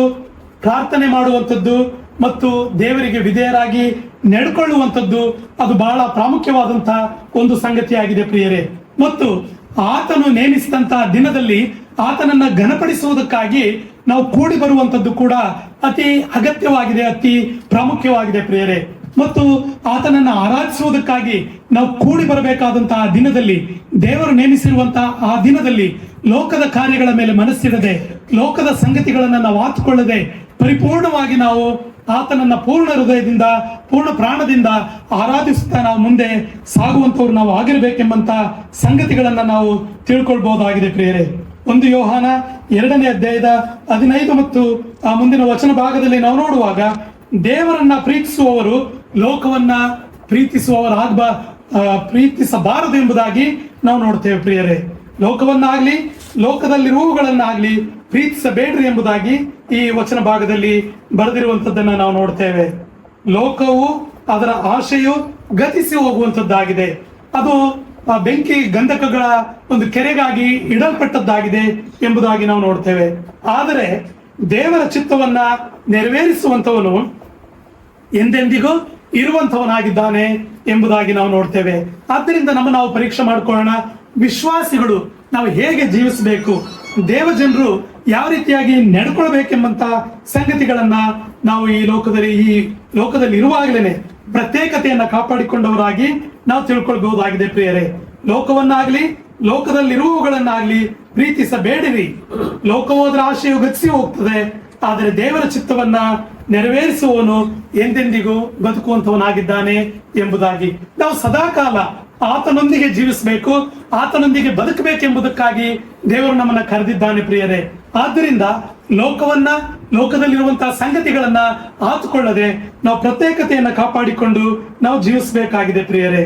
E: ಪ್ರಾರ್ಥನೆ ಮಾಡುವಂಥದ್ದು ಮತ್ತು ದೇವರಿಗೆ ವಿಧೇಯರಾಗಿ ನಡ್ಕೊಳ್ಳುವಂಥದ್ದು ಅದು ಬಹಳ ಪ್ರಾಮುಖ್ಯವಾದಂತ ಒಂದು ಸಂಗತಿಯಾಗಿದೆ ಪ್ರಿಯರೇ. ಮತ್ತು ಆತನು ನೇಮಿಸಿದಂತಹ ದಿನದಲ್ಲಿ ಆತನನ್ನ ಘನಪಡಿಸುವುದಕ್ಕಾಗಿ ನಾವು ಕೂಡಿ ಬರುವಂಥದ್ದು ಕೂಡ ಅತಿ ಅಗತ್ಯವಾಗಿದೆ, ಅತಿ ಪ್ರಾಮುಖ್ಯವಾಗಿದೆ ಪ್ರಿಯರೇ. ಮತ್ತು ಆತನನ್ನ ಆರಾಧಿಸುವುದಕ್ಕಾಗಿ ನಾವು ಕೂಡಿ ಬರಬೇಕಾದಂತಹ ದಿನದಲ್ಲಿ, ದೇವರು ನೇಮಿಸಿರುವಂತಹ ಆ ದಿನದಲ್ಲಿ ಲೋಕದ ಕಾರ್ಯಗಳ ಮೇಲೆ ಮನಸ್ಸಿಡದೆ, ಲೋಕದ ಸಂಗತಿಗಳನ್ನ ನಾವು ಆತುಕೊಳ್ಳದೆ ಪರಿಪೂರ್ಣವಾಗಿ ನಾವು ಆತನನ್ನ ಪೂರ್ಣ ಹೃದಯದಿಂದ, ಪೂರ್ಣ ಪ್ರಾಣದಿಂದ ಆರಾಧಿಸುತ್ತಾ ನಾವು ಮುಂದೆ ಸಾಗುವಂತವ್ರು ನಾವು ಆಗಿರ್ಬೇಕೆಂಬಂತ ಸಂಗತಿಗಳನ್ನ ನಾವು ತಿಳ್ಕೊಳ್ಬಹುದಾಗಿದೆ ಪ್ರಿಯರೇ. 1 ಯೋಹಾನ 2ನೇ ಅಧ್ಯಾಯದ 15 ಮತ್ತು ಆ ಮುಂದಿನ ವಚನ ಭಾಗದಲ್ಲಿ ನಾವು ನೋಡುವಾಗ, ದೇವರನ್ನ ಪ್ರೀತಿಸುವವರು ಲೋಕವನ್ನ ಪ್ರೀತಿಸಬಾರದು ಎಂಬುದಾಗಿ ನಾವು ನೋಡ್ತೇವೆ ಪ್ರಿಯರೇ. ಲೋಕವನ್ನಾಗ್ಲಿ, ಲೋಕದಲ್ಲಿರುವವುಗಳನ್ನಾಗ್ಲಿ ಪ್ರೀತಿಸಬೇಡ್ರಿ ಎಂಬುದಾಗಿ ಈ ವಚನ ಭಾಗದಲ್ಲಿ ಬರೆದಿರುವಂತದ್ದನ್ನ ನಾವು ನೋಡ್ತೇವೆ. ಲೋಕವು, ಅದರ ಆಶೆಯು ಗತಿಸಿ ಹೋಗುವಂತದ್ದಾಗಿದೆ. ಅದು ಬೆಂಕಿ ಗಂಧಕಗಳ ಒಂದು ಕೆರೆಗಾಗಿ ಇಡಲ್ಪಟ್ಟದ್ದಾಗಿದೆ ಎಂಬುದಾಗಿ ನಾವು ನೋಡ್ತೇವೆ. ಆದರೆ ದೇವರ ಚಿತ್ತವನ್ನ ನೆರವೇರಿಸುವಂತವನು ಎಂದೆಂದಿಗೂ ಇರುವಂತವನಾಗಿದ್ದಾನೆ ಎಂಬುದಾಗಿ ನಾವು ನೋಡ್ತೇವೆ. ಆದ್ದರಿಂದ ನಾವು ಪರೀಕ್ಷೆ ಮಾಡ್ಕೊಳ್ಳೋಣ. ವಿಶ್ವಾಸಿಗಳು ನಾವು ಹೇಗೆ ಜೀವಿಸಬೇಕು, ದೇವ ಜನರು ಯಾವ ರೀತಿಯಾಗಿ ನಡ್ಕೊಳ್ಬೇಕೆಂಬಂತ ಸಂಗತಿಗಳನ್ನ ನಾವು ಈ ಲೋಕದಲ್ಲಿ ಇರುವಾಗಲೇ ಪ್ರತ್ಯೇಕತೆಯನ್ನ ಕಾಪಾಡಿಕೊಂಡವರಾಗಿ ನಾವು ತಿಳ್ಕೊಳ್ಬಹುದಾಗಿದೆ ಪ್ರಿಯರೇ. ಲೋಕವನ್ನಾಗ್ಲಿ, ಲೋಕದಲ್ಲಿರುವವುಗಳನ್ನಾಗ್ಲಿ ಪ್ರೀತಿಸಬೇಡಿರಿ. ಲೋಕವಾದ್ರ ಆಶೆಯು ಗತಿಸಿ ಹೋಗ್ತದೆ, ಆದರೆ ದೇವರ ಚಿತ್ತವನ್ನ ನೆರವೇರಿಸುವವನು ಎಂದೆಂದಿಗೂ ಬದುಕುವಂತವನಾಗಿದ್ದಾನೆ ಎಂಬುದಾಗಿ ನಾವು ಸದಾಕಾಲ ಆತನೊಂದಿಗೆ ಜೀವಿಸಬೇಕು, ಆತನೊಂದಿಗೆ ಬದುಕಬೇಕೆಂಬುದಕ್ಕಾಗಿ ದೇವರು ನಮ್ಮನ್ನ ಕರೆದಿದ್ದಾನೆ ಪ್ರಿಯರೇ. ಆದ್ದರಿಂದ ಲೋಕವನ್ನ, ಲೋಕದಲ್ಲಿರುವಂತಹ ಸಂಗತಿಗಳನ್ನ ಆತುಕೊಳ್ಳದೆ ನಾವು ಪ್ರತ್ಯೇಕತೆಯನ್ನ ಕಾಪಾಡಿಕೊಂಡು ನಾವು ಜೀವಿಸಬೇಕಾಗಿದೆ ಪ್ರಿಯರೇ.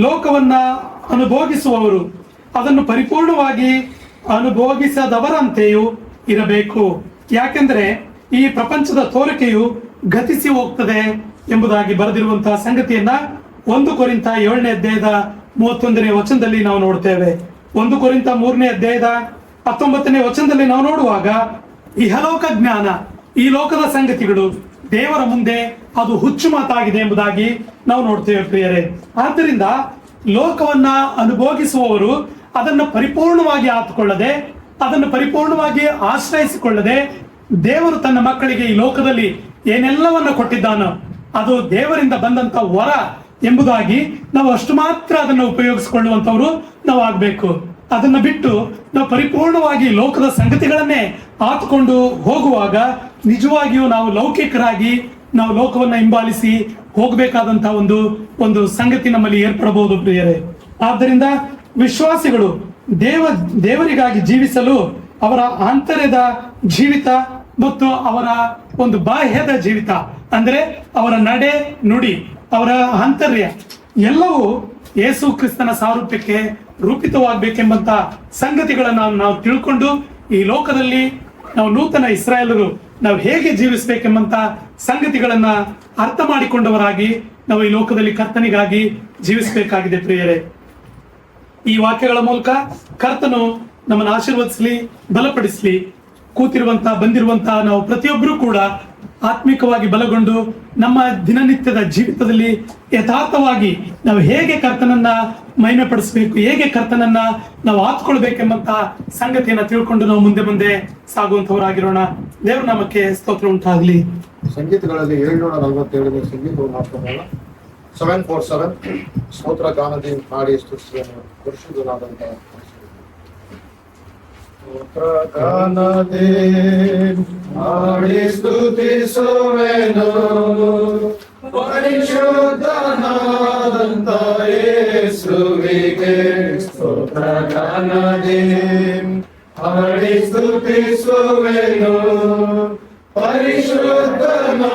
E: ಲೋಕವನ್ನ ಅನುಭೋಗಿಸುವವರು ಅದನ್ನು ಪರಿಪೂರ್ಣವಾಗಿ ಅನುಭೋಗಿಸದವರಂತೆಯೂ ಇರಬೇಕು. ಯಾಕೆಂದ್ರೆ ಈ ಪ್ರಪಂಚದ ತೋರಿಕೆಯು ಗತಿಸಿ ಹೋಗ್ತದೆ ಎಂಬುದಾಗಿ ಬರೆದಿರುವಂತಹ ಸಂಗತಿಯನ್ನ 1 ಕೊರಿಂಥ 7ನೇ ಅಧ್ಯಾಯದ 31ನೇ ವಚನದಲ್ಲಿ ನಾವು ನೋಡ್ತೇವೆ. 1 ಕೊರಿಂಥ 3ನೇ ಅಧ್ಯಾಯದ 19ನೇ ವಚನದಲ್ಲಿ ನಾವು ನೋಡುವಾಗ, ಇಹಲೋಕ ಜ್ಞಾನ, ಈ ಲೋಕದ ಸಂಗತಿಗಳು ದೇವರ ಮುಂದೆ ಅದು ಹುಚ್ಚು ಮಾತಾಗಿದೆ ಎಂಬುದಾಗಿ ನಾವು ನೋಡ್ತೇವೆ ಪ್ರಿಯರೇ. ಆದ್ದರಿಂದ ಲೋಕವನ್ನ ಅನುಭೋಗಿಸುವವರು ಅದನ್ನು ಪರಿಪೂರ್ಣವಾಗಿ ಆತುಕೊಳ್ಳದೆ, ಅದನ್ನು ಪರಿಪೂರ್ಣವಾಗಿ ಆಶ್ರಯಿಸಿಕೊಳ್ಳದೆ, ದೇವರು ತನ್ನ ಮಕ್ಕಳಿಗೆ ಈ ಲೋಕದಲ್ಲಿ ಏನೆಲ್ಲವನ್ನ ಕೊಟ್ಟಿದ್ದಾನೋ ಅದು ದೇವರಿಂದ ಬಂದಂತ ವರ ಎಂಬುದಾಗಿ ನಾವು ಅಷ್ಟು ಮಾತ್ರ ಅದನ್ನು ಉಪಯೋಗಿಸಿಕೊಳ್ಳುವಂತವರು ನಾವು ಆಗ್ಬೇಕು. ಅದನ್ನ ಬಿಟ್ಟು ನಾವು ಪರಿಪೂರ್ಣವಾಗಿ ಲೋಕದ ಸಂಗತಿಗಳನ್ನೇ ಆತುಕೊಂಡು ಹೋಗುವಾಗ ನಿಜವಾಗಿಯೂ ನಾವು ಲೌಕಿಕರಾಗಿ ನಾವು ಲೋಕವನ್ನ ಹಿಂಬಾಲಿಸಿ ಹೋಗಬೇಕಾದಂತಹ ಒಂದು ಸಂಗತಿ ನಮ್ಮಲ್ಲಿ ಏರ್ಪಡಬಹುದು ಪ್ರಿಯರೇ. ಆದ್ದರಿಂದ ವಿಶ್ವಾಸಿಗಳು ದೇವರಿಗಾಗಿ ಜೀವಿಸಲು ಅವರ ಆಂತರ್ಯದ ಜೀವಿತ ಮತ್ತು ಅವರ ಒಂದು ಬಾಹ್ಯದ ಜೀವಿತ, ಅಂದ್ರೆ ಅವರ ನಡೆ ನುಡಿ, ಅವರ ಆಂತರ್ಯ ಎಲ್ಲವೂ ಯೇಸು ಕ್ರಿಸ್ತನ ಸಾರೂಪ್ಯಕ್ಕೆ ರೂಪಿತವಾಗಬೇಕೆಂಬಂತ ಸಂಗತಿಗಳನ್ನು ನಾವು ತಿಳ್ಕೊಂಡು ಈ ಲೋಕದಲ್ಲಿ ನಾವು ನೂತನ ಇಸ್ರಾಯೇಲರು ನಾವು ಹೇಗೆ ಜೀವಿಸಬೇಕೆಂಬಂತ ಸಂಗತಿಗಳನ್ನ ಅರ್ಥ ಮಾಡಿಕೊಂಡವರಾಗಿ ನಾವು ಈ ಲೋಕದಲ್ಲಿ ಕರ್ತನಿಗಾಗಿ ಜೀವಿಸಬೇಕಾಗಿದೆ ಪ್ರಿಯರೇ. ಈ ವಾಕ್ಯಗಳ ಮೂಲಕ ಕರ್ತನು ನಮ್ಮನ್ನು ಆಶೀರ್ವದಿಸಲಿ, ಬಲಪಡಿಸಲಿ. ಬಂದಿರುವಂತಹ ನಾವು ಪ್ರತಿಯೊಬ್ಬರೂ ಕೂಡ ಆತ್ಮಿಕವಾಗಿ ಬಲಗೊಂಡು ನಮ್ಮ ದಿನನಿತ್ಯದ ಜೀವಿತದಲ್ಲಿ ಯಥಾರ್ಥವಾಗಿ ನಾವು ಹೇಗೆ ಕರ್ತನನ್ನ ಮಹಿಮೆ ಪಡಿಸಬೇಕು, ಹೇಗೆ ಕರ್ತನನ್ನ ನಾವು ಆತ್ಕೊಳ್ಬೇಕೆಂಬಂತ ಸಂಗತಿಯನ್ನ ತಿಳ್ಕೊಂಡು ನಾವು ಮುಂದೆ ಸಾಗುವಂತವರಾಗಿರೋಣ. ದೇವ್ರ ನಾಮಕ್ಕೆ ಸ್ತೋತ್ರ ಉಂಟಾಗ್ಲಿ.
A: ಸಂಗೀತಗಳಲ್ಲಿ 747ನೇ ಸಂಗೀತವನ್ನು ಮಾಡ್ಕೊಂಡಲ್ಲ 747 ಸ್ತೋತ್ರ ಗಾನದಿಂದ ಹಾಡಿ ಸ್ತುತಿಯನ್ನು ಪರಿಶುದ್ಧನಾದಂತ
B: ಗಾನದಿ ಹಾಡಿ ಸ್ತುತಿಸುವೆನು ಪರಿಶುದ್ಧನಾದಂತ ಯೇಸುವಿಗೆ. ಸ್ತೋತ್ರ ಗಾನದಿ ಹಾಡಿ ಸ್ತುತಿಸುವೆನು ಪರಿಶುದ್ಧನಾದಂತ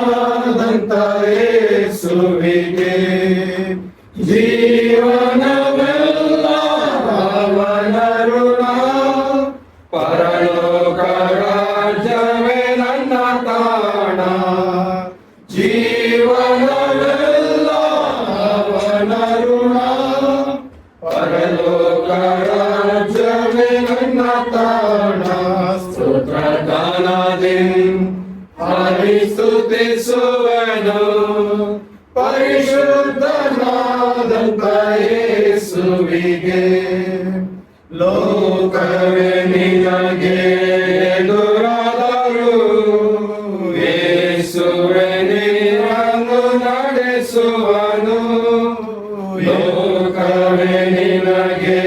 B: ಯೇಸುವಿಗೆ. ಜೀವನವೆಲ್ಲ ಅವನ ಋಣ, ಪರಲೋಕ ರಾಜ್ಯವೇ ನನ್ನ ತಾಣ. ಜೀವನವೆಲ್ಲ ಅವನ ಋಣ, ಪರಲೋಕ ರಾಜ್ಯವೇ ನನ್ನ ತಾಣ. ಸ್ತೋತ್ರ ಗಾನದಿ ಹಾಡಿ ಸ್ತುತಿಸುವೆನು ಪರಿಶುದ್ಧನಾದಂತ ಯೇಸುವಿಗೆ. ಲೋಕವೇ ನಿನಗೆ ಎದುರಾದರೂ ಯೇಸುವೇ ನಿನ್ನನ್ನು ನಡೆಸುವನು. ಲೋಕವೇ ನಿನಗೆ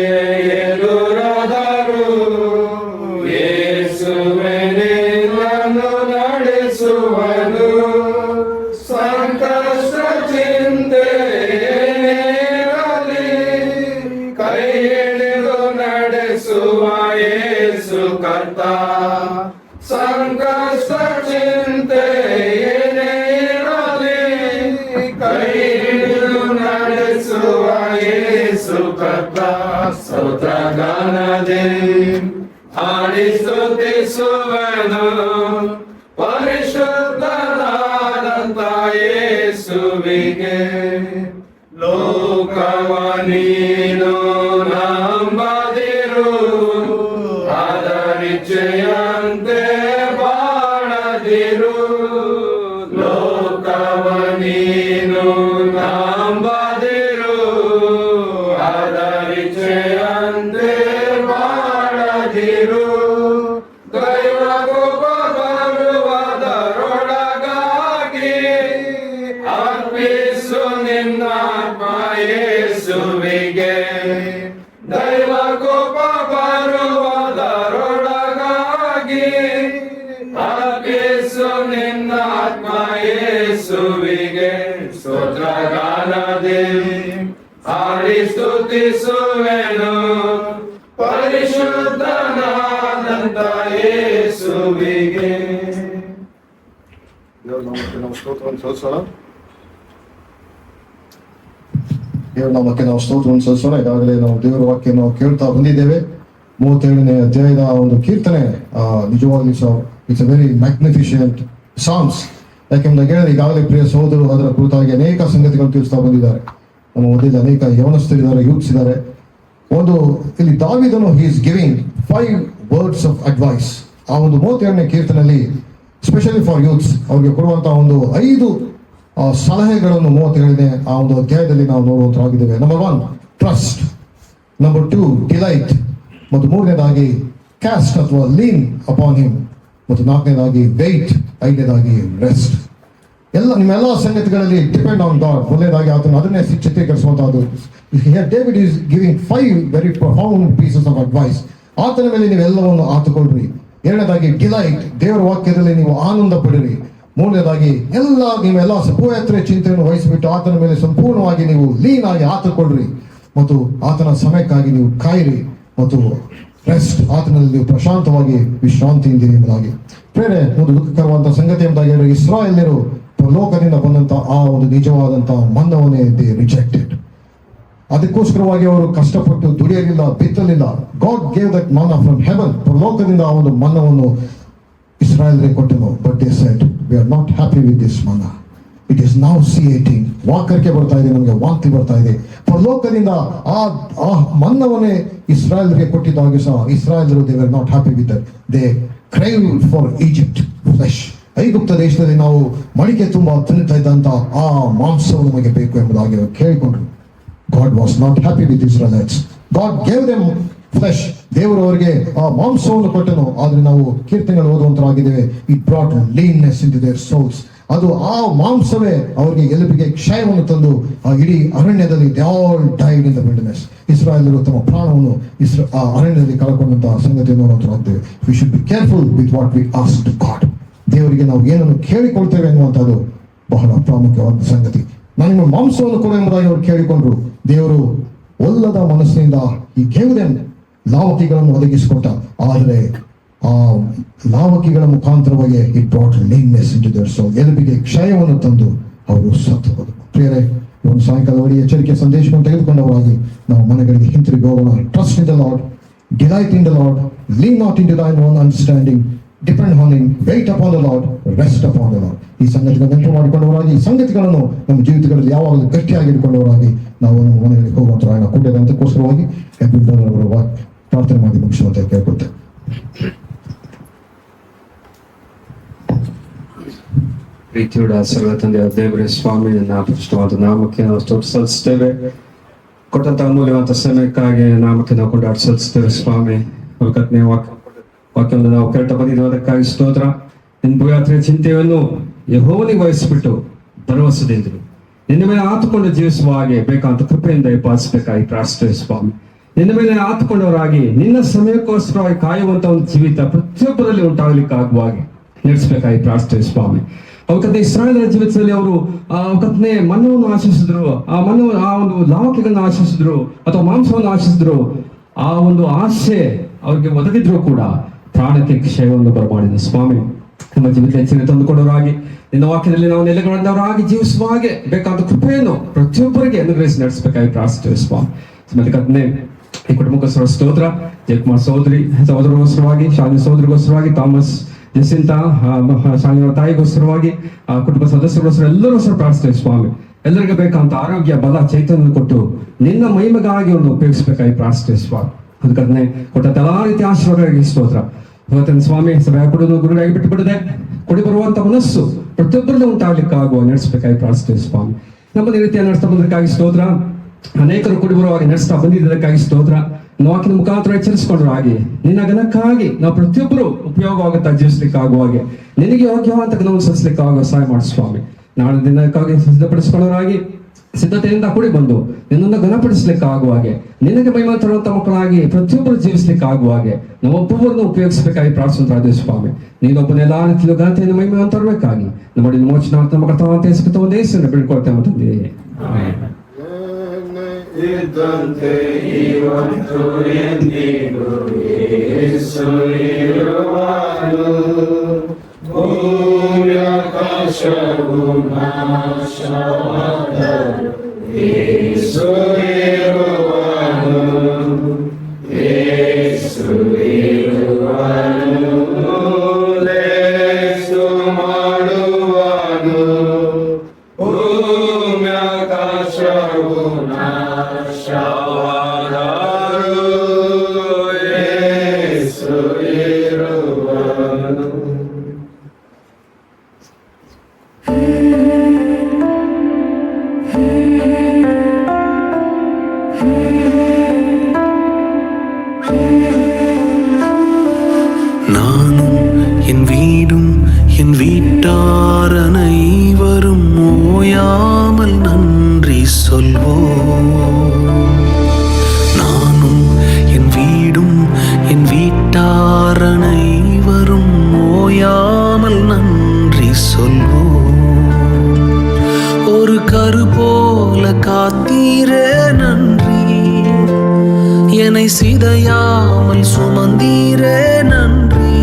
B: ಎದುರಾದರೂ ಯೇಸುವೇ ನಿನ್ನನ್ನು ನಡೆಸುವನು. ಸಂಕಷ್ಟ ಚಿಂತೆ ಕೈ ಹಿಡಿದು ನಡೆಸುವ ಯೇಸು ಕರ್ತ. ಸಂಕಷ್ಟ ಚಿಂತೆ ಏನೇ ಇರಲಿ ಕೈ ಹಿಡಿದು ನಡೆಸುವ ಯೇಸು ಕರ್ತ. ಸ್ತೋತ್ರ ಗಾನದಿ ಹಾಡಿ ಸ್ತುತಿಸುವೆನು ಪರಿಶುದ್ಧನಾದಂತ ಯೇಸುವಿಗೆ. ಲೋಕವ ನೀನು ನಂಬದಿರು, ಅದರಿಚ್ಛೆಯಂತೆ ಬಾಳದಿರು. ಲೋಕವ ನೀನು ನಂಬದಿರು, ಅದರಿಚ್ಛೆಯಂತೆ ಬಾಳದಿರು. ದೈವಕೋಪ ಬರುವುದರೊಳಗಾಗಿ ಅರ್ಪಿಸು ನಿನ್ನಾತ್ಮ ಯೇಸುವಿಗೆ. ದೈವಕೋಪ ಬರುವುದರೊಳಗಾಗಿ ಅರ್ಪಿಸು ನಿನ್ನಾತ್ಮ ಯೇಸುವಿಗೆ. ಸ್ತೋತ್ರ ಗಾನದಿ ಹಾಡಿ ಸ್ತುತಿಸುವೆನು ಪರಿಶುದ್ಧನಾದಂತ ಯೇಸುವಿಗೆ.
A: ದೇವ್ರ ನಾಮಕ್ಕೆ ನಾವು ಸ್ತೋತ್ರವನ್ನು ಸಲ್ಲಿಸೋಣ. ದೇವ್ರ ನಾಮಕ್ಕೆ ನಾವು ಸ್ತೋತ್ರವನ್ನು ಸಲ್ಲಿಸೋಣ. ಈಗಾಗಲೇ ನಾವು ದೇವರ ವಾಕ್ಯ ನಾವು ಕೇಳ್ತಾ ಬಂದಿದ್ದೇವೆ. 37ನೇ ಅಧ್ಯಾಯದ ಒಂದು ಕೀರ್ತನೆ ನಿಜವಾಗಿ ಇಟ್ಸ್ ಅ ವೆರಿ ಮ್ಯಾಗ್ನಿಫಿಷಿಯಂಟ್ ಸಾಂಗ್ಸ್. ಯಾಕೆಂದ್ರೆ ಹೇಳಿದ್ರೆ ಈಗಾಗಲೇ ಪ್ರಿಯ ಸಹೋದರರು ಅದರ ಕುರಿತಾಗಿ ಅನೇಕ ಸಂಗತಿಗಳನ್ನು ತಿಳಿಸ್ತಾ ಬಂದಿದ್ದಾರೆ. ನಮ್ಮ ಮಧ್ಯದಲ್ಲಿ ಅನೇಕ ಯವನಸ್ಥರಿದ್ದಾರೆ, ಯೂತ್ಸ್ ಇದ್ದಾರೆ. ಇಲ್ಲಿ ದಾವೀದನು he is giving 5 words of advice. ಆ ಒಂದು 37ನೇ ಕೀರ್ತನೆಯಲ್ಲಿ ಸ್ಪೆಷಲಿ ಫಾರ್ ಯೂತ್ಸ್ ಅವ್ರಿಗೆ ಕೊಡುವಂತಹ ಒಂದು 5 ಸಲಹೆಗಳನ್ನು 37ನೇ ಆ ಒಂದು ಅಧ್ಯಾಯದಲ್ಲಿ ನಾವು ನೋಡುವಂತರಾಗಿದ್ದೇವೆ. ನಂಬರ್ 1 ಟ್ರಸ್ಟ್, ನಂಬರ್ 2 ಡಿಲೈಟ್, ಮತ್ತು 3ನೇದಾಗಿ ಕ್ಯಾಸ್ಟ್ ಅಥವಾ ಲೀನ್ ಅಪಾನ್ ಹಿಮ್, ಮತ್ತು 4ನೇದಾಗಿ ವೆಯ್ಟ್, 5ನೇದಾಗಿ ರೆಸ್ಟ್. ನಿಮ್ಮೆಲ್ಲ ಸಂಗತಿಗಳಲ್ಲಿ ಡಿಪೆಂಡ್ ಆನ್ ಗಾಡ್. ಮೊದಲನೇದಾಗಿ ಆತನು ಅದನ್ನೇ ಚಿತ್ರೀಕರಿಸುವಂತಹದ್ದು. David is giving 5 very profound pieces of advice. ಆತನ ಮೇಲೆ ನೀವೆಲ್ಲವನ್ನು ಆತುಕೊಳ್ಳ್ರಿ. 2ನೇದಾಗಿ ಡಿಲೈಟ್, ದೇವರ ವಾಕ್ಯದಲ್ಲಿ ನೀವು ಆನಂದ ಪಡಿರಿ. 3ನೇದಾಗಿ ನೀವೆಲ್ಲ ಪವಿತ್ರ ಚಿಂತೆಯನ್ನು ವಹಿಸಿಬಿಟ್ಟು ಆತನ ಮೇಲೆ ಸಂಪೂರ್ಣವಾಗಿ ನೀವು ಲೀನ್ ಆಗಿ ಆತುಕೊಳ್ಳ್ರಿ, ಮತ್ತು ಆತನ ಸಮಯಕ್ಕಾಗಿ ನೀವು ಕಾಯಿರಿ, ಮತ್ತು ರೆಸ್ಟ್, ಆತನಲ್ಲಿ ನೀವು ಪ್ರಶಾಂತವಾಗಿ ವಿಶ್ರಾಂತಿಯಿಂದಿರಿ ಎಂಬುದಾಗಿ. ಪ್ರೇರೆ, ಒಂದು ದುಃಖಕರವಾದಂತಹ ಸಂಗತಿ ಎಂಬುದಾಗಿ ಹೇಳಿದ್ರೆ, ಇಸ್ರಾಯೇಲ್ಯರು ಪರಲೋಕದಿಂದ ಬಂದಂತ ಆ ಒಂದು ನಿಜವಾದಂತಹ ಮನ್ನವನ್ನೇ ದೇ ರಿಜೆಕ್ಟೆಡ್. ಅದಕ್ಕೋಸ್ಕರವಾಗಿ ಅವರು ಕಷ್ಟಪಟ್ಟು ದುಡಿಯಲಿಲ್ಲ, ಬಿತ್ತಲಿಲ್ಲ. ಗಾಡ್ ಗೇವ್ ದಟ್ ಮನ್ನಾ ಫ್ರಮ್ ಹೆವನ್. ಪರಲೋಕದಿಂದ ಆ ಒಂದು ಮನ್ನವನ್ನು ಇಸ್ರಾಯೇಲ್ಗೆ ಕೊಟ್ಟನು. But they said, we are not happy with this ಮನ್ನಾ, ಇಟ್ ಇಸ್ ನೌ ಸಿಯೇಟಿಂಗ್. ವಾಕರಿಕೆ ಬರ್ತಾ ಇದೆ, ನಮಗೆ ವಾಂತಿ ಬರ್ತಾ ಇದೆ. ಪರಲೋಕದಿಂದ ಆ ಮನ್ನವನ್ನೇ ಇಸ್ರಾಯೇಲ್ಗೆ ಕೊಟ್ಟಿದ್ದಾಗಿ ಸಹ ಇಸ್ರಾಯೇಲರು they were not happy with that. They crave for Egypt flesh. ಐಗುಪ್ತ ದೇಶದಲ್ಲಿ ನಾವು ಮಡಿಕೆ ತುಂಬಾ ತಿನ್ನುತ್ತಾ ಇದ್ದಂತ ಆ ಮಾಂಸವು ನಮಗೆ ಬೇಕು ಎಂಬುದಾಗಿ ಕೇಳಿಕೊಂಡ್ರು. God was not happy with Israelites. God gave them flesh. ದೇವರು ಅವರಿಗೆ ಆ ಮಾಂಸವನ್ನು ಕೊಟ್ಟನು. ಆದ್ರೆ ನಾವು ಕೀರ್ತನೆಗಳು ಓದುವಂತರಾಗಿದ್ದೇವೆ, it brought leanness into their souls. ಅದು ಆ ಮಾಂಸವೇ ಅವರಿಗೆ ಎಲುಬಿಗೆ ಕ್ಷಯವನ್ನು ತಂದು ಆ ಇಡೀ ಅರಣ್ಯದಲ್ಲಿ they all died in the wilderness. ಇಸ್ರಾಯೇಲರು ತಮ್ಮ ಪ್ರಾಣವನ್ನು ಆ ಅರಣ್ಯದಲ್ಲಿ ಕಳ್ಕೊಂಡಂತಹ ಸಂಗತಿಯನ್ನು ನೋಡುವಂತರಾಗಿದ್ದೇವೆ. We should be careful with what we ask to God. ದೇವರಿಗೆ ನಾವು ಏನನ್ನು ಕೇಳಿಕೊಳ್ತೇವೆ ಎನ್ನುವಂಥದ್ದು ಬಹಳ ಪ್ರಾಮುಖ್ಯವಾದ ಸಂಗತಿ. ನಾನು ನಿಮ್ಮ ಮಾಂಸವನ್ನು ಕೊಡು ಎಂಬುದಾಗಿ ಅವರು ಕೇಳಿಕೊಂಡ್ರು. ದೇವರು ಒಲ್ಲದ ಮನಸ್ಸಿನಿಂದ ಈ ಕೇವಲ ಲಾವಕಿಗಳನ್ನು ಒದಗಿಸಿಕೊಟ್ಟ. ಆದರೆ ಆ ಲಾವಕಿಗಳ ಮುಖಾಂತರವಾಗಿ ಇಟ್ ಬ್ರಾಟ್ ಲೀನ್ನೆಸ್ ಇಂಟು ದೇರ್ ಸೋಲ್. ಎಲುಬಿಗೆ ಕ್ಷಯವನ್ನು ತಂದು ಅವರು ಸತ್ತು ಹೋದರು. ಪ್ರಿಯರೇ, ಒಂದು ಸಾಯಂಕಾಲವರೆಗೆ ಎಚ್ಚರಿಕೆ ಸಂದೇಶವನ್ನು ತೆಗೆದುಕೊಂಡವರಾಗಿ ನಾವು ಮನೆಗಳಿಗೆ ಹಿಂತಿರುಗಿ ಹೋಗೋಣ. Trust in the lord, delight in the lord, lean not into thine own understanding, depend on him, wait upon the lord, rest upon the lord. ಈ ಸಂಗತಿಗಳನ್ನು ನೆನಪು ಮಾಡಿಕೊಂಡವರಾಗಿ ಈ ಸಂಗತಿಗಳನ್ನು ನಮ್ಮ ಜೀವಿತಗಳಲ್ಲಿ ಯಾವಾಗಲೂ ಗಟ್ಟಿಯಾಗಿ ಇಟ್ಕೊಂಡವರಾಗಿ ನಾವು ನಮ್ಮ ಮನೆಗಳಿಗೆ ಹೋಗುವಂತ ಕೂಡಿದ ಅಂತಕ್ಕೋಸ್ಕರವಾಗಿ ಅವರ ಪ್ರಾರ್ಥನೆ ಮಾಡಿ ಮುಗಿಸುವಂತ ಕೇಳ್ಕೊಳ್ತೇವೆ.
B: ಪ್ರೀತಿಯುಡ ಸರ್ವ ತಂದೆ ದೇವರೇ, ಸ್ವಾಮಿ, ನನ್ನ ಅಪರಿಷ್ಟವಾದ ನಾಮಕ್ಕೆ ನಾವು ಸ್ತೋತ್ರ ಸಲ್ಲಿಸ್ತೇವೆ. ಕೊಟ್ಟಂತ ಅಮೂಲ್ಯವಾದ ಸಮಯಕ್ಕಾಗಿ ನಾಮಕ್ಕೆ ನಾವು ಕೊಂಡಾಡಿ ಸಲ್ಲಿಸ್ತೇವೆ. ಸ್ವಾಮಿ, ಕಲ್ಪನೆ ವಾಕ್ಯವನ್ನು ನಾವು ಕೇಳ್ತಾ ಬಂದಿದ್ದೇವೆ, ಅದಕ್ಕಾಗಿ ಸ್ತೋತ್ರ. ನಿನ್ನ ಭೂಯಾತ್ರೆಯ ಚಿಂತೆಯನ್ನು ಯೆಹೋವನಿಗೆ ವಹಿಸಿಬಿಟ್ಟು ಭರವಸೆದಿಂದರು ನಿನ್ನ ಮೇಲೆ ಆತುಕೊಂಡು ಜೀವಿಸುವ ಹಾಗೆ ಬೇಕಾದಂತ ಕೃಪೆಯಿಂದ ಪಾಲಿಸಬೇಕಾಗಿ ಪ್ರಾರ್ಥಿಸುತ್ತೇವೆ. ಸ್ವಾಮಿ, ನಿನ್ನ ಮೇಲೆ ಆತುಕೊಂಡವರಾಗಿ ನಿನ್ನ ಸಮಯಕ್ಕೋಸ್ಕರವಾಗಿ ಕಾಯುವಂತ ಒಂದು ಜೀವಿತ ಪ್ರತಿಯೊಬ್ಬರಲ್ಲಿ ಉಂಟಾಗಲಿಕ್ಕೆ ಆಗುವ ಹಾಗೆ ನಡೆಸಬೇಕಾಗಿ ಪ್ರಾರ್ಥಿಸುತ್ತೇವೆ. ಸ್ವಾಮಿ, ಅವಕತ್ತೆ ಇಸ್ರಾಯೇಲರ ಜೀವಿತದಲ್ಲಿ ಅವರು ಅವಕತ್ನೆ ಮನ್ನವನ್ನು ಆಶಿಸಿದ್ರು, ಆ ಒಂದು ಲಾವಕಿಗಳನ್ನು ಆಶಿಸಿದ್ರು ಅಥವಾ ಮಾಂಸವನ್ನು ಆಶಿಸಿದ್ರು. ಆ ಒಂದು ಆಶೆ ಅವ್ರಿಗೆ ಒದಗಿದ್ರು ಕೂಡ ಪ್ರಾಣಕ್ಕೆ ಕ್ಷಯವನ್ನು ಬರಮಾಡಿದ. ಸ್ವಾಮಿ, ನಮ್ಮ ಜೀವಿತ ಹೆಚ್ಚಿನ ತಂದುಕೊಂಡವರಾಗಿ ನಿನ್ನ ವಾಕ್ಯದಲ್ಲಿ ನಾವು ನೆಲೆಗೊಂಡವರಾಗಿ ಜೀವಿಸುವ ಹಾಗೆ ಬೇಕಾದ ಕೃಪೆಯನ್ನು ಪ್ರತಿಯೊಬ್ಬರಿಗೆ ಅನುಗ್ರಹಿಸಿ ನಡೆಸಬೇಕಾಗಿ ಪ್ರಾರ್ಥಿಸುತ್ತೇವೆ. ಸ್ವಾಮಿ, ಮತ್ತೆ ಈ ಕುಟುಂಬಕ್ಕೋಸ್ಕರ ಸ್ತೋತ್ರ. ಜಯಕುಮಾರ್ ಸಹೋದರಗೋಸ್ಕರವಾಗಿ, ಶಾಲಿನಿ ಸಹೋದರಿಗೋಸ್ಕರವಾಗಿ, ಥಾಮಸ್, ಜಸಿಂತ, ಶಾಲಿನ ತಾಯಿಗೋಸ್ಕರವಾಗಿ, ಕುಟುಂಬ ಸದಸ್ಯರಿಗೋಸ್ಕರ ಎಲ್ಲರಿಗೋಸ್ಕರ ಪ್ರಾರ್ಥಿಸ್ತೇವೆ. ಸ್ವಾಮಿ, ಎಲ್ಲರಿಗೆ ಬೇಕಾದಂತ ಆರೋಗ್ಯ, ಬಲ, ಚೈತನ್ಯ ಕೊಟ್ಟು ನಿನ್ನ ಮಹಿಮೆಗಾಗಿ ಒಂದು ಉಪಯೋಗಿಸಬೇಕಾಗಿ ಪ್ರಾರ್ಥಿಸ್ತೇವೆ. ಸ್ವಾಮಿ, ಅದಕ್ಕೆ ಕೊಟ್ಟ ಎಲ್ಲಾ ರೀತಿಯ ಆಶೀರ್ವಾದಗಳಿಗೆ ಸ್ತೋತ್ರ. ಇವತ್ತಿನ ಸ್ವಾಮಿ, ಸಭೆ ಕೊಡುವುದು ಗುರುಗಾಗಿ ಬಿಟ್ಟು ಬಿಡದೆ ಕೊಡಿ ಬರುವಂತ ಮನಸ್ಸು ಪ್ರತಿಯೊಬ್ಬರಲ್ಲೂ ಉಂಟಾಗ್ಲಿಕ್ಕೆ ಆಗುವ ನಡೆಸಬೇಕಾಗಿ ಪ್ರಾರ್ಥಿಸ್ತೇವೆ. ಸ್ವಾಮಿ, ನಮ್ಮದೇ ರೀತಿಯ ನಡೆಸ್ತಾ ಬಂದಕ್ಕಾಗಿ ಸ್ತೋತ್ರ. ಅನೇಕರು ಕೂಡಿ ಬರುವಾಗ ನಡೆಸ್ತಾ ಬಂದಿದ್ದಕ್ಕಾಗಿ ಸ್ತೋತ್ರ. ವಾಕಿನ ಮುಖಾಂತರ ಎಚ್ಚರಿಸಿಕೊಂಡ್ರು ಹಾಗೆ ನಿನ್ನ ಗಣಕ್ಕಾಗಿ ನಾವು ಪ್ರತಿಯೊಬ್ಬರು ಉಪಯೋಗವಾಗುತ್ತಾ ಜೀವಿಸ್ಲಿಕ್ಕೆ ಆಗುವ ಹಾಗೆ ನಿನಗೆ ಯೋಗ್ಯವಾದ ಗಣವನ್ನು ಸಲ್ಲಿಸಲಿಕ್ಕೆ ಆಗುವ ಸಹಾಯ ಮಾಡಿ. ಸ್ವಾಮಿ, ನಾಳೆ ದಿನಕ್ಕಾಗಿ ಸಿದ್ಧಪಡಿಸಿಕೊಳ್ಳೋರಾಗಿ ಸಿದ್ಧತೆಯಿಂದ ಕೂಡಿ ಬಂದು ನಿನ್ನನ್ನು ಘನಪಡಿಸ್ಲಿಕ್ಕೆ ಆಗುವ ಹಾಗೆ ನಿನಗೆ ಮಹಿಮೆ ತರುವಂತ ಮಕ್ಕಳಾಗಿ ಪ್ರತಿಯೊಬ್ಬರು ಜೀವಿಸ್ಲಿಕ್ಕೆ ಆಗುವ ಹಾಗೆ ನಾವೊಬ್ಬೊಬ್ಬರನ್ನು ಉಪಯೋಗಿಸಬೇಕಾಗಿ ಪ್ರಾರ್ಥಿಸುತ್ತಾ. ಸ್ವಾಮಿ, ನೀನೊಬ್ಬನೆಲ್ಲ ರೀತಿಯ ಘನತೆಯನ್ನು ಮಹಿಮೆಯನ್ನು ತರಬೇಕಾಗಿ ನಮ್ಮ ವಿಮೋಚನಾರ್ಥ ನಮ್ಮ ಕರ್ತವ್ಯ ಹೆಸರು ಒಂದೇ ಹೆಸರನ್ನು ಬಿಡ್ಕೊಳ್ತೇವೆ ತಂದೆಯೇ.
F: ಇದ್ದಂತೆ ಇವತ್ತು ಎಂದಿಗೂ ಯೇಸು ಇರುವನು. ಭೂಮ್ಯಾಕಾಶವು ನಾಶವಾದರೂ ಯೇಸು ಇರುವನು. ಯೇಸು ಇರುವನು. ಲೇಸು ಮಾಡುವನು. ಭೂಮ್ಯಾಕಾಶವು ನಾಶವಾದರೂ ಯೇಸು ಇರುವನು.
G: கரு போல காத்தீரே நன்றி, என்னை சிதையாமல் சுமந்தீரே நன்றி.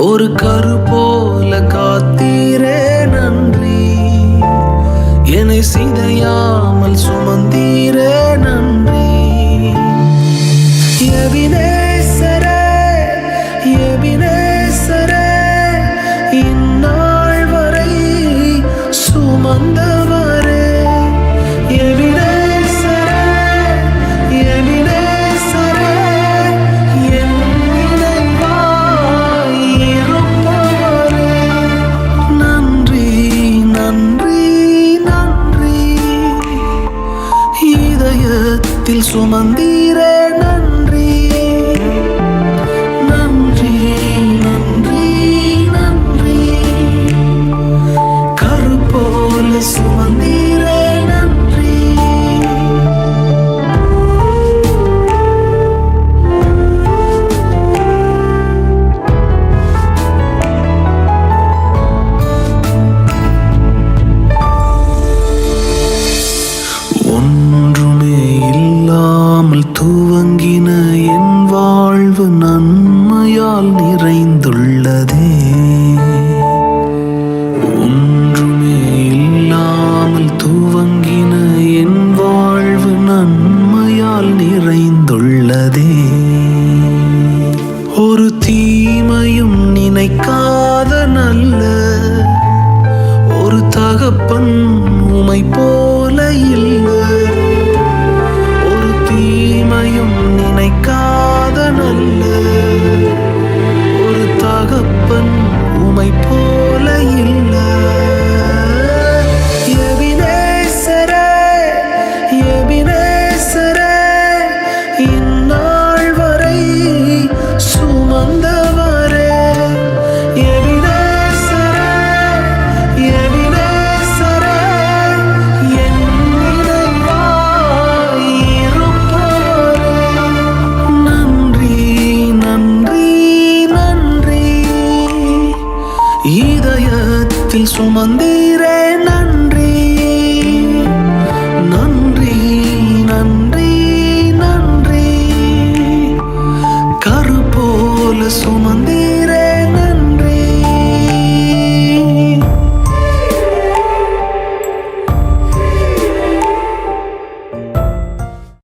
G: ஒரு கரு போல காத்தீரே நன்றி, என்னை சிதையாமல் சுமந்தீரே நன்றி. எபினேசரே, எபினேசரே, இந்நாள் வரை சுமந்தவரே. எபினேசரே, எபினேசரே, என் நினைவாய் இருப்பவரே. நன்றி, நன்றி, நன்றி, இதயத்தில் சுமந்தீரே நன்றி. நன்றி, நன்றி, நன்றி, கரு போல சுமந்தீரே நன்றி. ஒன்றுமே இல்லாமல் துவங்கின என் வாழ்வு நன்மையால் நிறைந்துள்ளதே. ஒன்றுமே இல்லாமல் துவங்கின என் வாழ்வு நன்மையால் நிறைந்துள்ளதே. ஒரு தீமையும் நினைக்காத நல்ல ஒரு தகப்பன் உமை போல இல்லை. ஒரு தீமையும் நினைக்காத நல்ல ஒரு தகப்பன் உமை போல இல்லை. எபினேசரே, எபினேசரே, இந்நாள் வரை சுமந்தவரே. எபினேசரே, எபினேசரே, என் நினைவாய் இருப்பவரே. நன்றி, நன்றி, நன்றி, இதயத்தில் சுமந்தீரே